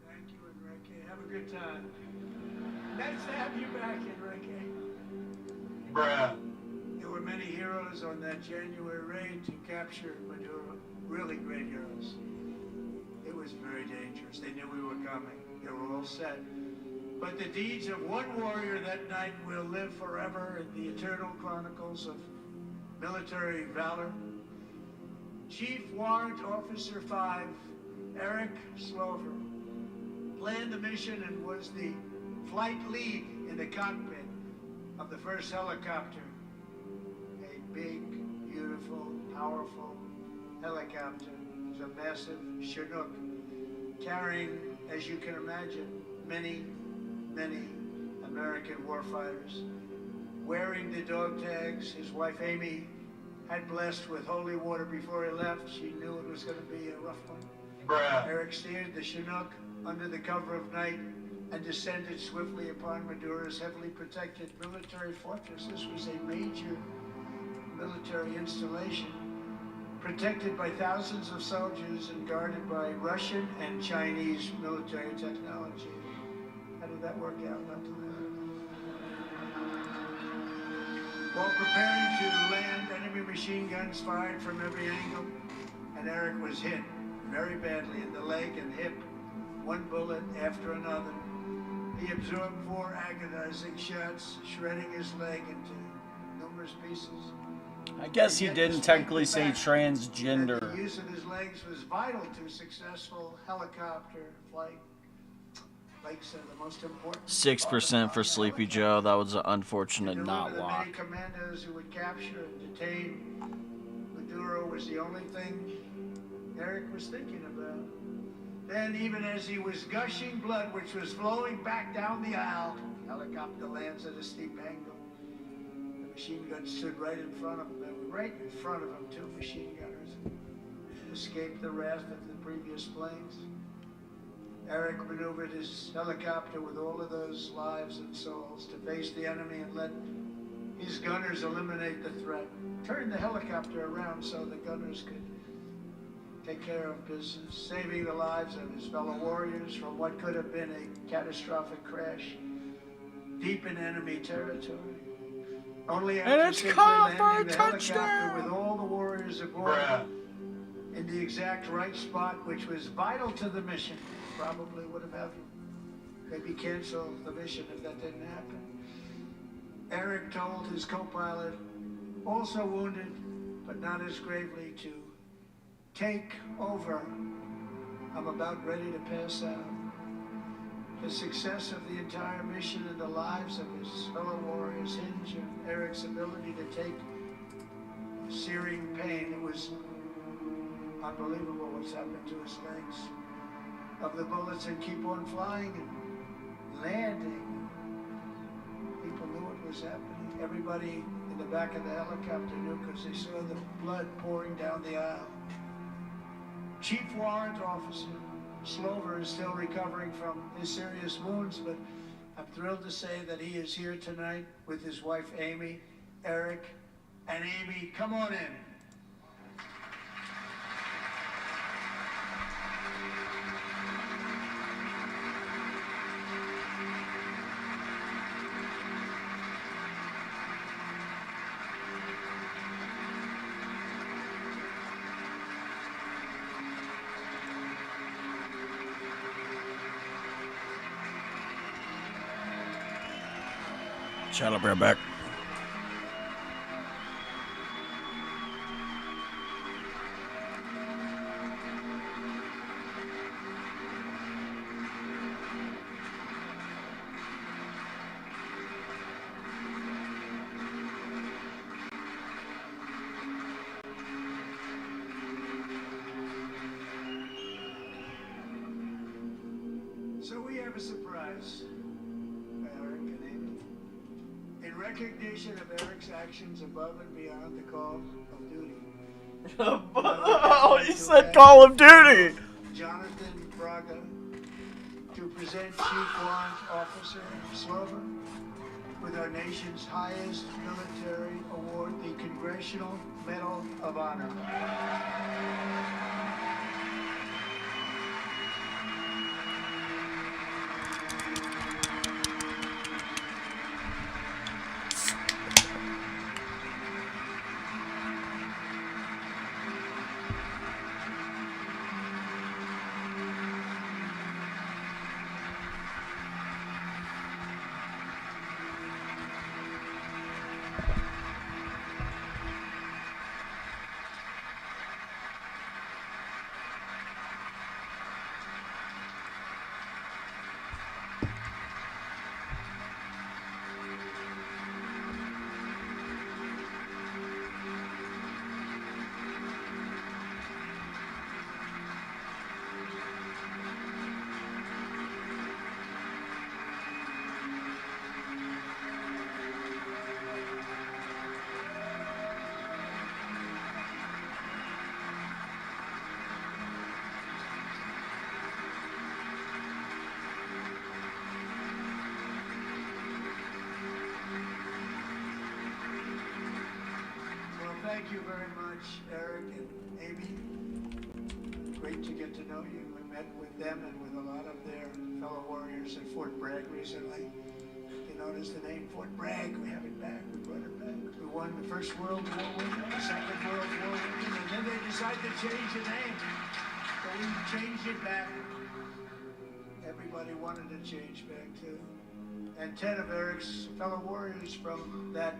Thank you, Enrique. Have a good time. Nice to have you back, Enrique. Bruh. You were many heroes on that January raid to capture Maduro. Really great heroes. It was very dangerous. They knew we were coming. They were all set. But the deeds of one warrior that night will live forever in the eternal chronicles of military valor. Chief Warrant Officer 5, Eric Slover, planned the mission and was the flight lead in the cockpit of the first helicopter. A big, beautiful, powerful helicopter. It was a massive Chinook, carrying, as you can imagine, many American warfighters. Wearing the dog tags, his wife Amy had blessed with holy water before he left. She knew it was going to be a rough one. Bruh. Eric steered the Chinook under the cover of night and descended swiftly upon Maduro's heavily protected military fortress. This was a major military installation, protected by thousands of soldiers and guarded by Russian and Chinese military technology. How did that work out? Not too bad. While preparing to land, enemy machine guns fired from every angle, and Eric was hit very badly in the leg and hip, one bullet after another. He absorbed 4 agonizing shots, shredding his leg into numerous pieces. I guess he didn't technically say transgender. The use of his legs was vital to successful helicopter flight. Legs are the most important. 6% for Sleepy Joe. That was an unfortunate not The lock. many commandos who would capture and detain Maduro was the only thing Eric was thinking about. Then, even as he was gushing blood, which was flowing back down the aisle, the helicopter lands at a steep angle. The machine gun stood right in front of him. Right in front of him, 2 machine gunners escaped the wrath of the previous planes. Eric maneuvered his helicopter with all of those lives and souls to face the enemy and let his gunners eliminate the threat. Turned the helicopter around so the gunners could take care of business, saving the lives of his fellow warriors from what could have been a catastrophic crash deep in enemy territory. Only And after it's safely called for a landing the helicopter touchdown. with all the warriors aboard Bruh. in the exact right spot, which was vital to the mission. Probably would have had to maybe cancel the mission if that didn't happen. Eric told his co-pilot, also wounded, but not as gravely, to take over. I'm about ready to pass out. The success of the entire mission and the lives of his fellow warriors hinge on Eric's ability to take searing pain. It was unbelievable what's happened to his legs. Of the bullets and keep on flying and landing. People knew what was happening. Everybody in the back of the helicopter knew because they saw the blood pouring down the aisle. Chief Warrant Officer Slover is still recovering from his serious wounds, but I'm thrilled to say that he is here tonight with his wife Amy, Eric, and Amy, come on in. Shut up, back. So we have a surprise, Eric and Amy. In recognition of Eric's actions above and beyond the call of duty. Oh, he said Call of Duty! Jonathan Braga to present Chief Warrant Officer Slover with our nation's highest military award, the Congressional Medal of Honor. you very much, Eric and Amy. Great to get to know you. I met with them and with a lot of their fellow warriors at Fort Bragg recently. You notice the name Fort Bragg. We have it back. We brought it back. We won the First World War with them, the Second World War with them, and then they decided to change the name. So we changed it back. Everybody wanted to change back too. And 10 of Eric's fellow warriors from that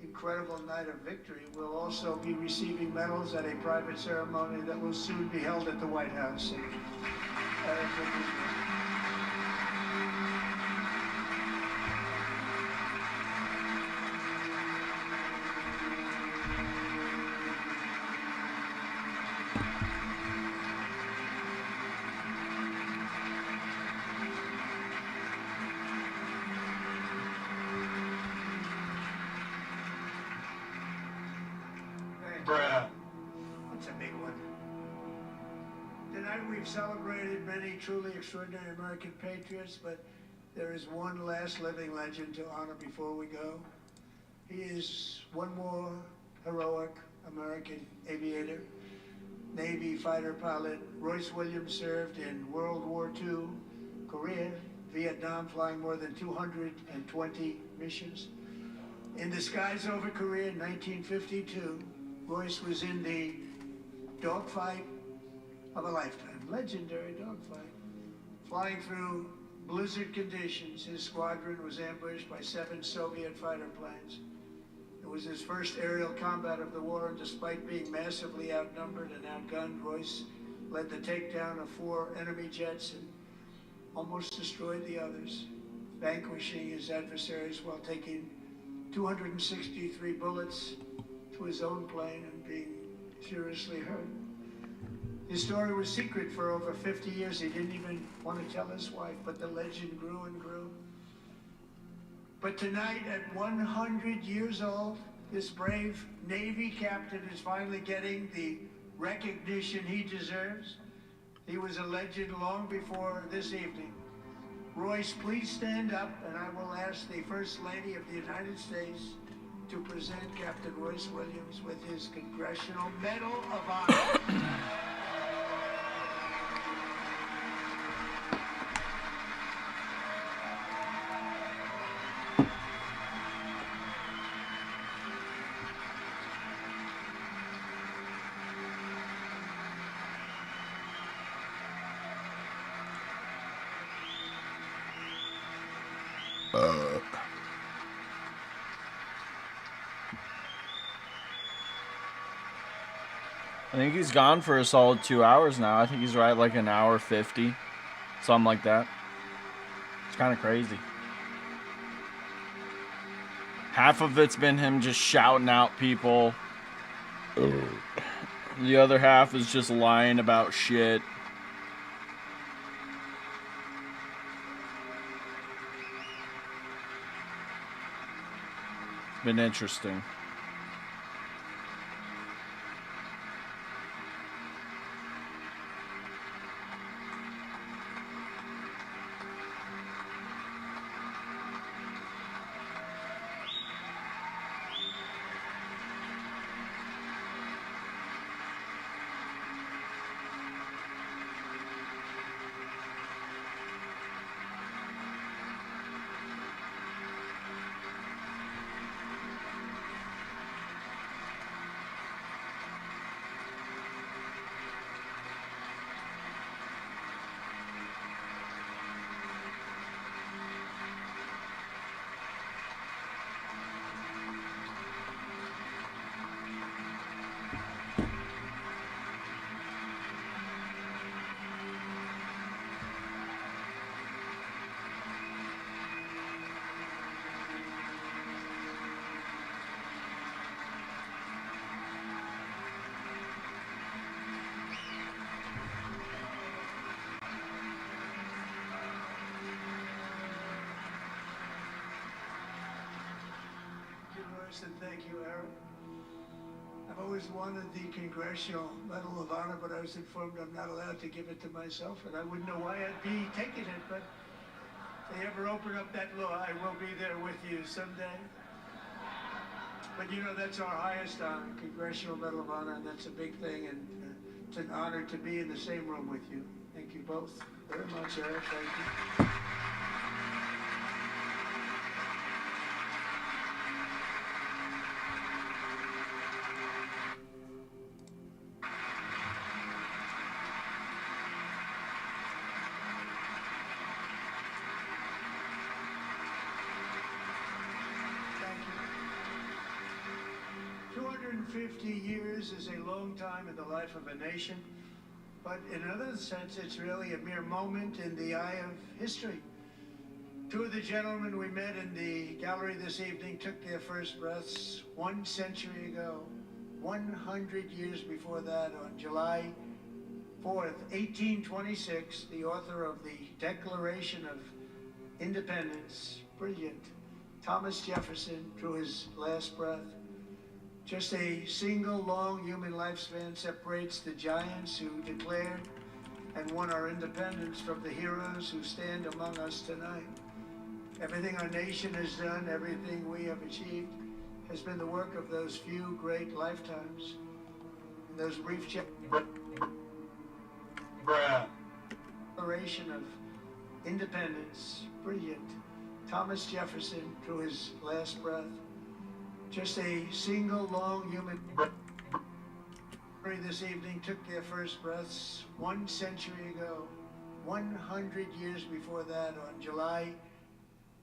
incredible night of victory will also be receiving medals at a private ceremony that will soon be held at the White House. And Eric will be there. Bruh. That's a big one. Tonight we've celebrated many truly extraordinary American patriots, but there is one last living legend to honor before we go. He is one more heroic American aviator, Navy fighter pilot. Royce Williams served in World War II, Korea, Vietnam, flying more than 220 missions. In the skies over Korea in 1952, Royce was in the dogfight of a lifetime, legendary dogfight. Flying through blizzard conditions, his squadron was ambushed by 7 Soviet fighter planes. It was his first aerial combat of the war, and despite being massively outnumbered and outgunned, Royce led the takedown of 4 enemy jets and almost destroyed the others, vanquishing his adversaries while taking 263 bullets to his own plane and being seriously hurt. His story was secret for over 50 years. He didn't even want to tell his wife, but the legend grew and grew. But tonight, at 100 years old, this brave Navy captain is finally getting the recognition he deserves. He was a legend long before this evening. Royce, please stand up, and I will ask the First Lady of the United States to present Captain Royce Williams with his Congressional Medal of Honor. I think he's gone for a solid 2 hours now. I think he's right like an hour 50, something like that. It's kind of crazy. Half of it's been him just shouting out people. The other half is just lying about shit. It's been interesting. And thank you, Eric. I've always wanted the Congressional Medal of Honor, but I was informed I'm not allowed to give it to myself, and I wouldn't know why I'd be taking it, but if they ever open up that law, I will be there with you someday. But you know, that's our highest honor, Congressional Medal of Honor, and that's a big thing, and it's an honor to be in the same room with you. Thank you both very much, Eric. Thank you. Thank you. 250 years is a long time in the life of a nation, but in another sense, it's really a mere moment in the eye of history. Two of the gentlemen we met in the gallery this evening took their first breaths 1 century ago, 100 years before that, on July 4th, 1826, the author of the Declaration of Independence, brilliant, Thomas Jefferson, drew his last breath. Just a single long human lifespan separates the giants who declared and won our independence from the heroes who stand among us tonight. Everything our nation has done, everything we have achieved, has been the work of those few great lifetimes. In those brief Declaration of Independence, brilliant, Thomas Jefferson drew his last breath. Just a single long human this evening took their first breaths 1 century ago, 100 years before that, on July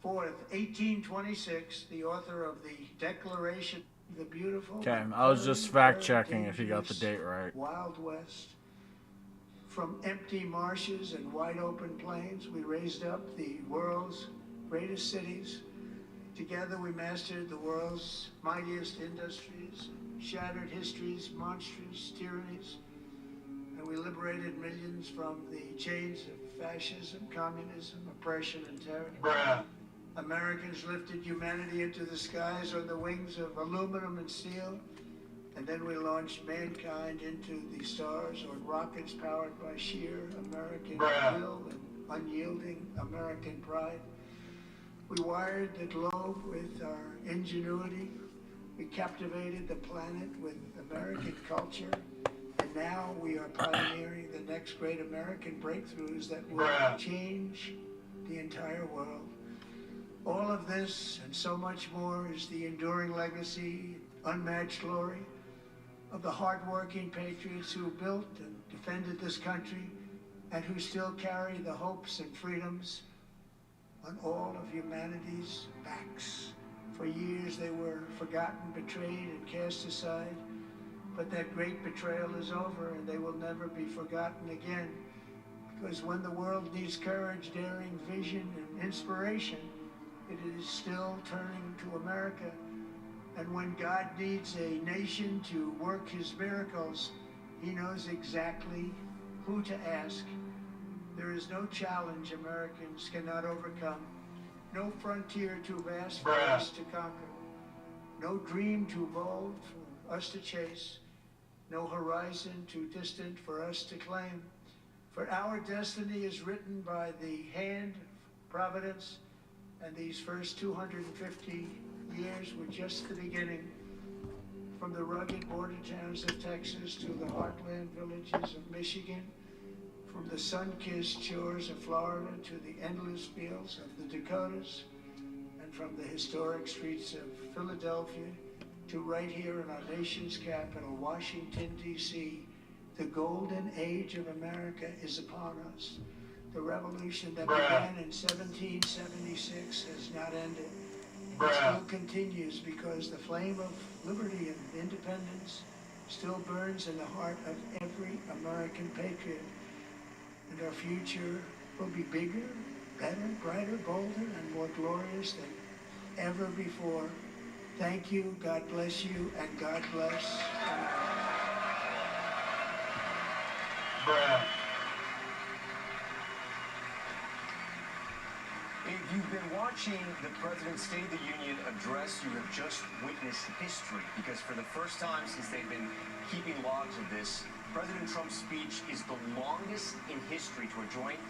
4th, 1826, the author of the Declaration, the beautiful... Okay, I was just fact-checking if you got the date right. Wild West. From empty marshes and wide-open plains, we raised up the world's greatest cities. Together we mastered the world's mightiest industries, shattered history's monstrous tyrannies, and we liberated millions from the chains of fascism, communism, oppression, and terror. Americans lifted humanity into the skies on the wings of aluminum and steel, and then we launched mankind into the stars on rockets powered by sheer American will and unyielding American pride. We wired the globe with our ingenuity. We captivated the planet with American culture. And now we are pioneering the next great American breakthroughs that will change the entire world. All of this and so much more is the enduring legacy, unmatched glory of the hardworking patriots who built and defended this country and who still carry the hopes and freedoms on all of humanity's backs. For years they were forgotten, betrayed, and cast aside. But that great betrayal is over, and they will never be forgotten again. Because when the world needs courage, daring, vision, and inspiration, it is still turning to America. And when God needs a nation to work his miracles, he knows exactly who to ask. There is no challenge Americans cannot overcome, no frontier too vast for us to conquer, no dream too bold for us to chase, no horizon too distant for us to claim. For our destiny is written by the hand of providence, and these first 250 years were just the beginning. From the rugged border towns of Texas to the heartland villages of Michigan, from the sun-kissed shores of Florida to the endless fields of the Dakotas, and from the historic streets of Philadelphia to right here in our nation's capital, Washington, D.C., the golden age of America is upon us. The revolution that began in 1776 has not ended. It still continues because the flame of liberty and independence still burns in the heart of every American patriot. And our future will be bigger, better, brighter, bolder, and more glorious than ever before. Thank you, God bless you, and God bless America. If you've been watching the President's State of the Union address, you have just witnessed history, because for the first time since they've been keeping logs of this, President Trump's speech is the longest in history to a joint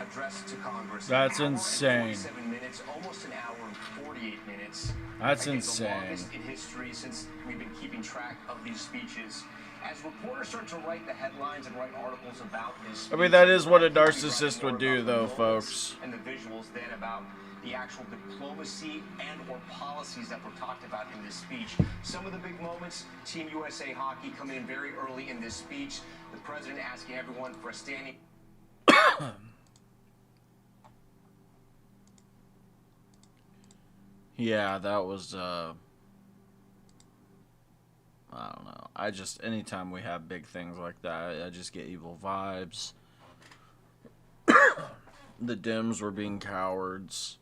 address to Congress. That's An hour and insane. 47 minutes, almost an hour and 48 minutes. That's Again, insane. The longest in history since we've been keeping track of these speeches. As reporters start to write the headlines and write articles about this, I mean, that is what a narcissist would do, though, folks. and the visuals then about the actual diplomacy and or policies that were talked about in this speech. Some of the big moments, Team USA hockey coming in very early in this speech. The president asking everyone for a standing. Yeah, that was, I don't know. I just, anytime we have big things like that, I just get evil vibes. The Dems were being cowards.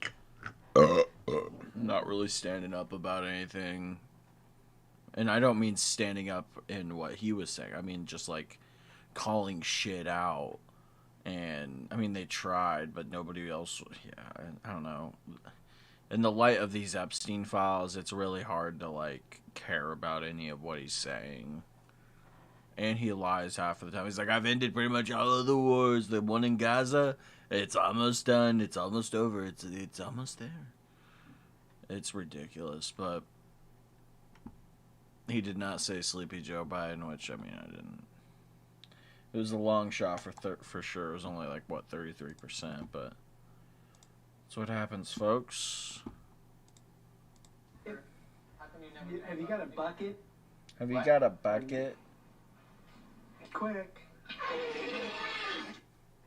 Not really standing up about anything. And I don't mean standing up in what he was saying. I mean just, like, calling shit out. And, I mean, they tried, but nobody else, yeah, I don't know. In the light of these Epstein files, it's really hard to, like, care about any of what he's saying. And he lies half of the time. He's like, I've ended pretty much all of the wars. The one in Gaza, it's almost done. It's almost over. It's almost there. It's ridiculous, but he did not say Sleepy Joe Biden, which, I mean, I didn't. It was a long shot for sure. It was only, like, what, 33%, but that's what happens, folks. Have you got a bucket? Have you got a bucket? Quick.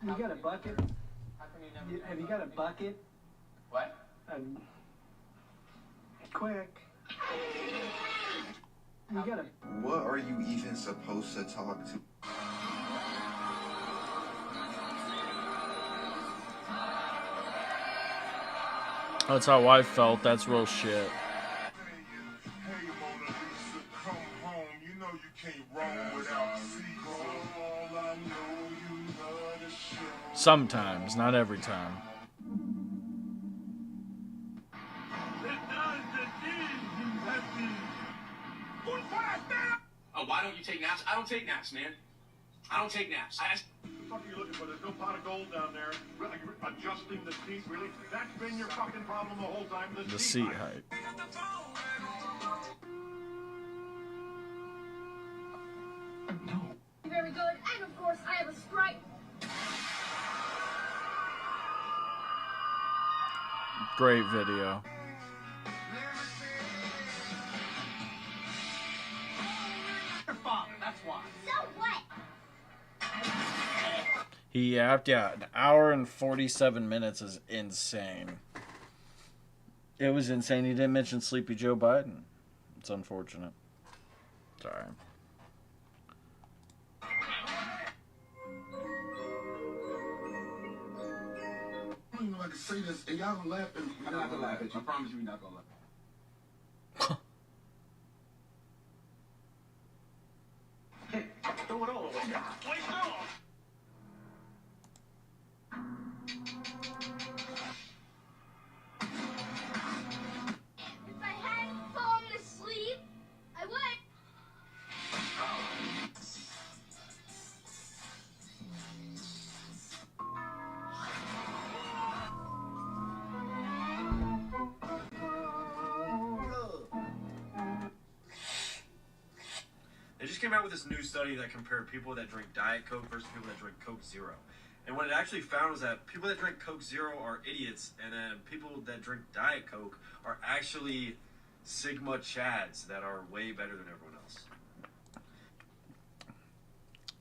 You got a bucket? Have you got a bucket? What? Quick. You got a. What are you even supposed to talk to? That's how I felt. That's real shit. Sometimes, not every time. Oh, why don't you take naps? I don't take naps, man. I don't take naps. What the fuck are you looking for? There's no pot of gold down there. Adjusting the seat, really? That's been your fucking problem the whole time. The seat height. Very good, and of course I have a stripe. Great video. Your father, that's why. So what? He yapped, yeah, an hour and 47 minutes is insane. It was insane. He didn't mention Sleepy Joe Biden. It's unfortunate. Sorry. I don't even know if I can say this, and y'all gonna laugh at me. I'm not gonna laugh at you. I promise you we're not gonna laugh. Throw it all away. Place it off. If I hadn't fallen asleep, I would. They just came out with this new study that compared people that drink Diet Coke versus people that drink Coke Zero. And what it actually found was that people that drink Coke Zero are idiots, and then people that drink Diet Coke are actually Sigma Chads that are way better than everyone else.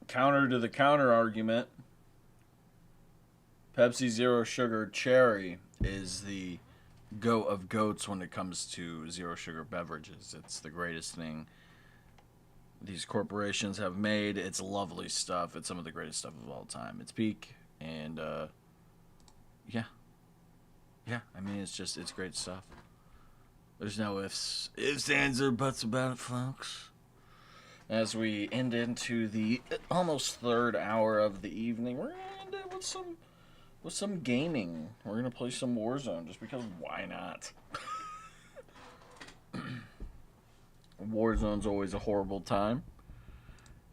Counter to the counter argument, Pepsi Zero Sugar Cherry is the goat of goats when it comes to zero sugar beverages. It's the greatest thing these corporations have made. It's lovely stuff. It's some of the greatest stuff of all time. It's peak, and yeah, I mean, it's great stuff. There's no ifs, ands, or buts about it, folks. As we end into the almost third hour of the evening, we're gonna end it with some gaming. We're gonna play some Warzone just because why not? Warzone's always a horrible time,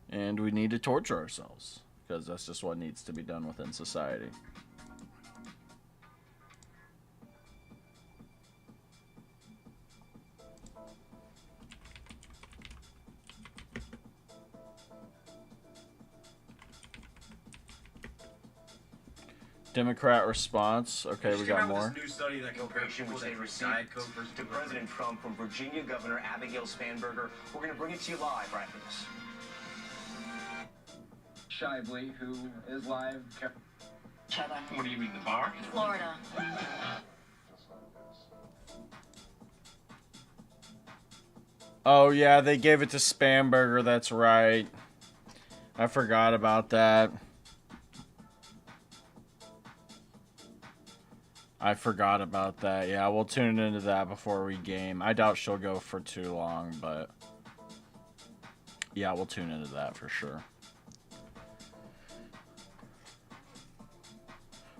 and we need to torture ourselves because that's just what needs to be done within society. Democrat response. Okay, we got more. This new study that compares people that drink Diet Coke versus to President Trump from Virginia Governor Abigail Spanberger. We're going to bring it to you live right after this. Shively, who is live. What do you mean, the bar? Florida. Oh yeah, they gave it to Spanberger. That's right. I forgot about that. Yeah, we'll tune into that before we game. I doubt she'll go for too long, but yeah, we'll tune into that for sure.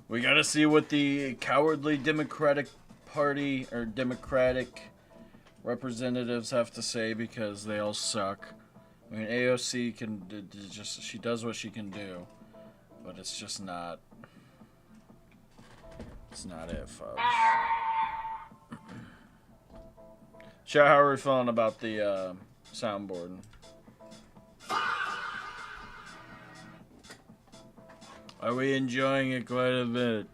We gotta see what the cowardly Democratic Party or Democratic representatives have to say, because they all suck. I mean, AOC she does what she can do, but it's just not. It's not it, folks. Chat, how are we feeling about the soundboard? Are we enjoying it quite a bit?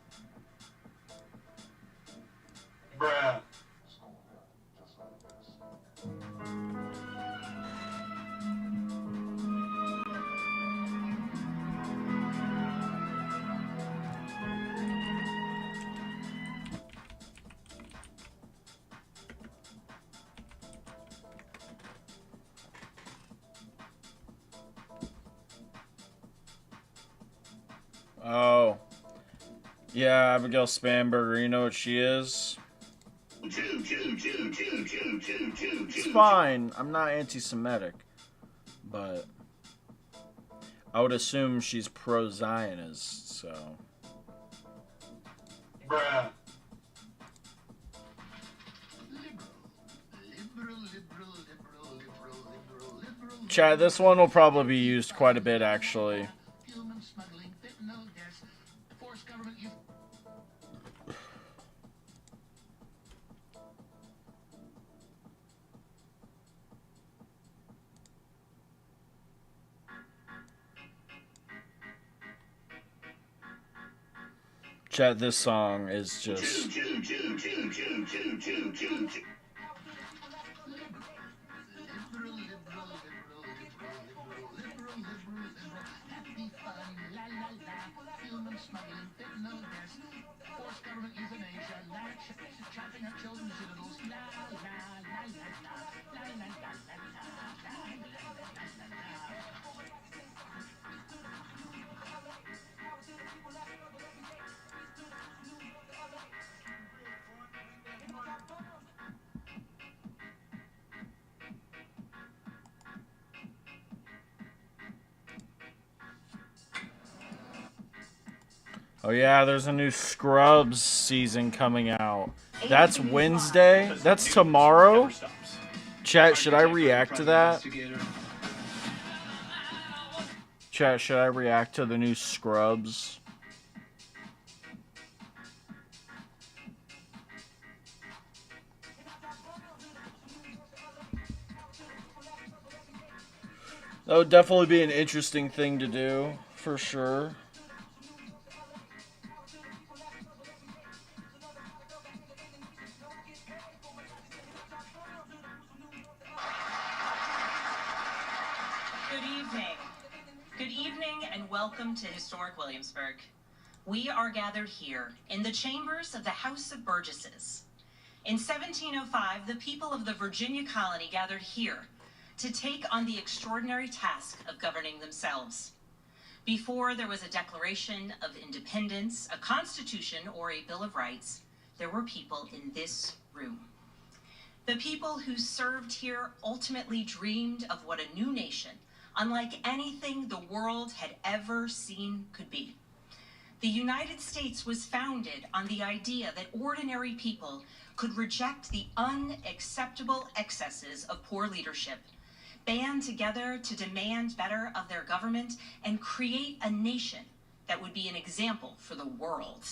Bruh. Oh. Yeah, Abigail Spanberger, you know what she is? It's fine. I'm not anti-Semitic. But I would assume she's pro-Zionist, so. Bruh. Chad, this one will probably be used quite a bit, actually. Chat, this song is just... Oh yeah, there's a new Scrubs season coming out. That's Wednesday? That's tomorrow? Chat, should I react to that? Chat, should I react to the new Scrubs? That would definitely be an interesting thing to do, for sure. Welcome to historic Williamsburg. We are gathered here in the chambers of the House of Burgesses. In 1705, the people of the Virginia colony gathered here to take on the extraordinary task of governing themselves. Before there was a Declaration of Independence, a Constitution, or a Bill of Rights, there were people in this room. The people who served here ultimately dreamed of what a new nation, unlike anything the world had ever seen, could be. The United States was founded on the idea that ordinary people could reject the unacceptable excesses of poor leadership, band together to demand better of their government, and create a nation that would be an example for the world.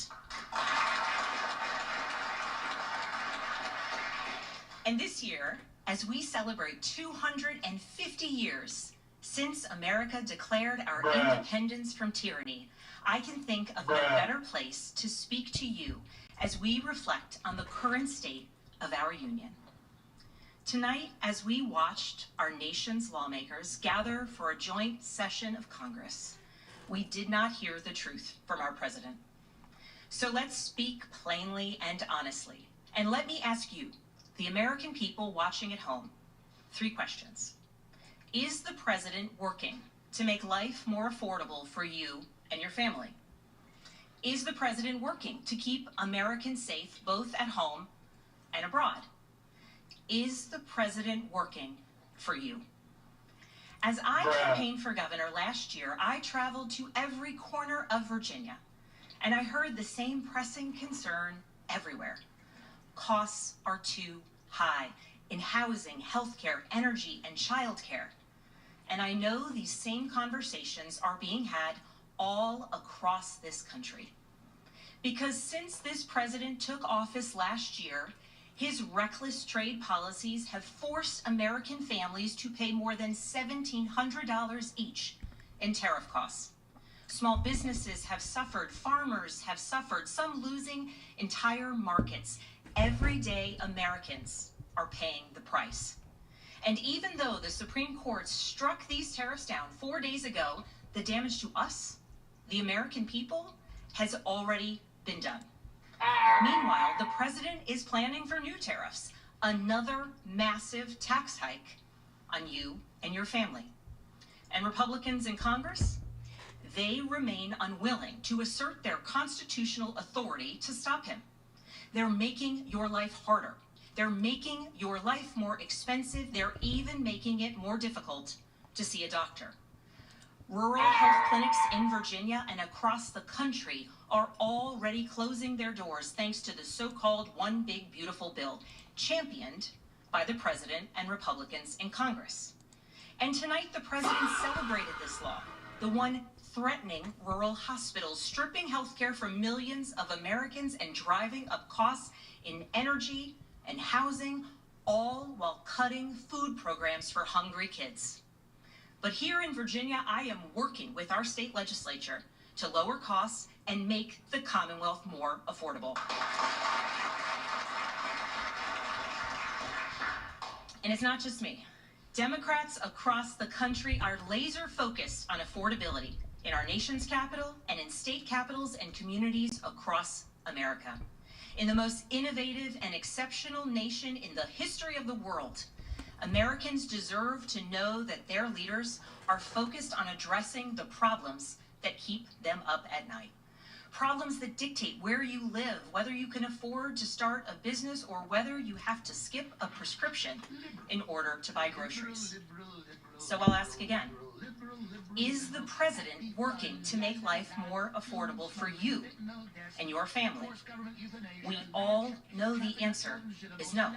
And this year, as we celebrate 250 years since America declared our independence from tyranny, I can think of no better place to speak to you as we reflect on the current state of our union. Tonight, as we watched our nation's lawmakers gather for a joint session of Congress, we did not hear the truth from our president. So let's speak plainly and honestly. And let me ask you, the American people watching at home, 3 questions. Is the president working to make life more affordable for you and your family? Is the president working to keep Americans safe both at home and abroad? Is the president working for you? As I campaigned for governor last year, I traveled to every corner of Virginia, and I heard the same pressing concern everywhere. Costs are too high in housing, healthcare, energy, and childcare. And I know these same conversations are being had all across this country. Because since this president took office last year, his reckless trade policies have forced American families to pay more than $1,700 each in tariff costs. Small businesses have suffered, farmers have suffered, some losing entire markets. Everyday Americans are paying the price. And even though the Supreme Court struck these tariffs down 4 days ago, the damage to us, the American people, has already been done. Meanwhile, the president is planning for new tariffs, another massive tax hike on you and your family. And Republicans in Congress, they remain unwilling to assert their constitutional authority to stop him. They're making your life harder. They're making your life more expensive. They're even making it more difficult to see a doctor. Rural health clinics in Virginia and across the country are already closing their doors thanks to the so-called One Big Beautiful Bill, championed by the president and Republicans in Congress. And tonight, the president celebrated this law, the one threatening rural hospitals, stripping health care from millions of Americans and driving up costs in energy and housing, all while cutting food programs for hungry kids. But here in Virginia, I am working with our state legislature to lower costs and make the Commonwealth more affordable. And it's not just me. Democrats across the country are laser focused on affordability in our nation's capital and in state capitals and communities across America. In the most innovative and exceptional nation in the history of the world, Americans deserve to know that their leaders are focused on addressing the problems that keep them up at night. Problems that dictate where you live, whether you can afford to start a business or whether you have to skip a prescription in order to buy groceries. So I'll ask again, is the president working to make life more affordable for you and your family? We all know the answer is no.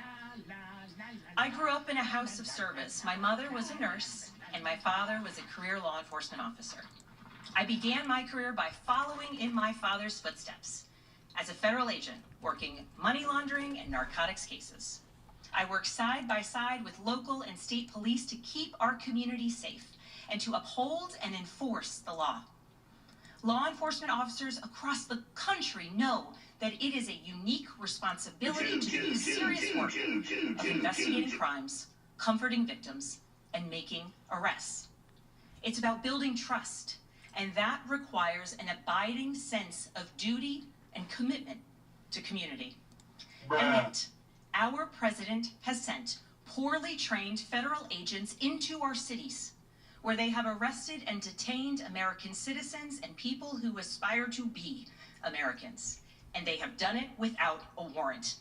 I grew up in a house of service. My mother was a nurse and my father was a career law enforcement officer. I began my career by following in my father's footsteps as a federal agent, working money laundering and narcotics cases. I worked side by side with local and state police to keep our community safe and to uphold and enforce the law. Law enforcement officers across the country know that it is a unique responsibility to do the serious work of investigating crimes, comforting victims, and making arrests. It's about building trust, and that requires an abiding sense of duty and commitment to community. And yet, our president has sent poorly trained federal agents into our cities, where they have arrested and detained American citizens and people who aspire to be Americans. And they have done it without a warrant.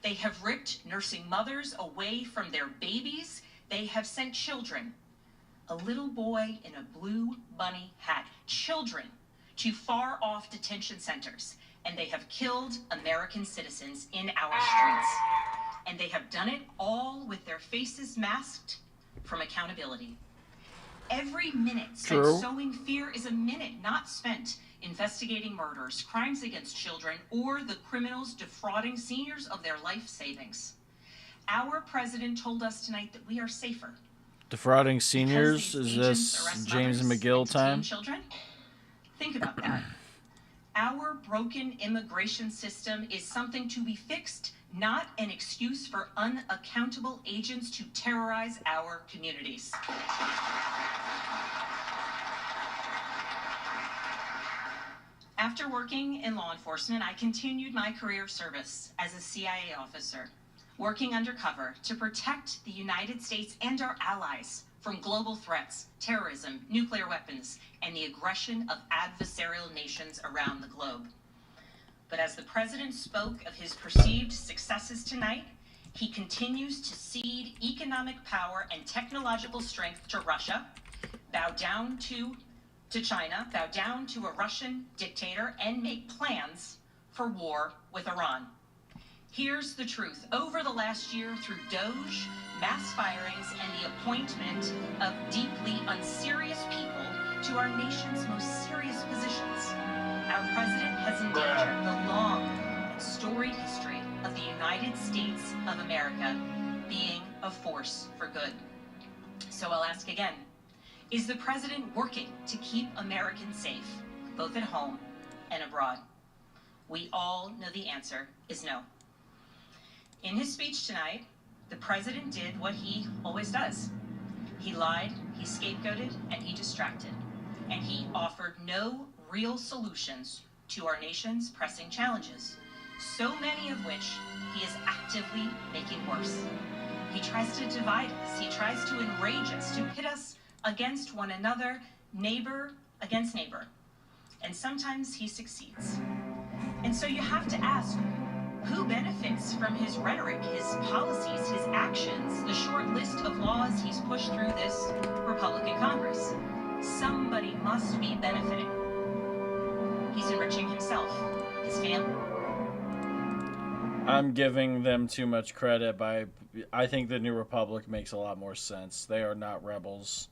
They have ripped nursing mothers away from their babies. They have sent children, a little boy in a blue bunny hat, children to far off detention centers. And they have killed American citizens in our streets. And they have done it all with their faces masked from accountability. Every minute spent sowing fear is a minute not spent investigating murders, crimes against children, or the criminals defrauding seniors of their life savings. Our president told us tonight that we are safer. Defrauding seniors? Is this James McGill time? Children? Think about that. Our broken immigration system is something to be fixed, not an excuse for unaccountable agents to terrorize our communities. After working in law enforcement, I continued my career of service as a CIA officer, working undercover to protect the United States and our allies from global threats, terrorism, nuclear weapons, and the aggression of adversarial nations around the globe. But as the president spoke of his perceived successes tonight, he continues to cede economic power and technological strength to Russia, bow down to China, bow down to a Russian dictator, and make plans for war with Iran. Here's the truth. Over the last year, through DOGE, mass firings, and the appointment of deeply unserious people to our nation's most serious positions, our president has endangered the long and storied history of the United States of America being a force for good. So I'll ask again, is the president working to keep Americans safe, both at home and abroad? We all know the answer is no. In his speech tonight, the president did what he always does. He lied, he scapegoated, and he distracted. And he offered no real solutions to our nation's pressing challenges, so many of which he is actively making worse. He tries to divide us. He tries to enrage us, to pit us against one another, neighbor against neighbor. And sometimes he succeeds. And so you have to ask, who benefits from his rhetoric, his policies, his actions, the short list of laws he's pushed through this Republican Congress? Somebody must be benefiting. He's enriching himself, his family. I'm giving them too much credit. I think the New Republic makes a lot more sense. They are not rebels.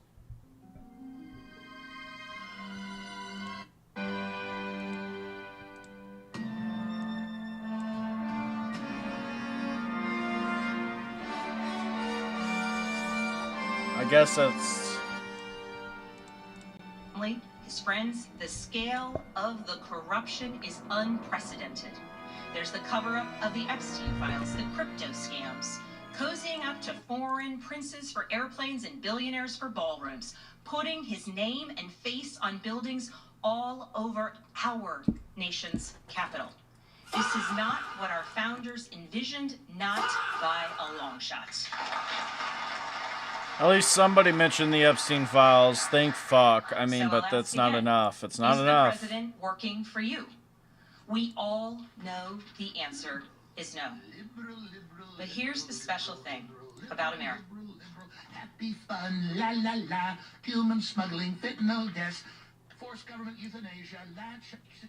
I guess that's... His friends, the scale of the corruption is unprecedented. There's the cover-up of the Epstein files, the crypto scams, cozying up to foreign princes for airplanes and billionaires for ballrooms, putting his name and face on buildings all over our nation's capital. This is not what our founders envisioned, not by a long shot. At least somebody mentioned the Epstein files. Thank fuck. I mean, but that's not enough. It's not enough. Is the president working for you? We all know the answer is no. But here's the special thing about America. Happy fun, la la la, human smuggling, fentanyl deaths, forced government euthanasia,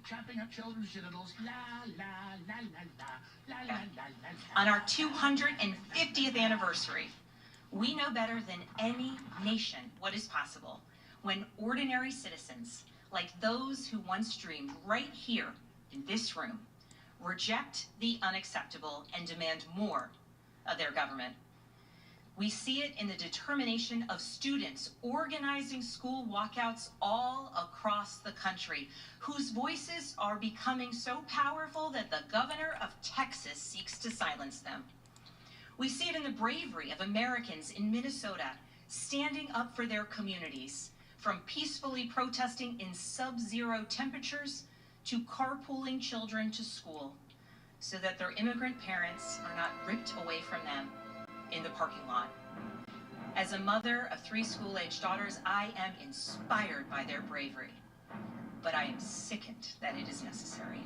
chopping up children's genitals, la la la la la la la la. On our 250th anniversary, we know better than any nation what is possible when ordinary citizens, like those who once dreamed right here in this room, reject the unacceptable and demand more of their government. We see it in the determination of students organizing school walkouts all across the country, whose voices are becoming so powerful that the governor of Texas seeks to silence them. We see it in the bravery of Americans in Minnesota standing up for their communities, from peacefully protesting in sub-zero temperatures to carpooling children to school so that their immigrant parents are not ripped away from them in the parking lot. As a mother of 3 school-aged daughters, I am inspired by their bravery, but I am sickened that it is necessary.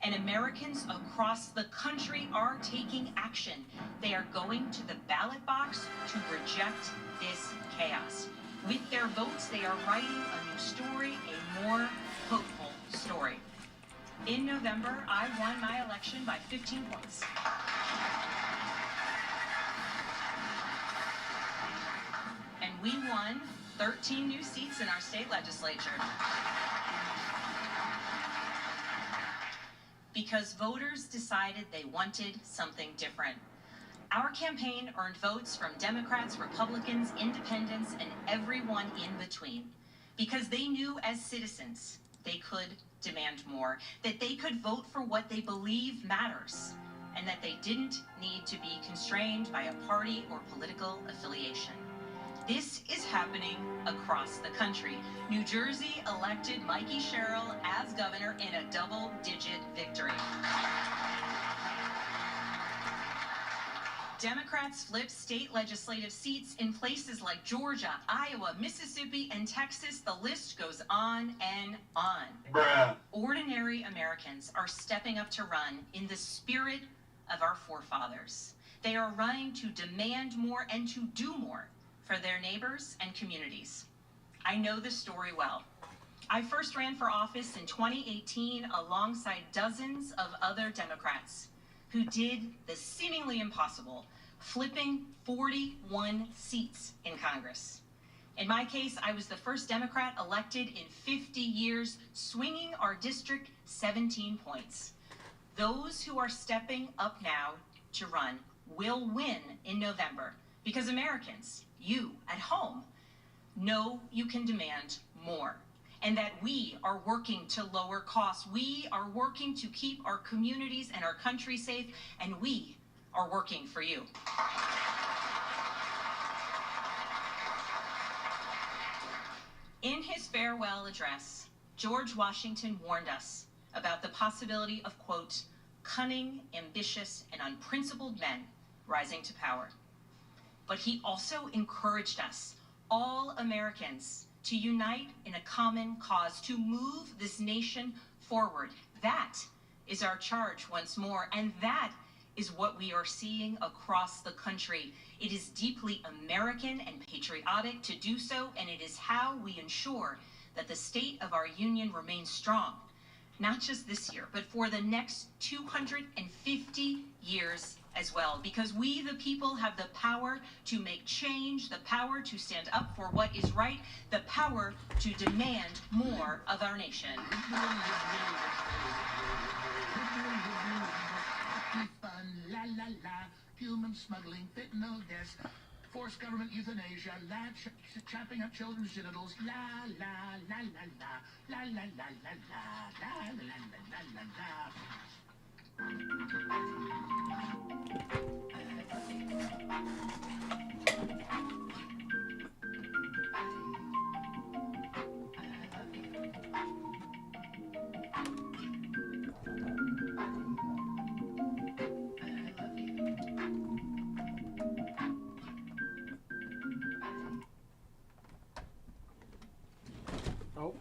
And Americans across the country are taking action. They are going to the ballot box to reject this chaos. With their votes, they are writing a new story, a more hopeful story. In November, I won my election by 15 points. And we won 13 new seats in our state legislature. Because voters decided they wanted something different. Our campaign earned votes from Democrats, Republicans, independents, and everyone in between. Because they knew as citizens they could demand more, that they could vote for what they believe matters, and that they didn't need to be constrained by a party or political affiliation. This is happening across the country. New Jersey elected Mikey Sherrill as governor in a double-digit victory. Democrats flipped state legislative seats in places like Georgia, Iowa, Mississippi, and Texas. The list goes on and on. Bruh. Ordinary Americans are stepping up to run in the spirit of our forefathers. They are running to demand more and to do more for their neighbors and communities. I know this story well. I first ran for office in 2018 alongside dozens of other Democrats who did the seemingly impossible, flipping 41 seats in Congress. In my case, I was the first Democrat elected in 50 years, swinging our district 17 points. Those who are stepping up now to run will win in November because Americans, you at home, know you can demand more, and that we are working to lower costs. We are working to keep our communities and our country safe, and we are working for you. In his farewell address, George Washington warned us about the possibility of, quote, cunning, ambitious, and unprincipled men rising to power. But he also encouraged us, all Americans, to unite in a common cause, to move this nation forward. That is our charge once more, and that is what we are seeing across the country. It is deeply American and patriotic to do so, and it is how we ensure that the state of our union remains strong, not just this year, but for the next 250 years as well, because we, the people, have the power to make change, the power to stand up for what is right, the power to demand more of our nation. La la la, human smuggling, fentanyl deaths, forced government euthanasia, lab chopping up children's genitals, la la la la la, la la la la la, la la la la la. Oh.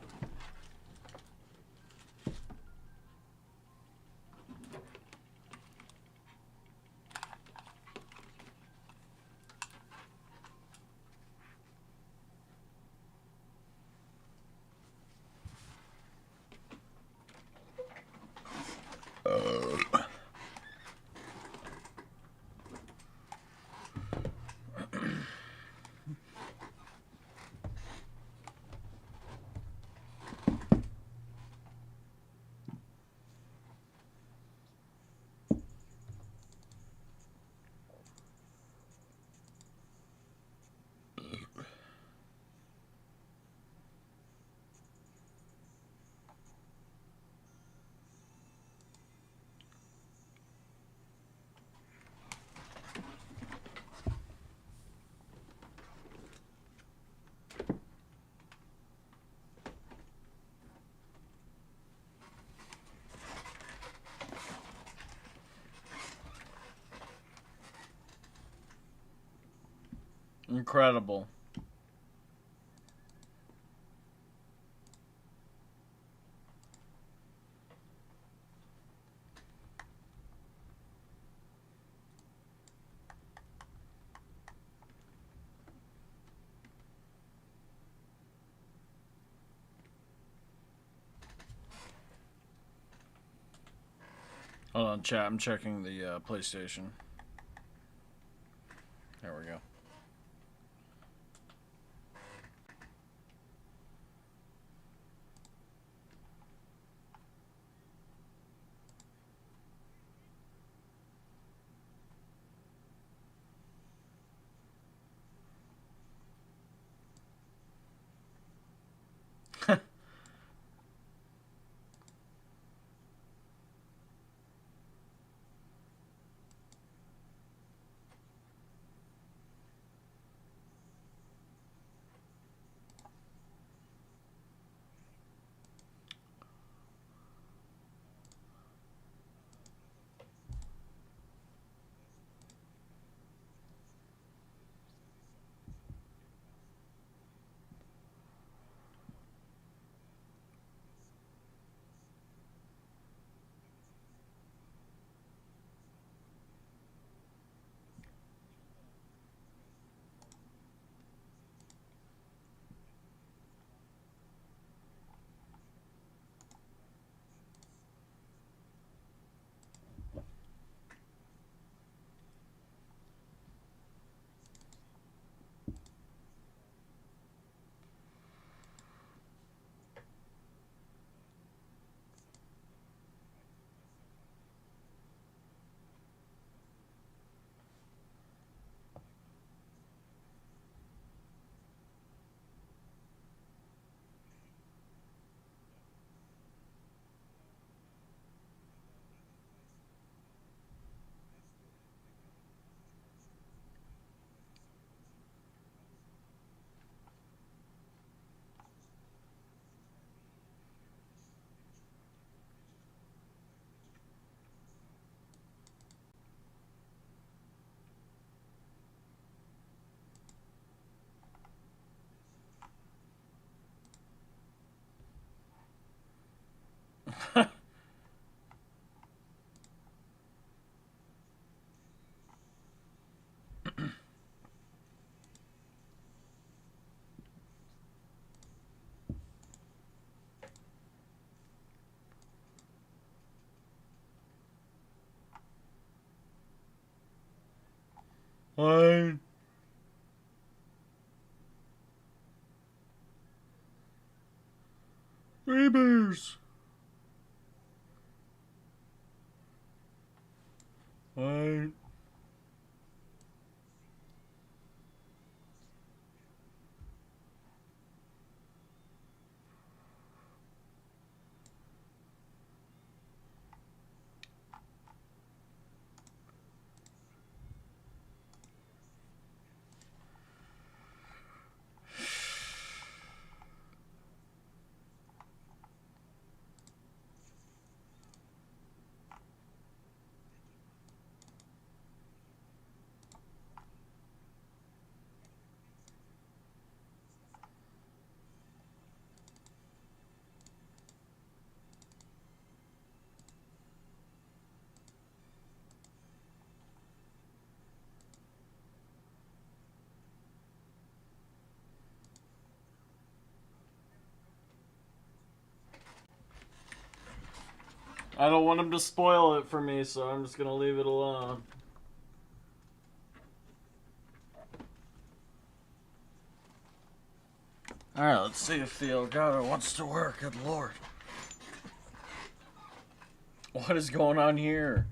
Incredible. Hold on, chat. I'm checking the PlayStation. There we go. Fine. Three Bears. Fine. I don't want him to spoil it for me, so I'm just gonna leave it alone. Alright, let's see if the Elgato wants to work. Good lord. What is going on here?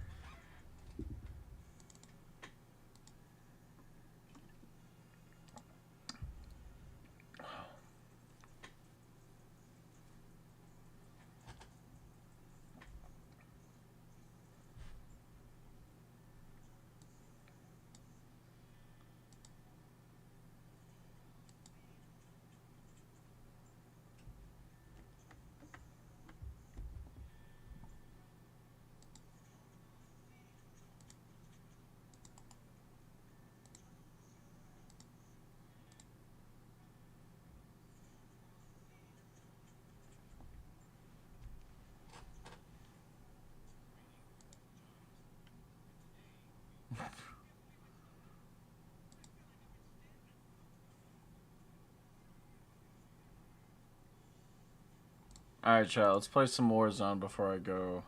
Alright, chat, let's play some Warzone before I go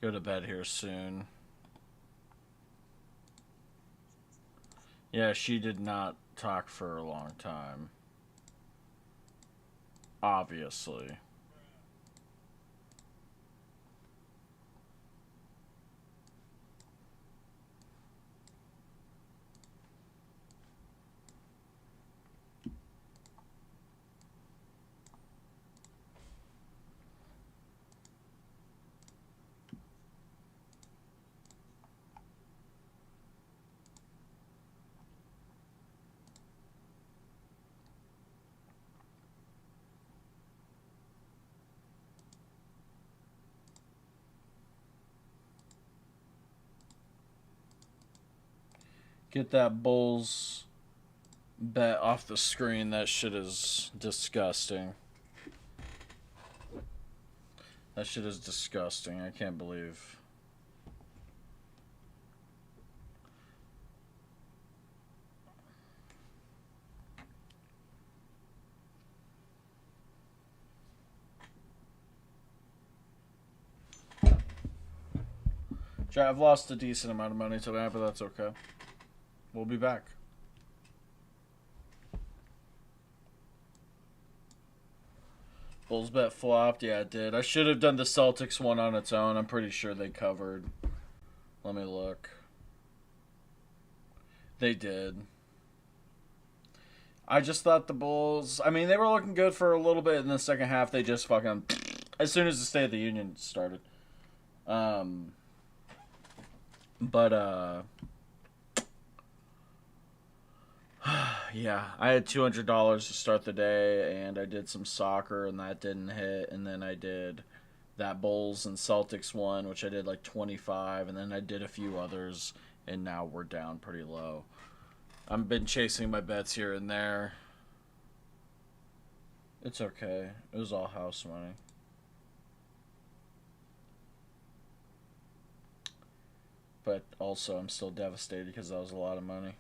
to bed here soon. Yeah, she did not talk for a long time. Obviously. Get that Bulls bet off the screen. That shit is disgusting. That shit is disgusting. I can't believe. I've lost a decent amount of money today, but that's okay. We'll be back. Bulls bet flopped. Yeah, it did. I should have done the Celtics one on its own. I'm pretty sure they covered. Let me look. They did. I just thought the Bulls... I mean, they were looking good for a little bit. In the second half, they just fucking... As soon as the State of the Union started. Yeah, I had $200 to start the day, and I did some soccer, and that didn't hit, and then I did that Bulls and Celtics one, which I did like 25, and then I did a few others, and now we're down pretty low. I've been chasing my bets here and there. It's okay. It was all house money. But also, I'm still devastated because that was a lot of money.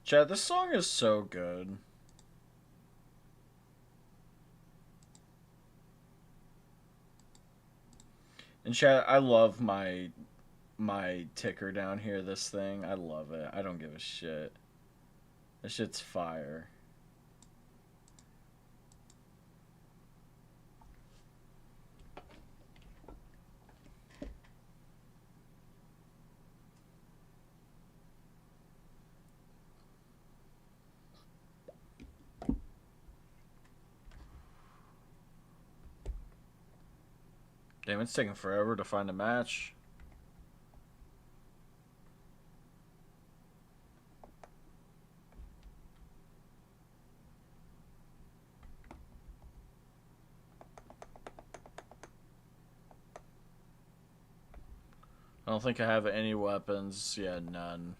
Chad, this song is so good. And chat, I love my ticker down here, this thing. I love it. I don't give a shit. This shit's fire. Damn, it's taking forever to find a match. I don't think I have any weapons. Yeah, none.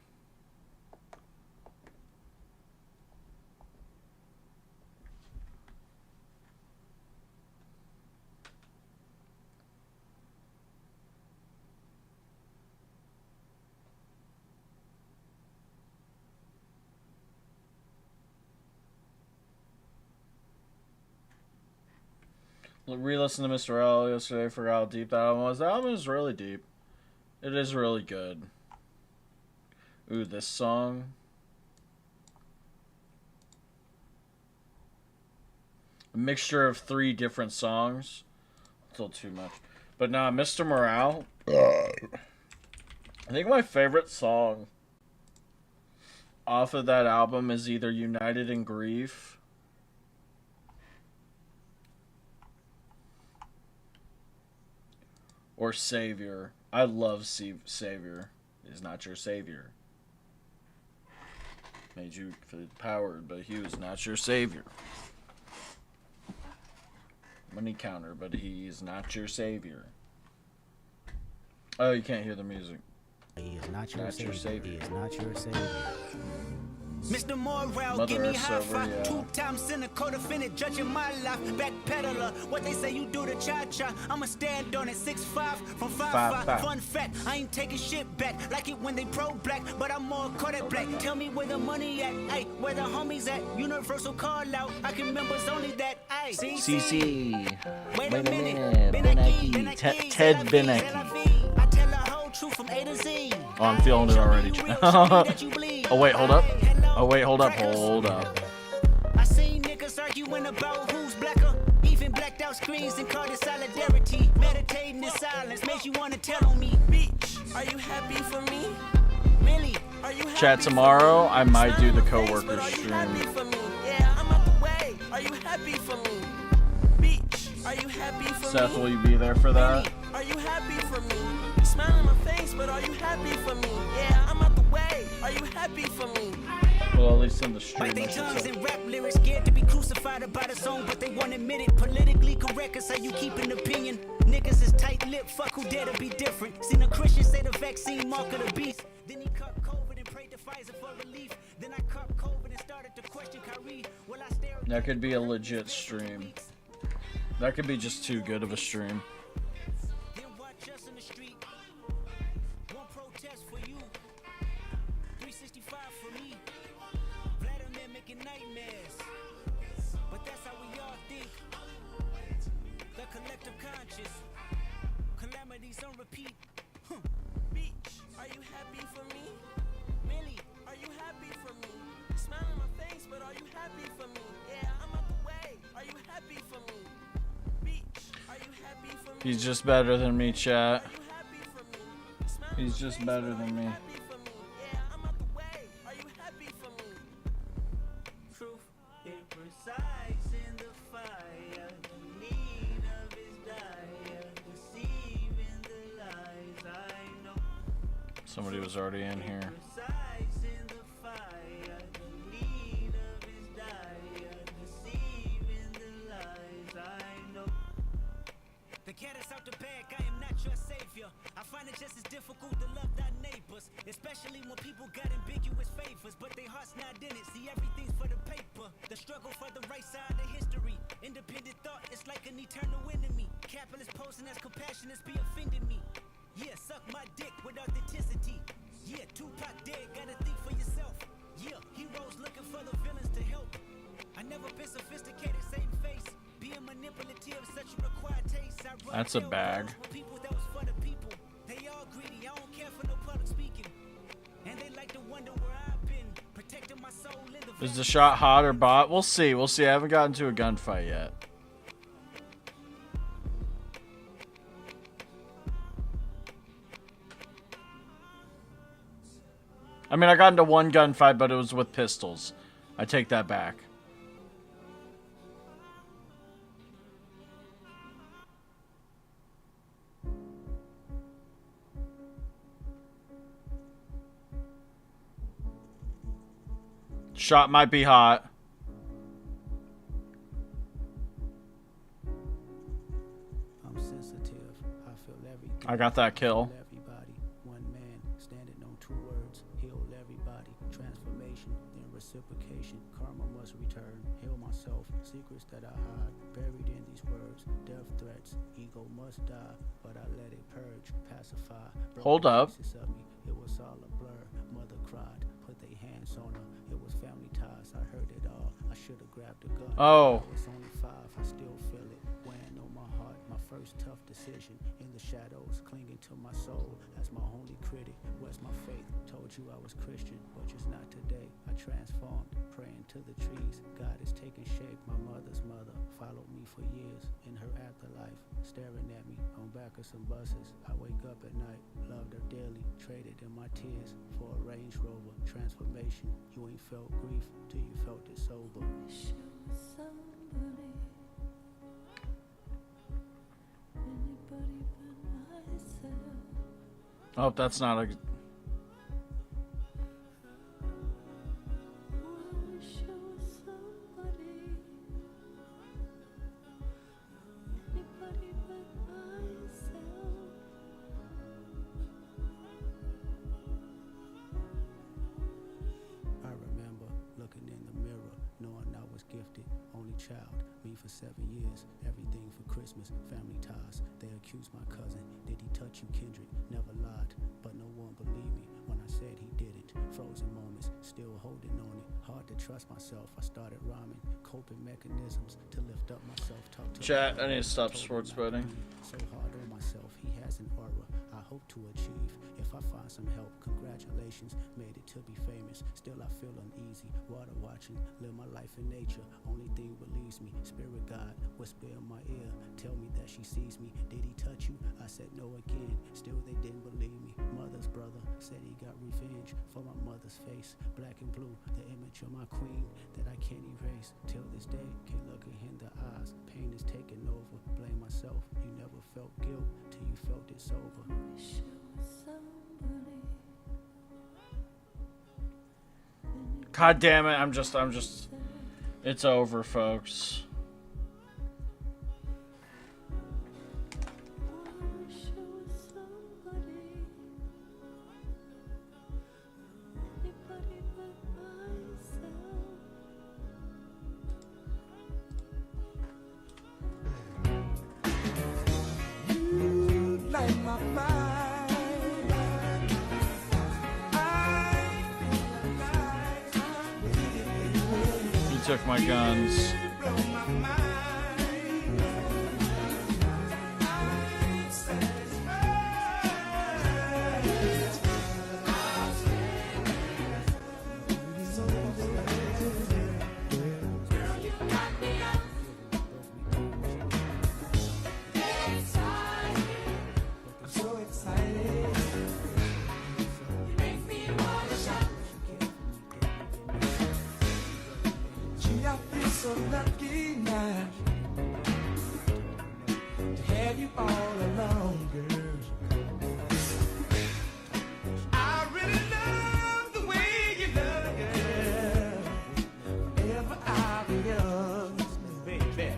Re-listened to Mr. L yesterday. Forgot how deep that album was. That album is really deep. It is really good. Ooh, this song. A mixture of 3 different songs. Still too much. But nah, Mr. Morale. I think my favorite song off of that album is either United in Grief or Savior. I love Savior. Is not your savior. Made you powered, but he was not your savior. Money counter, but he is not your savior. Oh, you can't hear the music. He is not your Not your savior. He is not your savior. Mr. Morale, Mother give me Earth high Silver, five. yeah. 2 times cynical, defendant, judging my life. Backpedaler, what they say you do to cha-cha. I'ma stand on it, 6'5", from 5'5". 5'5". Fun fact, I ain't taking shit back. Like it when they pro-black, but I'm more Kodak black. Tell me where the money at, ayy, where the homies at. Universal call out, I can members only that, ayy. CC. Wait a minute, Benaki. Ted Benaki. I tell the whole truth from A to Z. Oh, I'm feeling it already. Oh, wait, hold up. Oh, wait, hold up. Hold up. I seen niggas arguing about who's blacker. Even blacked out screens and called it solidarity. Meditating in silence makes you wanna tell on me. Bitch, are you happy for me? Millie, are you happy Chat, tomorrow I might do the for coworker me? stream. For me? Yeah, I'm out the way. Are you happy for me? Bitch, are you happy for Seth, me? will you be there for that? Are you happy for me? Smile on my face, but are you happy for me? Yeah, I'm out the way. Are you happy for me? Well, at least in the stream. Bite I they should tongues say. and rap lyrics, scared to be crucified about a song, but they won't admit it. Politically correct is how you keep an opinion. Niggas is tight-lipped, fuck who dare to be different. Seen a Christian say the vaccine mark of the beast. Then he caught COVID and prayed to Pfizer for relief. Then I caught COVID and started to question Kyrie. Will I stare? That could be a legit stream. That could be just too good of a stream. Then watch us in the street. One protest for you. 365 for me. Vladimir making nightmares. But that's how we all think. The collective conscious. Calamities on repeat. Bitch, are you happy for me? Millie, are you happy for me? Smile on my face, but are you happy for me? Yeah, I'm out the way. Are you happy for me? Bitch, are you happy for me? He's just better than me, chat. Are you happy for me? Smile He's just better than me. happy for me. Yeah, I'm out the way. Are you happy for me? Truth, it resides in the fire. The need of his dire, deceiving the lies I know. Somebody was already in here. Resides in the fire. The need of his dire, deceiving the lies I know. The cat is out the bag, I am not your savior. I find it just as difficult to love thy neighbors, especially when people got ambiguous favors, but their heart's not in it. See, everything's for the paper. The struggle for the right side of history. Independent thought, it's like an eternal enemy. Capitalist posing as compassionate be offending me. Yeah, suck my dick with authenticity. Yeah, Tupac dead, gotta think for yourself. Yeah, heroes looking for the villains to help. I never been sophisticated, same face. Being manipulative, such a required taste. That's a bag. People that was for the Is the shot hot or bot? We'll see. We'll see. I haven't gotten to a gunfight yet. I mean, I got into one gunfight, but it was with pistols. I take that back. Shot might be hot. I'm sensitive. I feel everything. I got that kill. Everybody, one man, standing on two words. Heal everybody. Transformation, then reciprocation. Karma must return. Heal myself. Secrets that I hide, buried in these words. Death threats. Ego must die, but I let it purge. Pacify. Hold up. Of me. It was all a blur. Mother cried. Put their hands on her. It was family ties. I heard it all. I should have grabbed a gun. Oh. I was only 5. I still feel it. Weighing on my heart. My first tough decision. In the shadows, clinging to my soul as my only critic. Where's my faith? Told you I was Christian, but just not today. I transformed, praying to the trees. God is taking shape. My mother's mother followed me for years in her afterlife, staring at me on back of some buses. I wake up at night, loved her dearly, traded in my tears for a Range Rover. Transformation, you ain't felt grief till you felt it sober. Oh, that's not a... I remember looking in the mirror, knowing I was gifted, only child, me for 7 years, everything for Christmas, family ties. They accused my cousin, did he touch you, Kendrick? Never lied, but no one believed me when I said he didn't. Frozen moments, still holding on it, hard to trust myself. I started rhyming, coping mechanisms to lift up myself. Talk to Chat, I need to stop sports betting. so hard on myself, he has an aura I hope to achieve. If I find some help, congratulations, made it to be famous. Still I feel uneasy, water watching, live my life in nature. Only thing relieves me, spirit guide, whisper in my ear, tell me that she sees me. Did he touch you? I said no again, still they didn't believe me. Mother's brother said he got revenge for my mother's face. Black and blue, the image of my queen that I can't erase. Till this day, can't look her in the eyes. Pain is taking over, blame myself. You never felt guilt till you felt it sober. God damn it, I'm just... It's over, folks. He took my guns. So lucky now to have you all along, girl. I really love the way you love, girl. Forever I'll be yours, baby.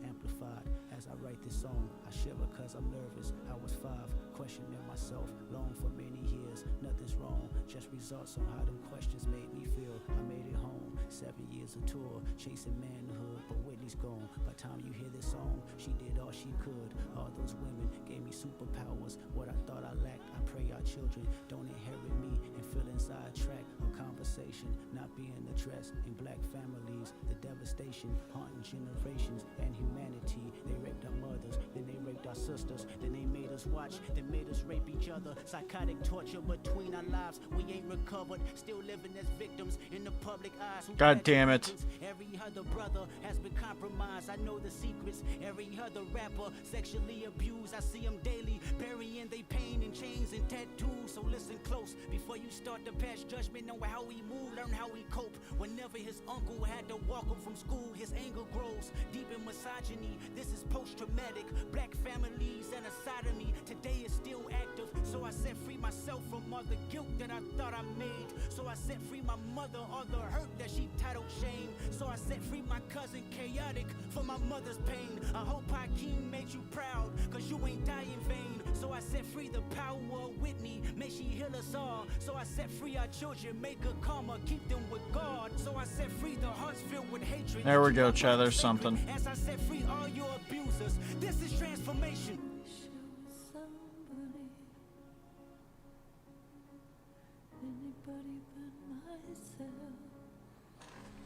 Amplified as I write this song, I shiver cause I'm nervous. I was 5, questioning myself, long for many years. Nothing's wrong, just results on how them questions made me feel. I made it home. 7 years of tour, chasing manhood, but Whitney's gone. By the time you hear this song, she did all she could. All those women gave me superpowers. What I thought I lacked, I pray our children don't inherit me and feel inside track of conversation. separation not being addressed in black families, the devastation haunting generations and humanity. They raped our mothers, then they raped our sisters, then they made us watch, then made us rape each other. Psychotic torture between our lives, we ain't recovered, still living as victims in the public eyes. God damn it. Every other brother has been compromised. I know the secrets. Every other rapper sexually abused. I see them daily, burying they pain in chains and tattoos. So listen close before you start to pass judgment on how he move, learn how he cope. Whenever his uncle had to walk him from school, his anger grows deep in misogyny. This is post-traumatic. Black families and a side of me today is still active. So I set free myself from all the guilt that I thought I made. So I set free my mother, all the hurt that she titled shame. So I set free my cousin Chaotic for my mother's pain. I hope Hakeem made you proud, cause you ain't die in vain. So I set free the power of Whitney, may she heal us all. So I set free our children, make a karma, keep them with God. So I set free the hearts filled with hatred. There we go, Chad, there's something. As I set free all your abusers, this is transformation.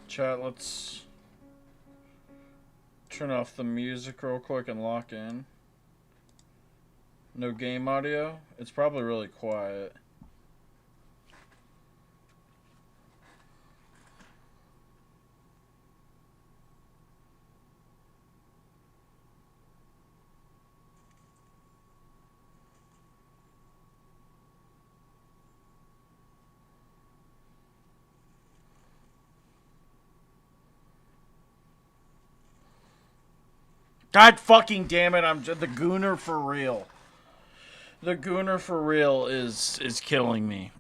Chat, let's turn off the music real quick and lock in. No game audio? It's probably really quiet. God fucking damn it, I'm just the Gooner for real. The Gooner for real is killing me.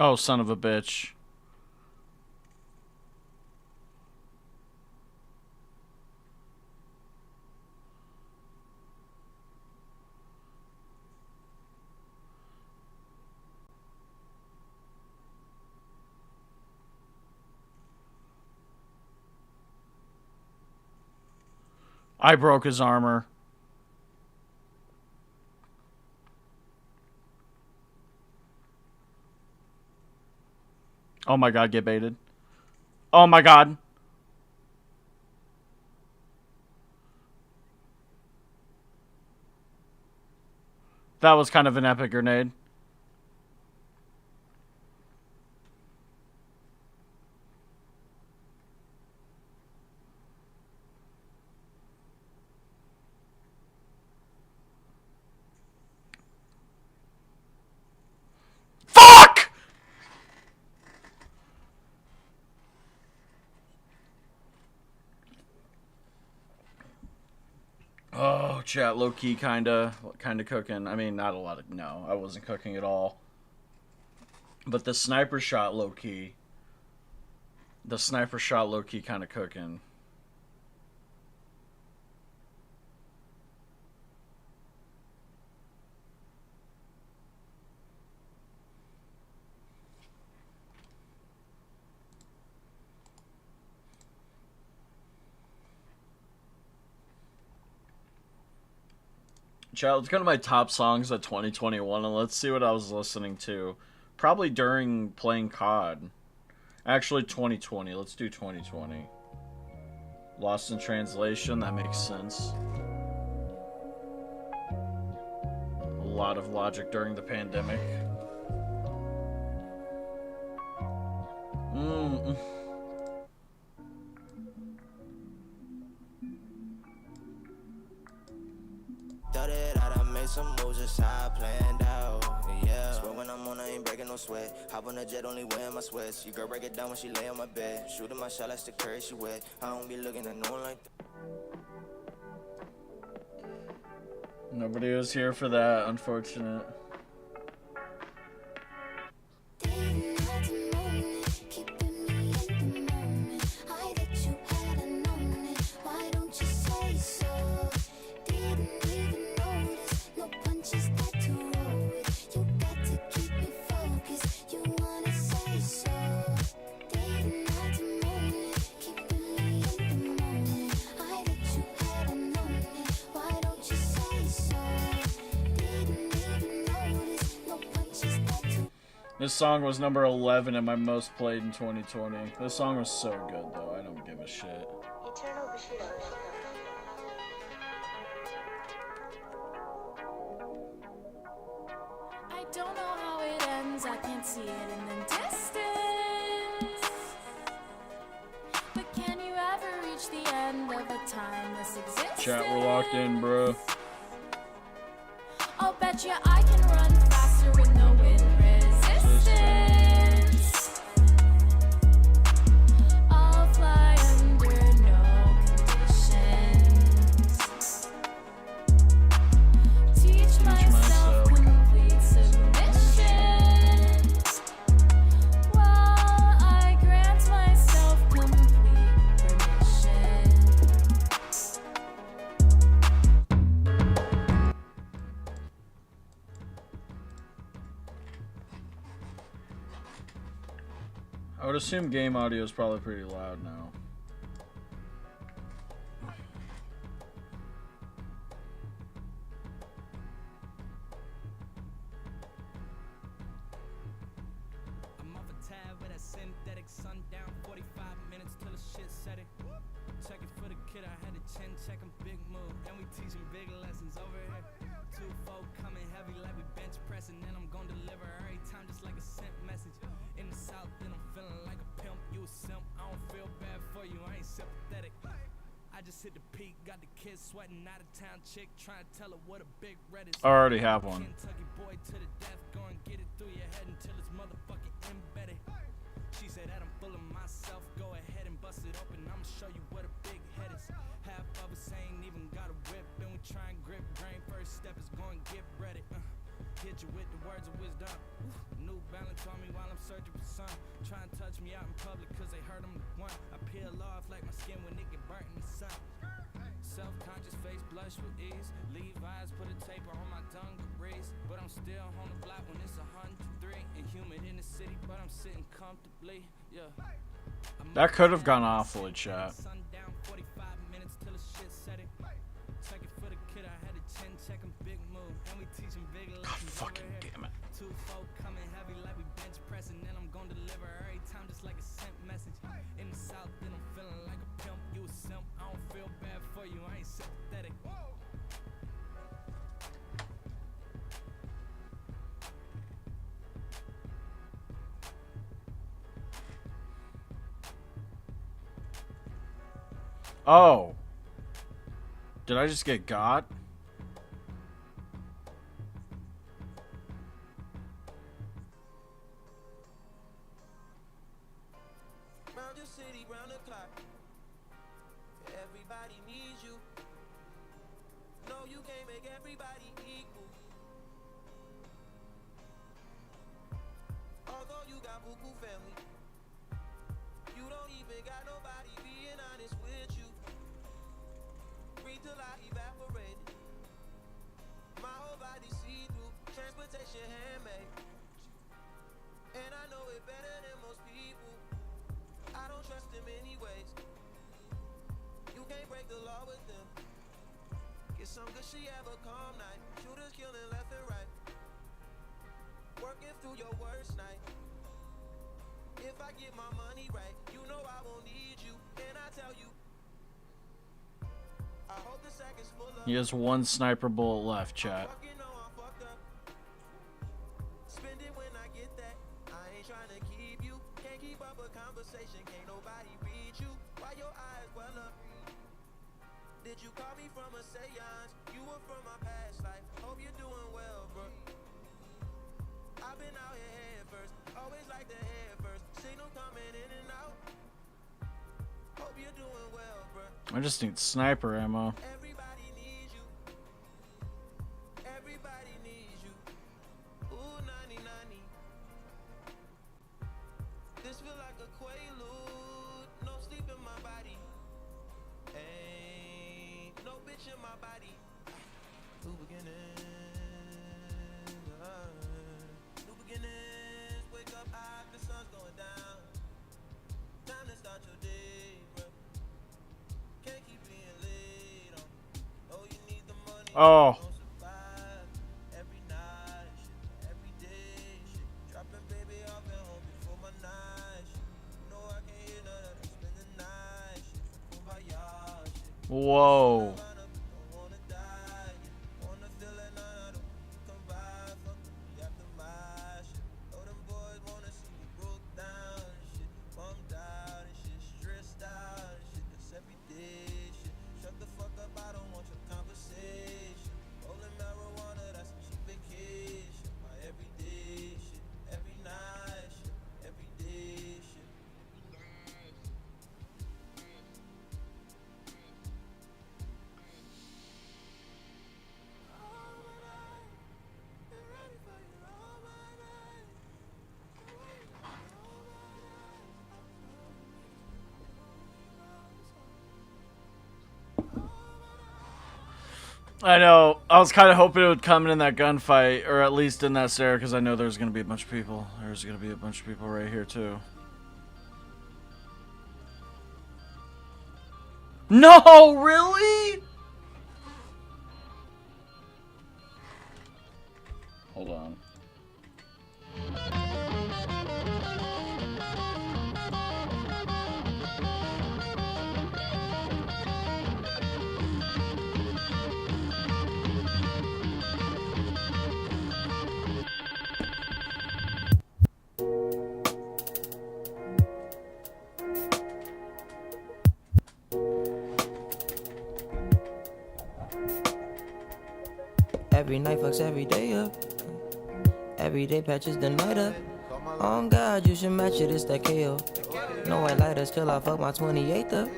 Oh, son of a bitch. I broke his armor. Oh my god, get baited. Oh my god. That was kind of an epic grenade. Oh, chat, low-key kinda cooking. I mean, not a lot of... No, I wasn't cooking at all. But the sniper shot low-key. The sniper shot low-key kinda cooking. Chat, let's go to my top songs of 2021 and let's see what I was listening to. Probably during playing COD. Actually, 2020. Let's do 2020. Lost in Translation, that makes sense. A lot of Logic during the pandemic. Some moves just how I planned out, yeah. Swear when I'm on, I ain't breaking no sweat. Hop on the jet, only wearing my sweats. Your girl break it down when she lay on my bed. Shooting my shot, that's the curry she wet. I don't be looking at no one like that. Nobody was here for that, unfortunate. This song was number 11 and my most played in 2020. This song was so good, though. I don't give a shit. I don't know how it ends. I can't see it in the distance. But can you ever reach the end of a timeless existence? Chat, we're locked in, bro. I'll bet you I can run faster with no wind resistance. I'll fly under no conditions. Teach myself complete submission. While I grant myself complete permission. I would assume game audio is probably pretty loud now. I'm off a tab with a synthetic sundown. 45 minutes till the shit set it. Check it for the kid, I had a chin check him, big move. And we teaching big lessons over here. 2-4 coming heavy like we bench pressing. And I'm gonna deliver every time just like a sent message. In the south, then I'm feeling like a pimp. You a simp, I don't feel bad for you, I ain't sympathetic. I just hit the peak, got the kids sweating, out of town chick trying to tell her what a big red is. I already have one. Kentucky boy to the death, go and get it through your head until it's motherfucking embedded. She said that I'm full of myself, go ahead and bust it open, I'ma show you what a big head is. Half of us ain't even got a whip, and we try and grip brain, first step is going get ready. Hit you with the words of wisdom. New Balance on me while I'm searching for sun. Try and touch me out in public cause they heard I'm the one. I peel off like my skin when it get burnt in the sun. Self-conscious face blush with ease. Levi's put a taper on my dungarees. But I'm still on the block when it's 103. And humid in the city, but I'm sitting comfortably. Yeah. That could have gone awfully, chat. Sundown, 45 minutes till the shit set it. Check it for the kid, I had a chin check him, big move. And we teaching big lessons. Fucking damn it. 2-4 coming heavy like we bench pressing. And I'm gonna deliver every time just like a sent message. In the south, then I'm feeling like a pimp. You a simp, I don't feel bad for you, I ain't sympathetic. Oh. Did I just get got? Round your city, round the clock. Everybody needs you. No, you can't make everybody equal. Although you got buku family, you don't even got nobody being honest with you. Breathe till I evaporate. My whole body see through. Transportation handmade. And I know it better than most people. I don't trust them anyways. You can't break the law with them. Get some good shit, have a calm night. Shooters killing left and right. Working through your worst night. If I get my money right, you know I won't need you. And I tell you, I hope the sack is full of. He has one sniper bullet left, chat. Spend it when I get that. I ain't trying to keep you. Can't keep up a conversation. Can't nobody read you. Why your eyes well up? Did you call me from a seance? You were from my past life. Hope you're doing well, bro. I've been out here head first. Always like the head first. Signal coming in and out. Hope you're doing well, bro. I just need sniper ammo. Everybody needs you. New beginnings, new beginnings. Wake up high, the sun's going down. Time to start your day, bro. Can't keep being late on. Oh, you need the money. Oh. Don't survive every night, shit, every day, shit. Dropping baby off at home before my night, shit. You know I can't hear none of that. Spend the night, shit. Kumbaya, shit. Whoa. I know. I was kind of hoping it would come in that gunfight, or at least in that stair, because I know there's going to be a bunch of people. There's going to be a bunch of people right here, too. No, really? Hold on. Every night fucks every day up. Every day patches the night up. On God, you should match it, it's that KO. No white lighters till I fuck my 28th up.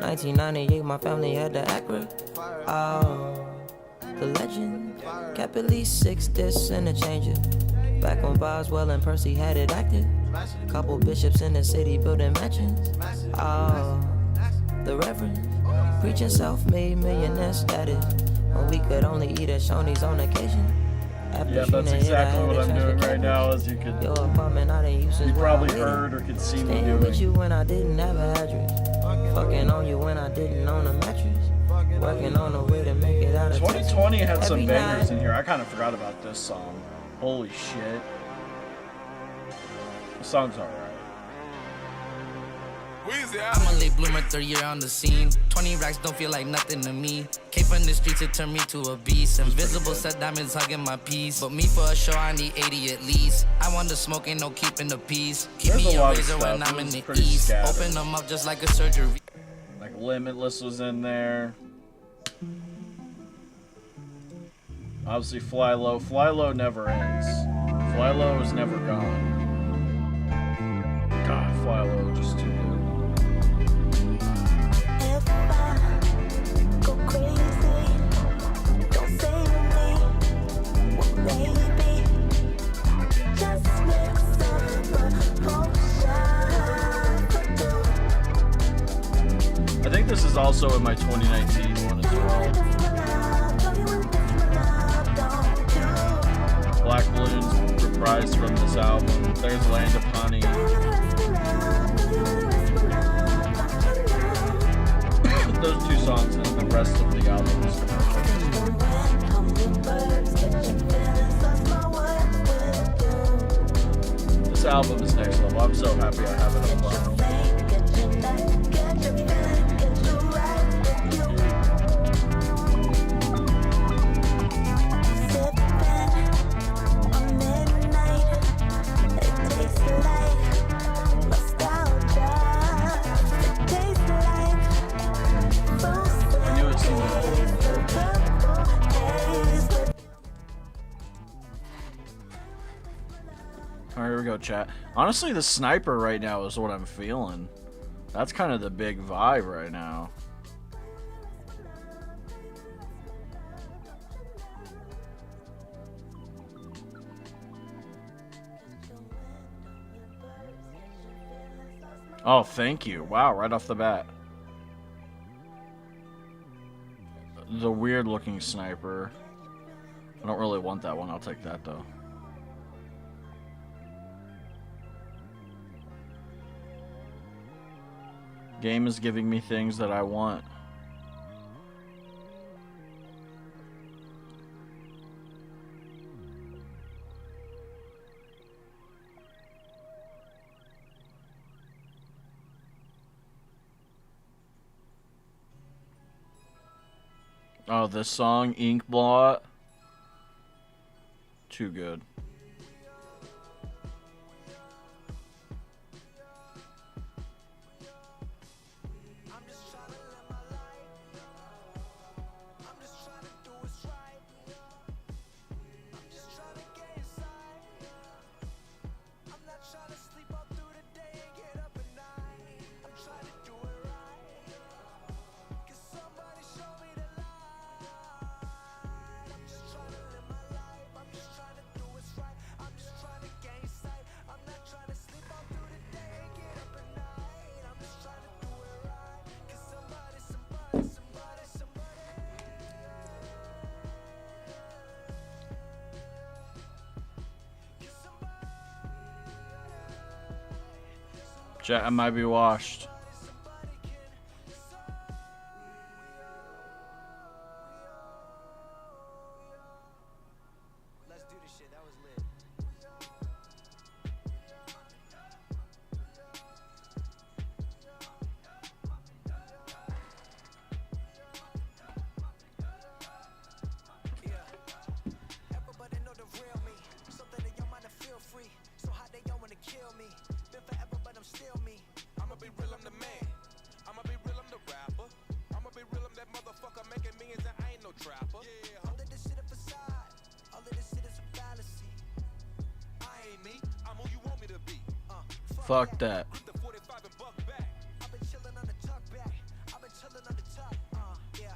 1998, my family had the Acura. Oh, the legend. Kept at least 6 discs and a changer. Back when Boswell and Percy had it active. Couple bishops in the city building mansions. Oh, the Reverend. Preaching self-made millionaire status. When we could only eat at Shoney's on occasion. Yeah, that's exactly what I'm doing right now, as you could. You probably heard or could see me doing. With you when I didn't have a address. Fucking on you when I didn't own a mattress. Working on a way to make it out of 2020 had some bangers in here. I kind of forgot about this song. Holy shit. The song's alright. I'm a late bloomer, 3rd year on the scene. 20 racks don't feel like nothing to me. Came from the streets, it turned me to a beast. Invisible set diamonds hugging my piece. But me for a show, I need 80 at least. I want the smoke, ain't no keeping the peace. Keep me a razor when I'm in the east. Scattered. Open them up just like a surgery. Like Limitless was in there. Obviously Fly Low. Fly Low never ends. Fly Low is never gone. God, Fly Low just too good. Go crazy, don't say me, what maybe, just make some potion. I think this is also in my 2019 one as well. Black Balloons reprised from this album. There's Land of Honey. Those 2 songs and the rest of the album is commercial. This album is next level. I'm so happy I have it on vinyl. Alright, here we go, chat. Honestly, the sniper right now is what I'm feeling. That's kind of the big vibe right now. Oh, thank you. Wow, right off the bat. The weird looking sniper. I don't really want that one. I'll take that, though. Game is giving me things that I want. Oh, this song, Ink Blot. Too good. Chat, I might be washed. Let's do this shit. That was lit. Everybody know the real me. Something that y'all might feel free. So how they y'all wanna kill me? Been forever, but I'm still me. I'ma be real, I'm the man. I'ma be real, I'm the rapper. I'ma be real, I'm that motherfucker making millions and I ain't no trapper. Yeah, all of this shit a facade. All of this shit is a fallacy. I ain't me. I'm who you want me to be. Fuck that. Grip the 45 and buck back. I've been chillin' on the tuck back. I've been chillin' on the tuck. Yeah.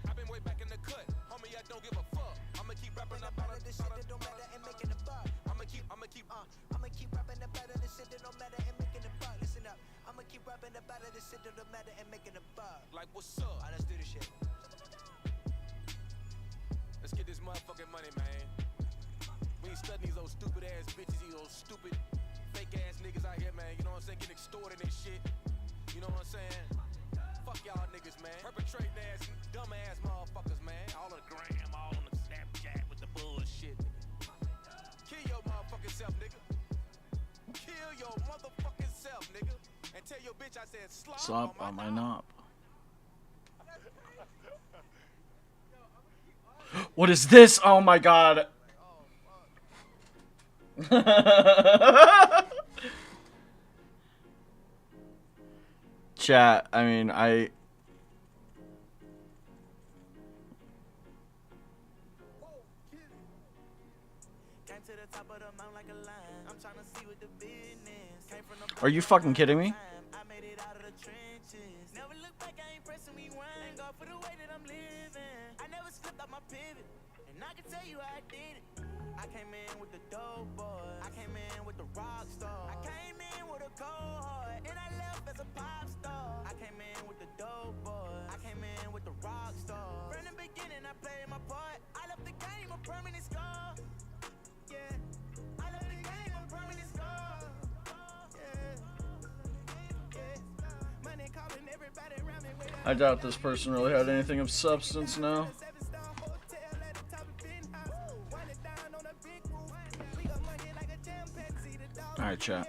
I've been way back in the cut. Homie, I don't give a fuck. I'ma keep rapping about it. This shit that don't matter and making a buck. I'ma keep rapping about it. This shit that don't matter and making a buck. Listen up. I'ma keep rapping about it. This shit that don't matter and making a buck. Like what's up? Alright, let's do this shit. Let's get this motherfucking money, man. We ain't studying these old stupid ass bitches, these old stupid fake ass niggas out here, man. You know what I'm saying? Getting extorted and shit. You know what I'm saying? Fuck y'all niggas, man. Perpetrating ass, dumb ass motherfuckers, man. All on the gram, all on the Snapchat with the bullshit. Kill your motherfucking self, nigga. Kill your motherfucking self, nigga. And tell your bitch I said Slop on my knob. What is this? Oh my god. Chat, I mean, Are you fucking kidding me? I can tell you how I did it. I came in with the dope boy. I came in with the rock star. I came in with a cold heart, and I left as a pop star. I came in with the dope boy. I came in with the rock star. From the beginning, I played my part. I left the game a permanent scar. Yeah, I left the game a permanent scar. Yeah. Money calling everybody around me. I doubt this person really had anything of substance now. Alright, chat.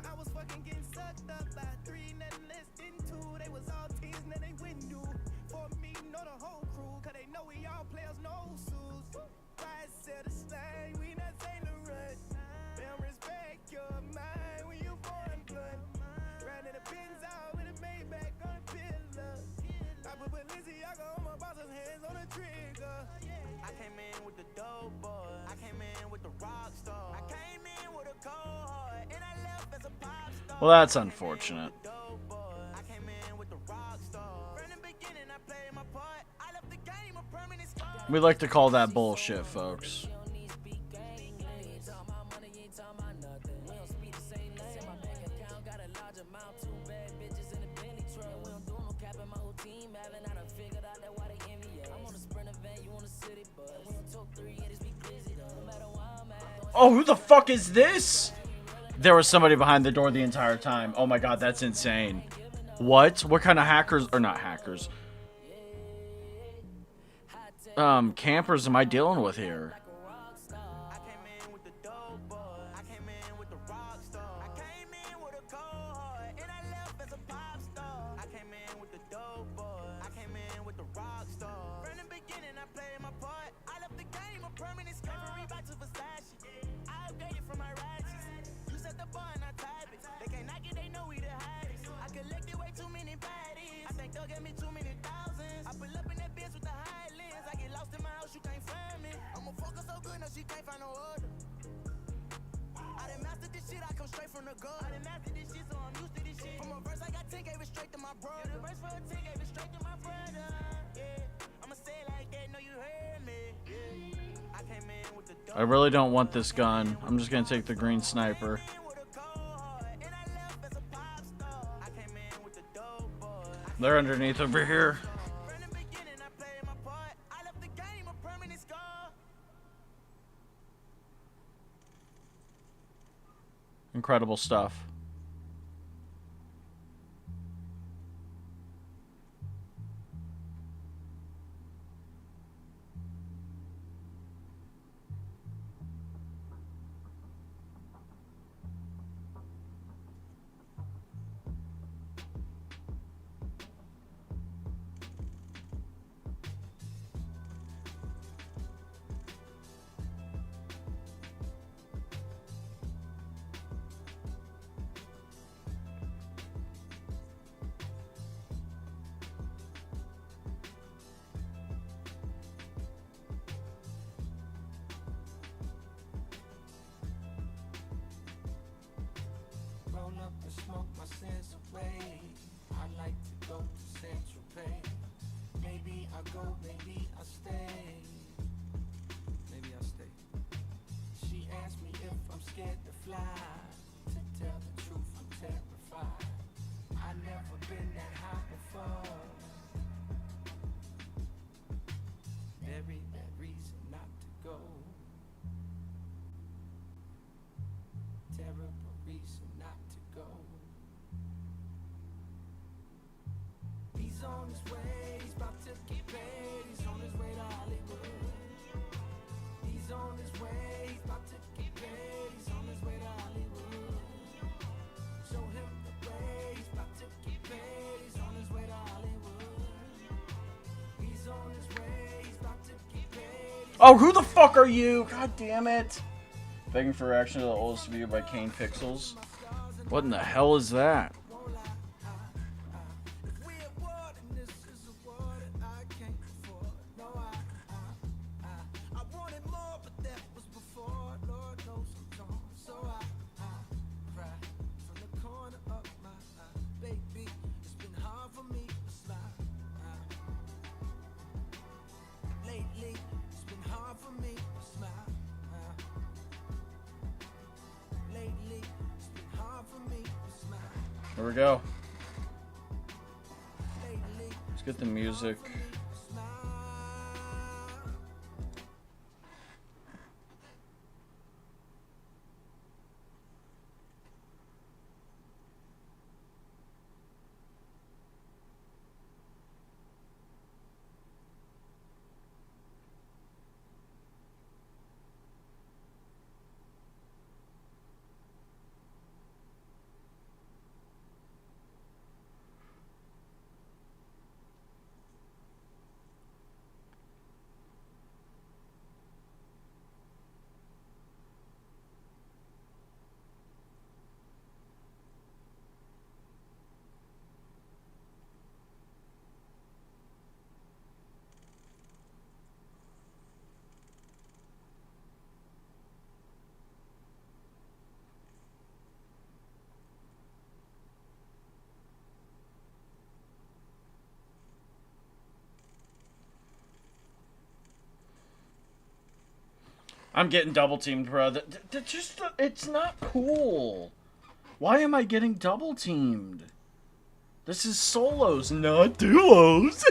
I was fucking getting sucked up by three, nothing less than two. They was all teasing and they wouldn't do. For me, know the whole crew, cause they know we all players, no suits. I said the same, we not St. Laurent. Damn, respect your mind when you born blood. Riding the pins out with a Maybach on the pillar. I put Balenciaga on my boss's hands on the trigger. I came in with the dope boy. I came in with the rock star. I came in with a cold heart, and I left as a pop star. Well, that's unfortunate. I came in with the rock star. From the beginning, I played my part. I left the game a permanent scar. We like to call that bullshit, folks. I'm on a sprint event, you on a city bus. We don't Oh, who the fuck is this? There was somebody behind the door the entire time. Oh my god, that's insane. What? What kind of hackers, or not hackers, campers am I dealing with here? I really don't want this gun. I'm just gonna take the green sniper. They're underneath over here. Incredible stuff. Roll up and smoke my sins away. I like to go to Central Pay. Maybe I go, maybe I stay. Maybe I stay. She asked me if I'm scared to fly. To tell the truth, I'm terrified. I never been that high before. Very bad reason not to go. Terrible reason not to go. He's on his way, he's about to get paid. He's on his way to Hollywood. He's on his way, he's about to get paid. He's on his way to Hollywood. Show him the way, he's about to get paid. He's on his way to Hollywood. He's on his way, he's about to get paid. Oh, who the fuck are you? God damn it. Begging for reaction to the oldest video by Kane Pixels. What in the hell is that? Here we go. Let's get the music. I'm getting double teamed, bro. It's not cool. Why am I getting double teamed? This is solos, not duos.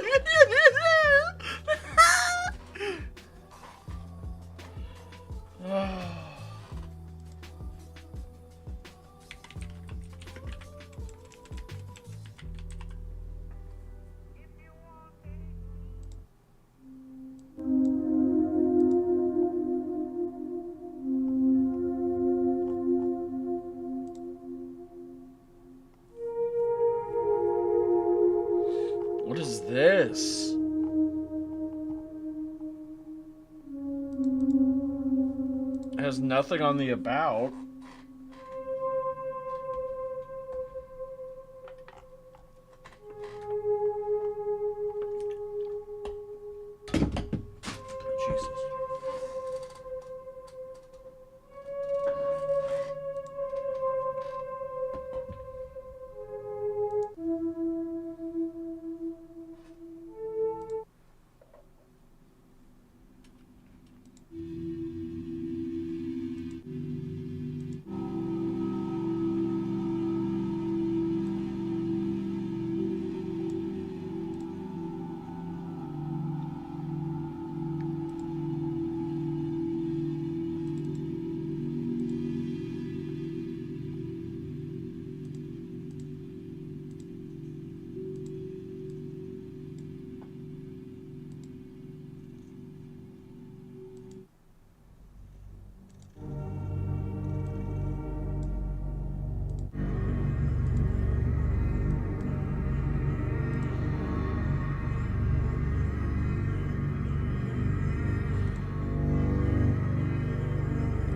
has nothing on the about. Jesus.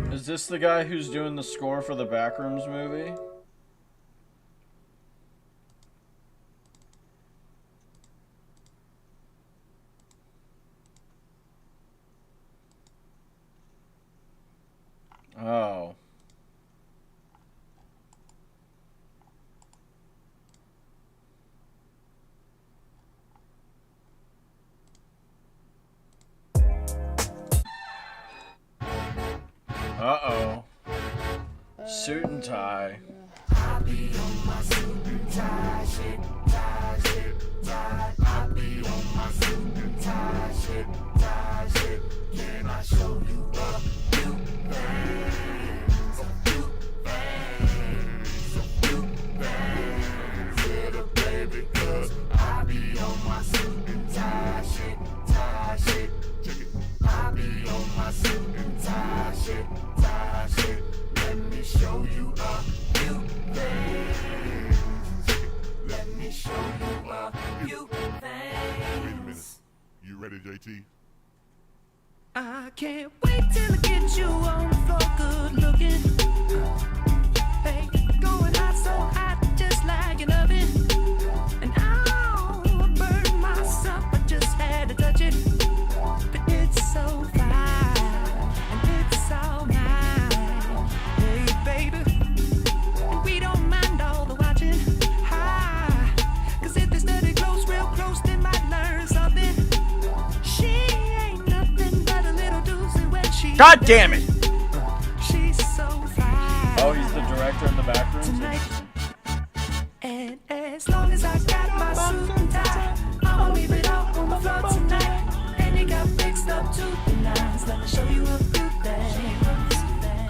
Is this the guy who's doing the score for the Backrooms movie? Oh. Uh-oh. Suit and tie. I be on my suit and tie shit, tie shit, tie. I be on my suit and tie shit, tie shit. Can I show you a few things? A few things, a few things. Little baby, 'cause I be on my suit and tie shit, tie shit. Check it. I be on my suit and tie shit, tie shit. Let me show you a few things. Let me show you a few things. Wait a minute. You ready, JT? I can't wait till I get you on the floor, good looking. Hey, going hot, so hot, just like an oven. And I'll burn myself, I just had to touch it. But it's so fine, and it's all mine. Hey, baby, and we don't mind all the watching. Hi, 'cause if they study close, real close, they might learn something. She ain't nothing but a little doozy when she. God damn it! She's so fine. Oh, he's the director in the Backrooms? Tonight. And as long as I got my suit and tie, I'ma leave it all on the floor tonight. And you got fixed up to the nines. Let me show you a few things.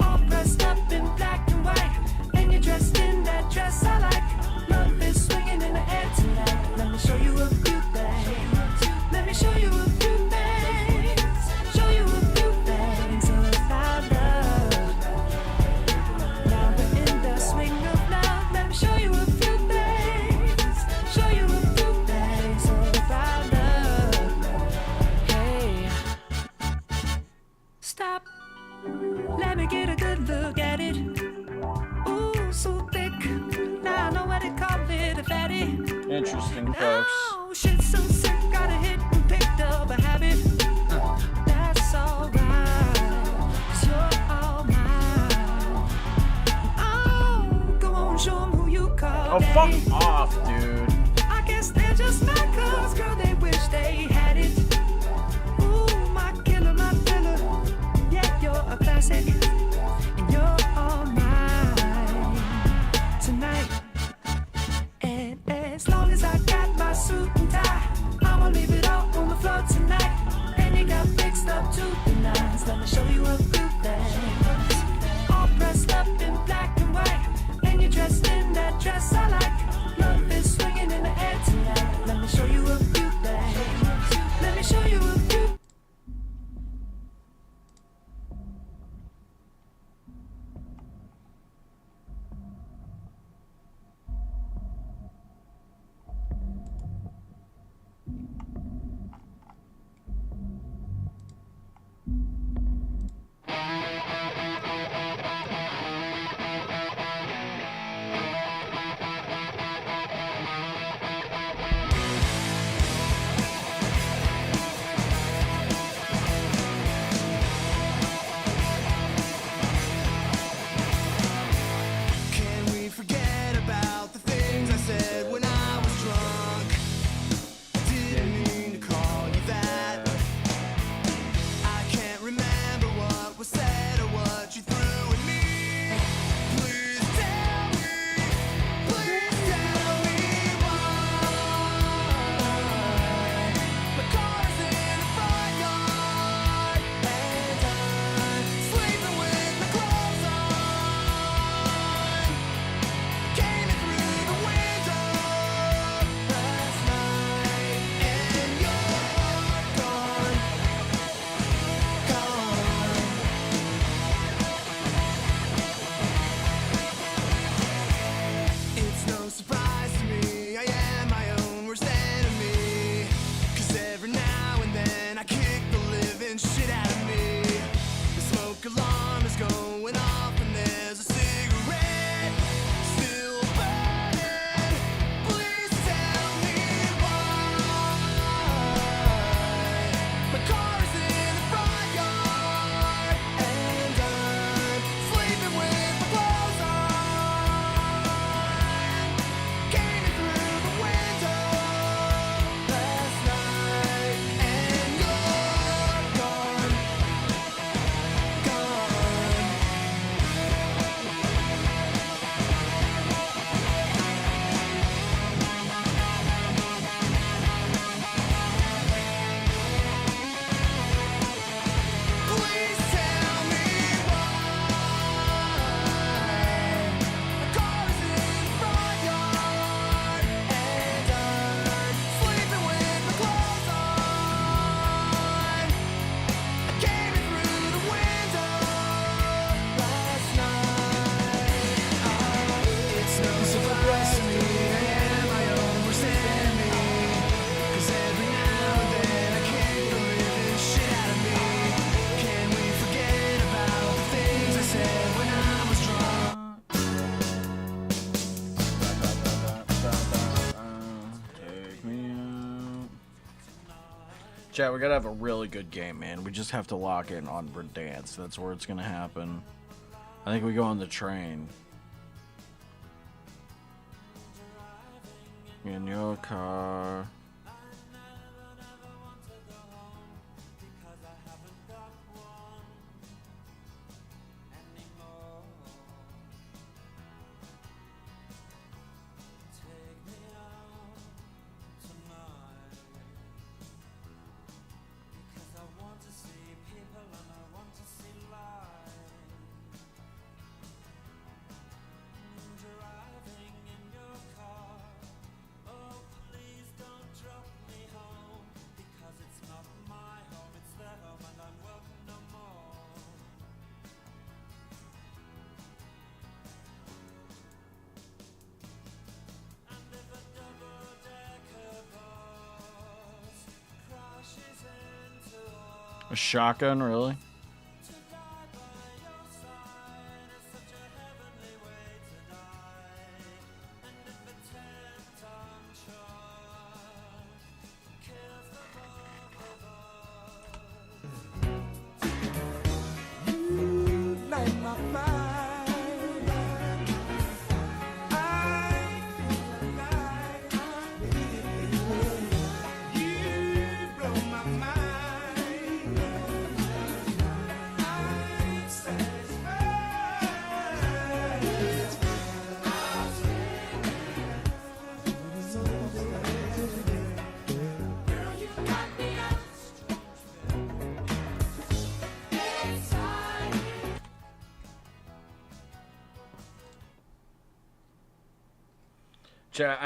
All dressed up in black and white, and you're dressed in that dress I like. Love is swinging in the air tonight. Let me show you a few things. Let me show you a few things. Show you a few things about love. Now we're in the swing of love. Let me show you a few things. Show you a few things about love. Hey, stop. Let me get a good look at it. Ooh, so thick. Now I know what they call it, a fatty. Interesting, folks. Oh, shit, so sick. Got a hit and picked up a habit. That's alright. 'Cause you're all mine. Oh, go on, show 'em who you call. Oh, daddy. fuck off, dude. I guess they're just mad 'cause, girl, they wish they had it. Ooh, my killer, my filler. Yeah, you're a classic. And you're all mine tonight. And as long as I got my suit and tie, Chat, we gotta have a really good game, man. We just have to lock in on Verdansk. That's where it's gonna happen. I think we go on the train. In your car. A shotgun, really?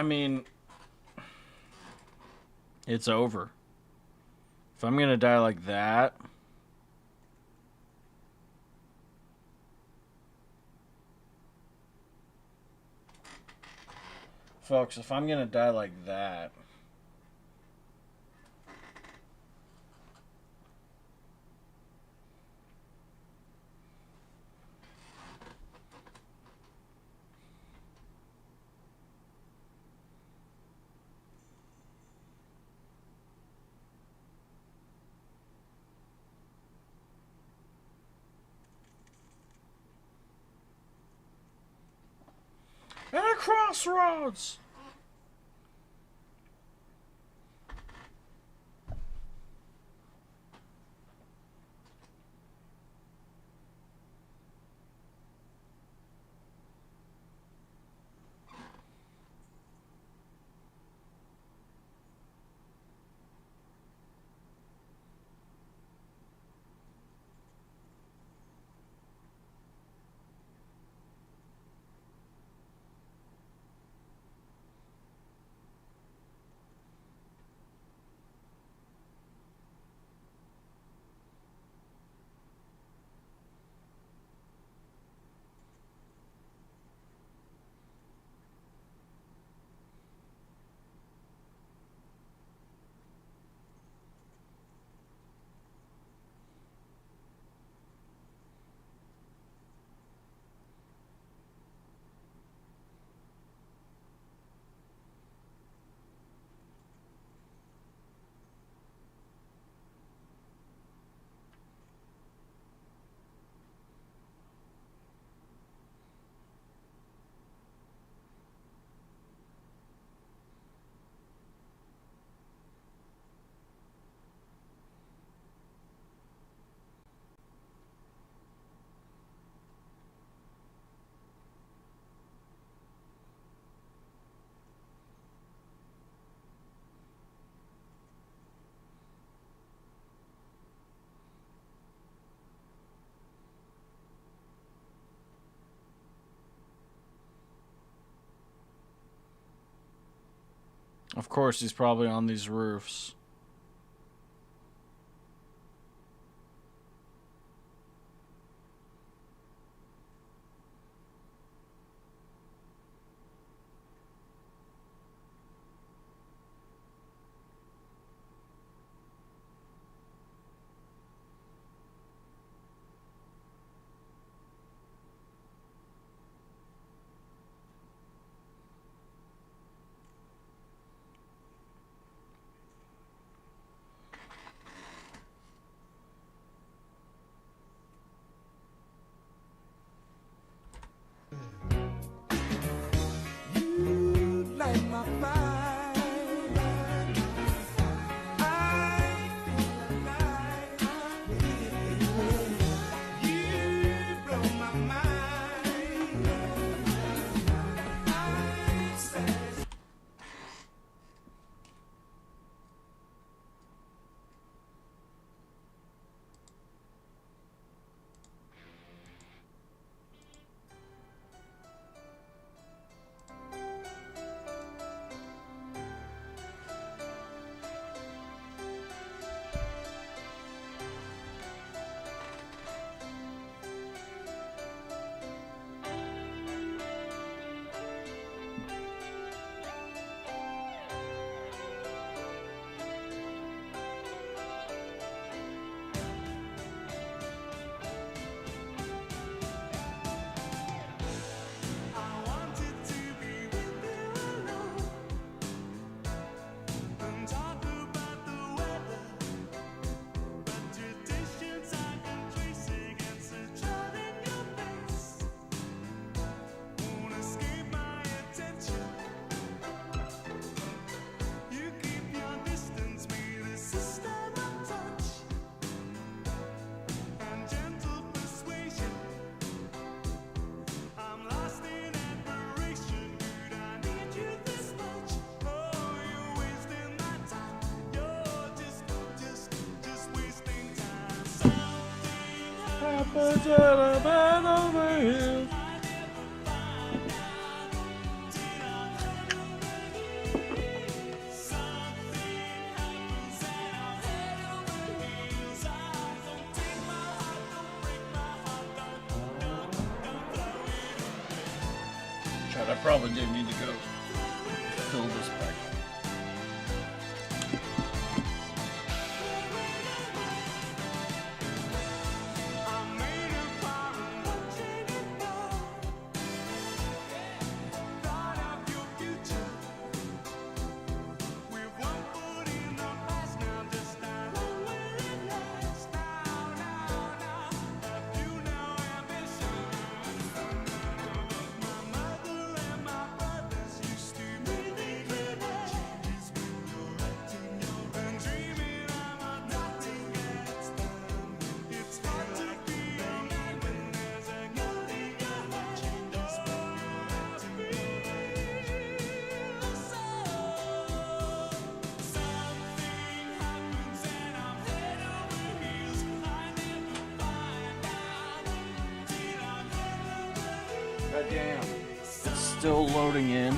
I mean, it's over. If I'm gonna die like that, folks, if I'm gonna die like that, at a crossroads. Of course, he's probably on these roofs. happens when I'm head over heels. Chad, I probably do need to go fill this back. God damn. It's still loading in.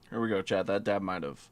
Here we go, chat. That dab might have.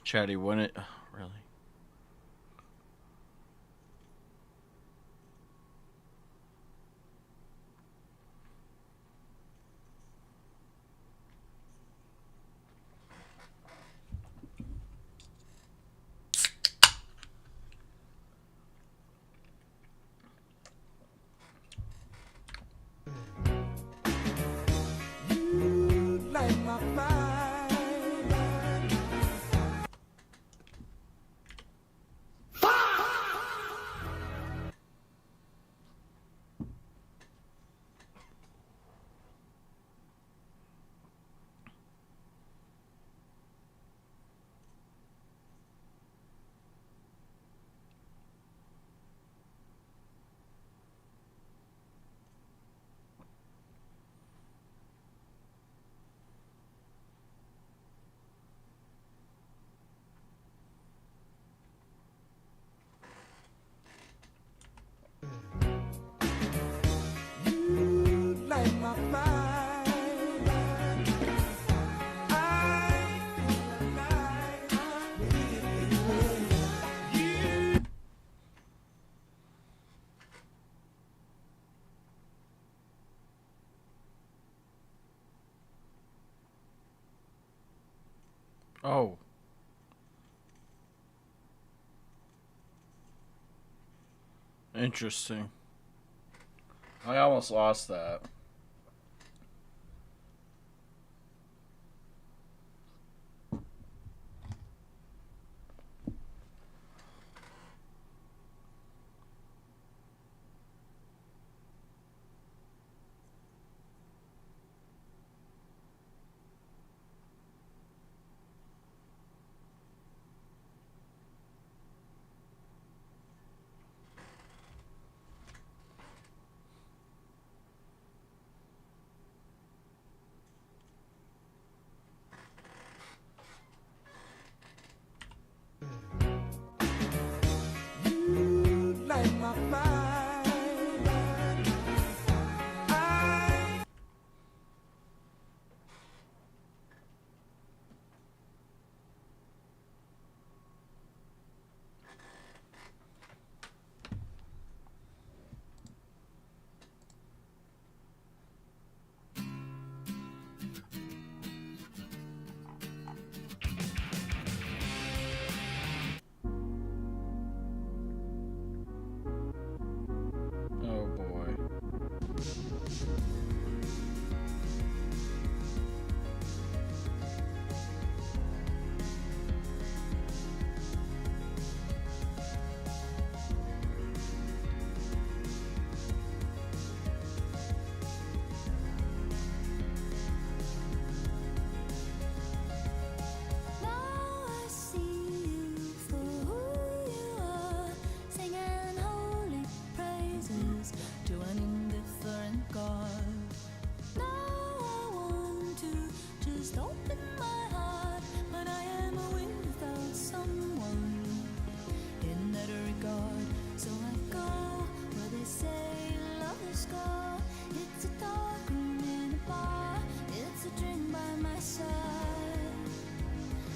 Chatty, when it really? Oh. Interesting. I almost lost that. Light my fire. Oh boy. Now I see you for who you are, singing holy praises to an indifferent God. Now I want to just open my heart, but I am without someone in that regard. So I go where they say lovers go. It's a dark room in a bar. It's a drink by my side.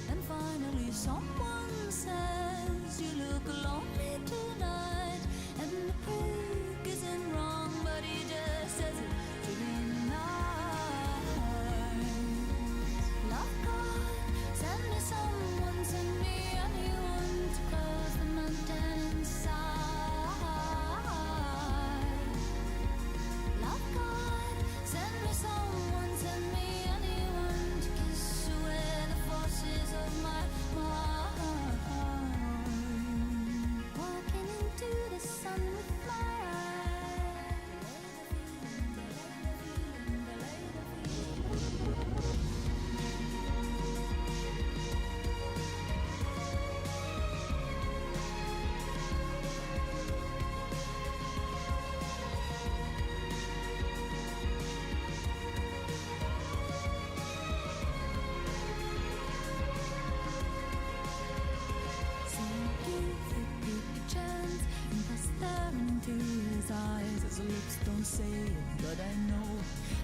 And finally someone says you look lonely tonight. And the pig isn't wrong, but he just says it to be nice. Love God, send me someone, send me anyone to cross the mountain inside. Love God, send me someone, send me anyone to kiss away the forces of my mind. Walking into the sun with my So give the pig a chance and press them into his eyes. His lips don't say it, but I know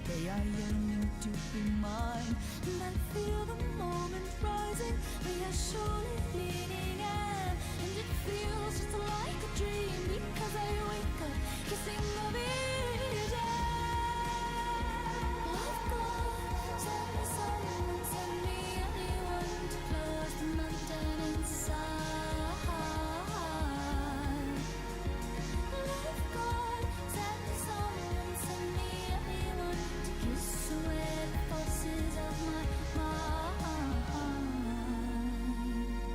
they are yearning to be mine. And I feel the moment rising. We are surely leaning in, and it feels just like a dream because I wake up kissing the vision. Love God, send me someone, send me anyone to close the mountain inside. Love God, send me someone, send me anyone to kiss away the forces of my mind.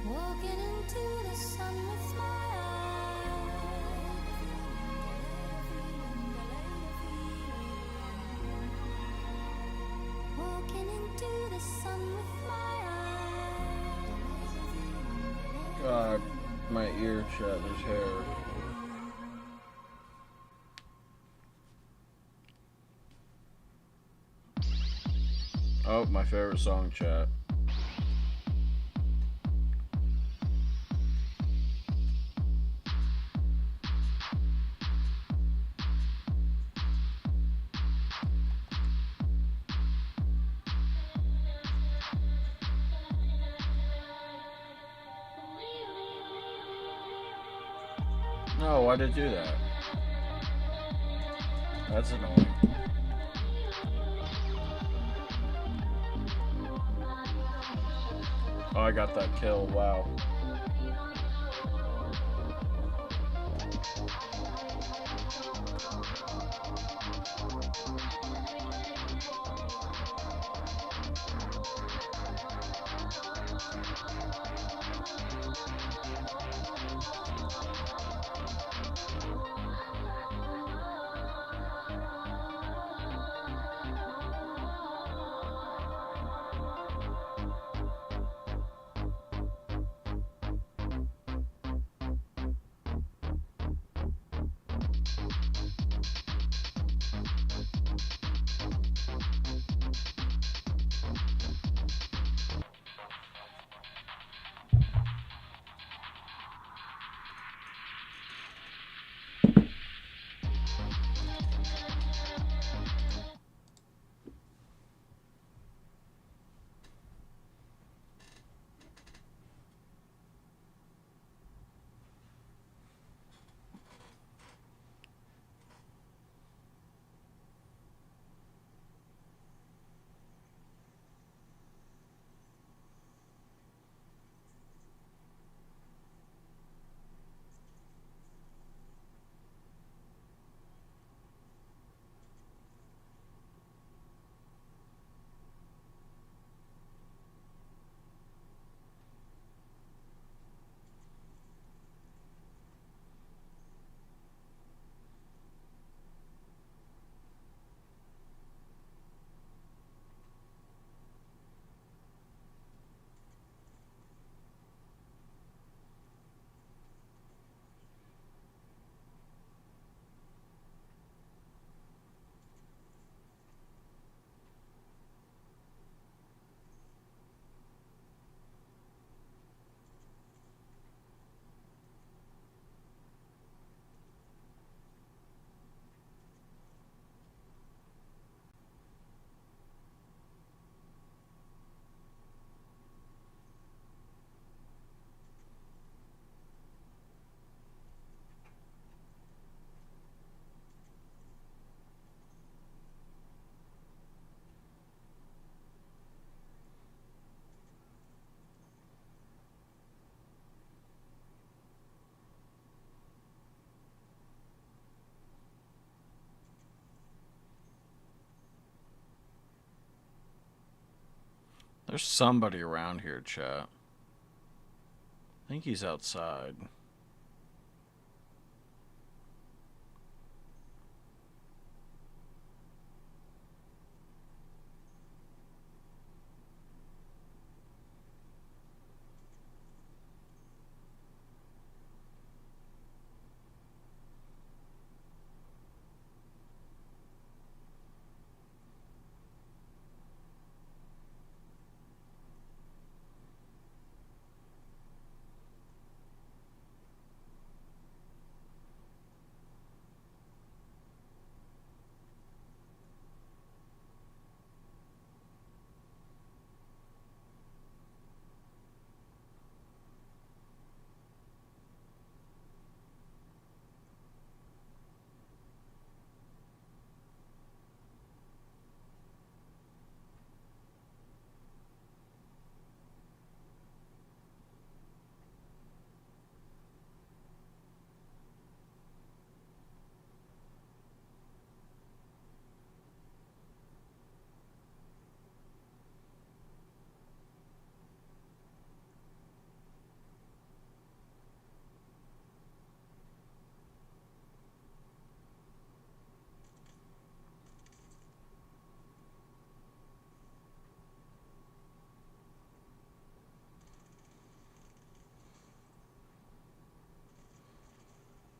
Walking into the sun with my eyes. Walking into the sun with my eyes. God, my ear shut. There's hair. Oh, my favorite song, chat. No, why did it do that? That's annoying. Oh, I got that kill. Wow. There's somebody around here, chat. I think he's outside.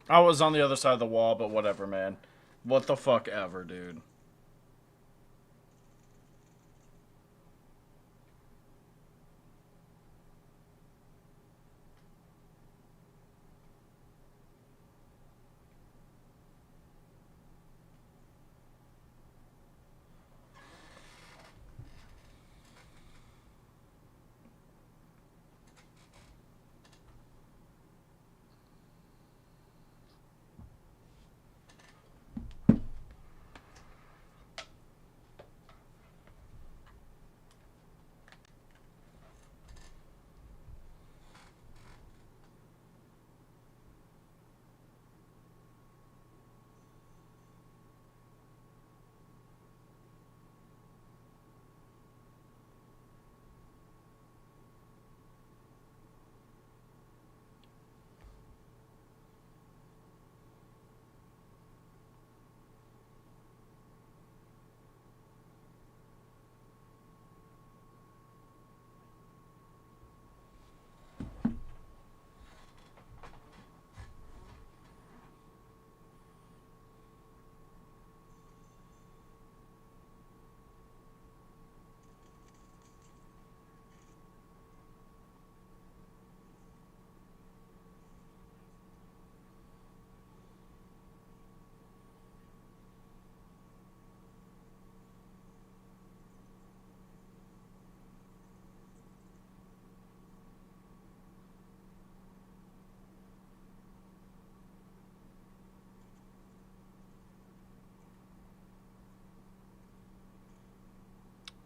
I was on the other side of the wall, but whatever, man. What the fuck ever, dude.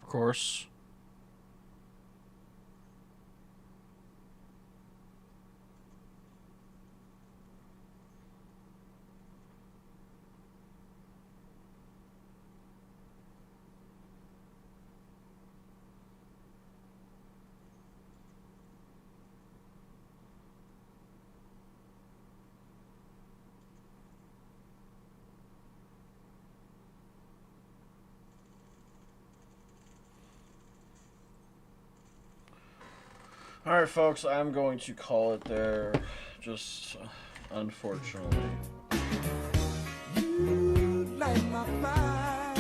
course. All right, folks, I'm going to call it there. Just unfortunately. You light my fire.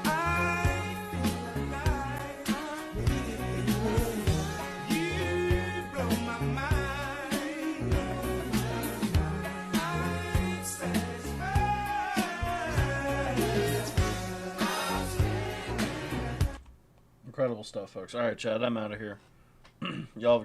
I feel alive. You blow my mind. I'm satisfied. Incredible stuff, folks. All right, Chad, I'm out of here. Y'all have a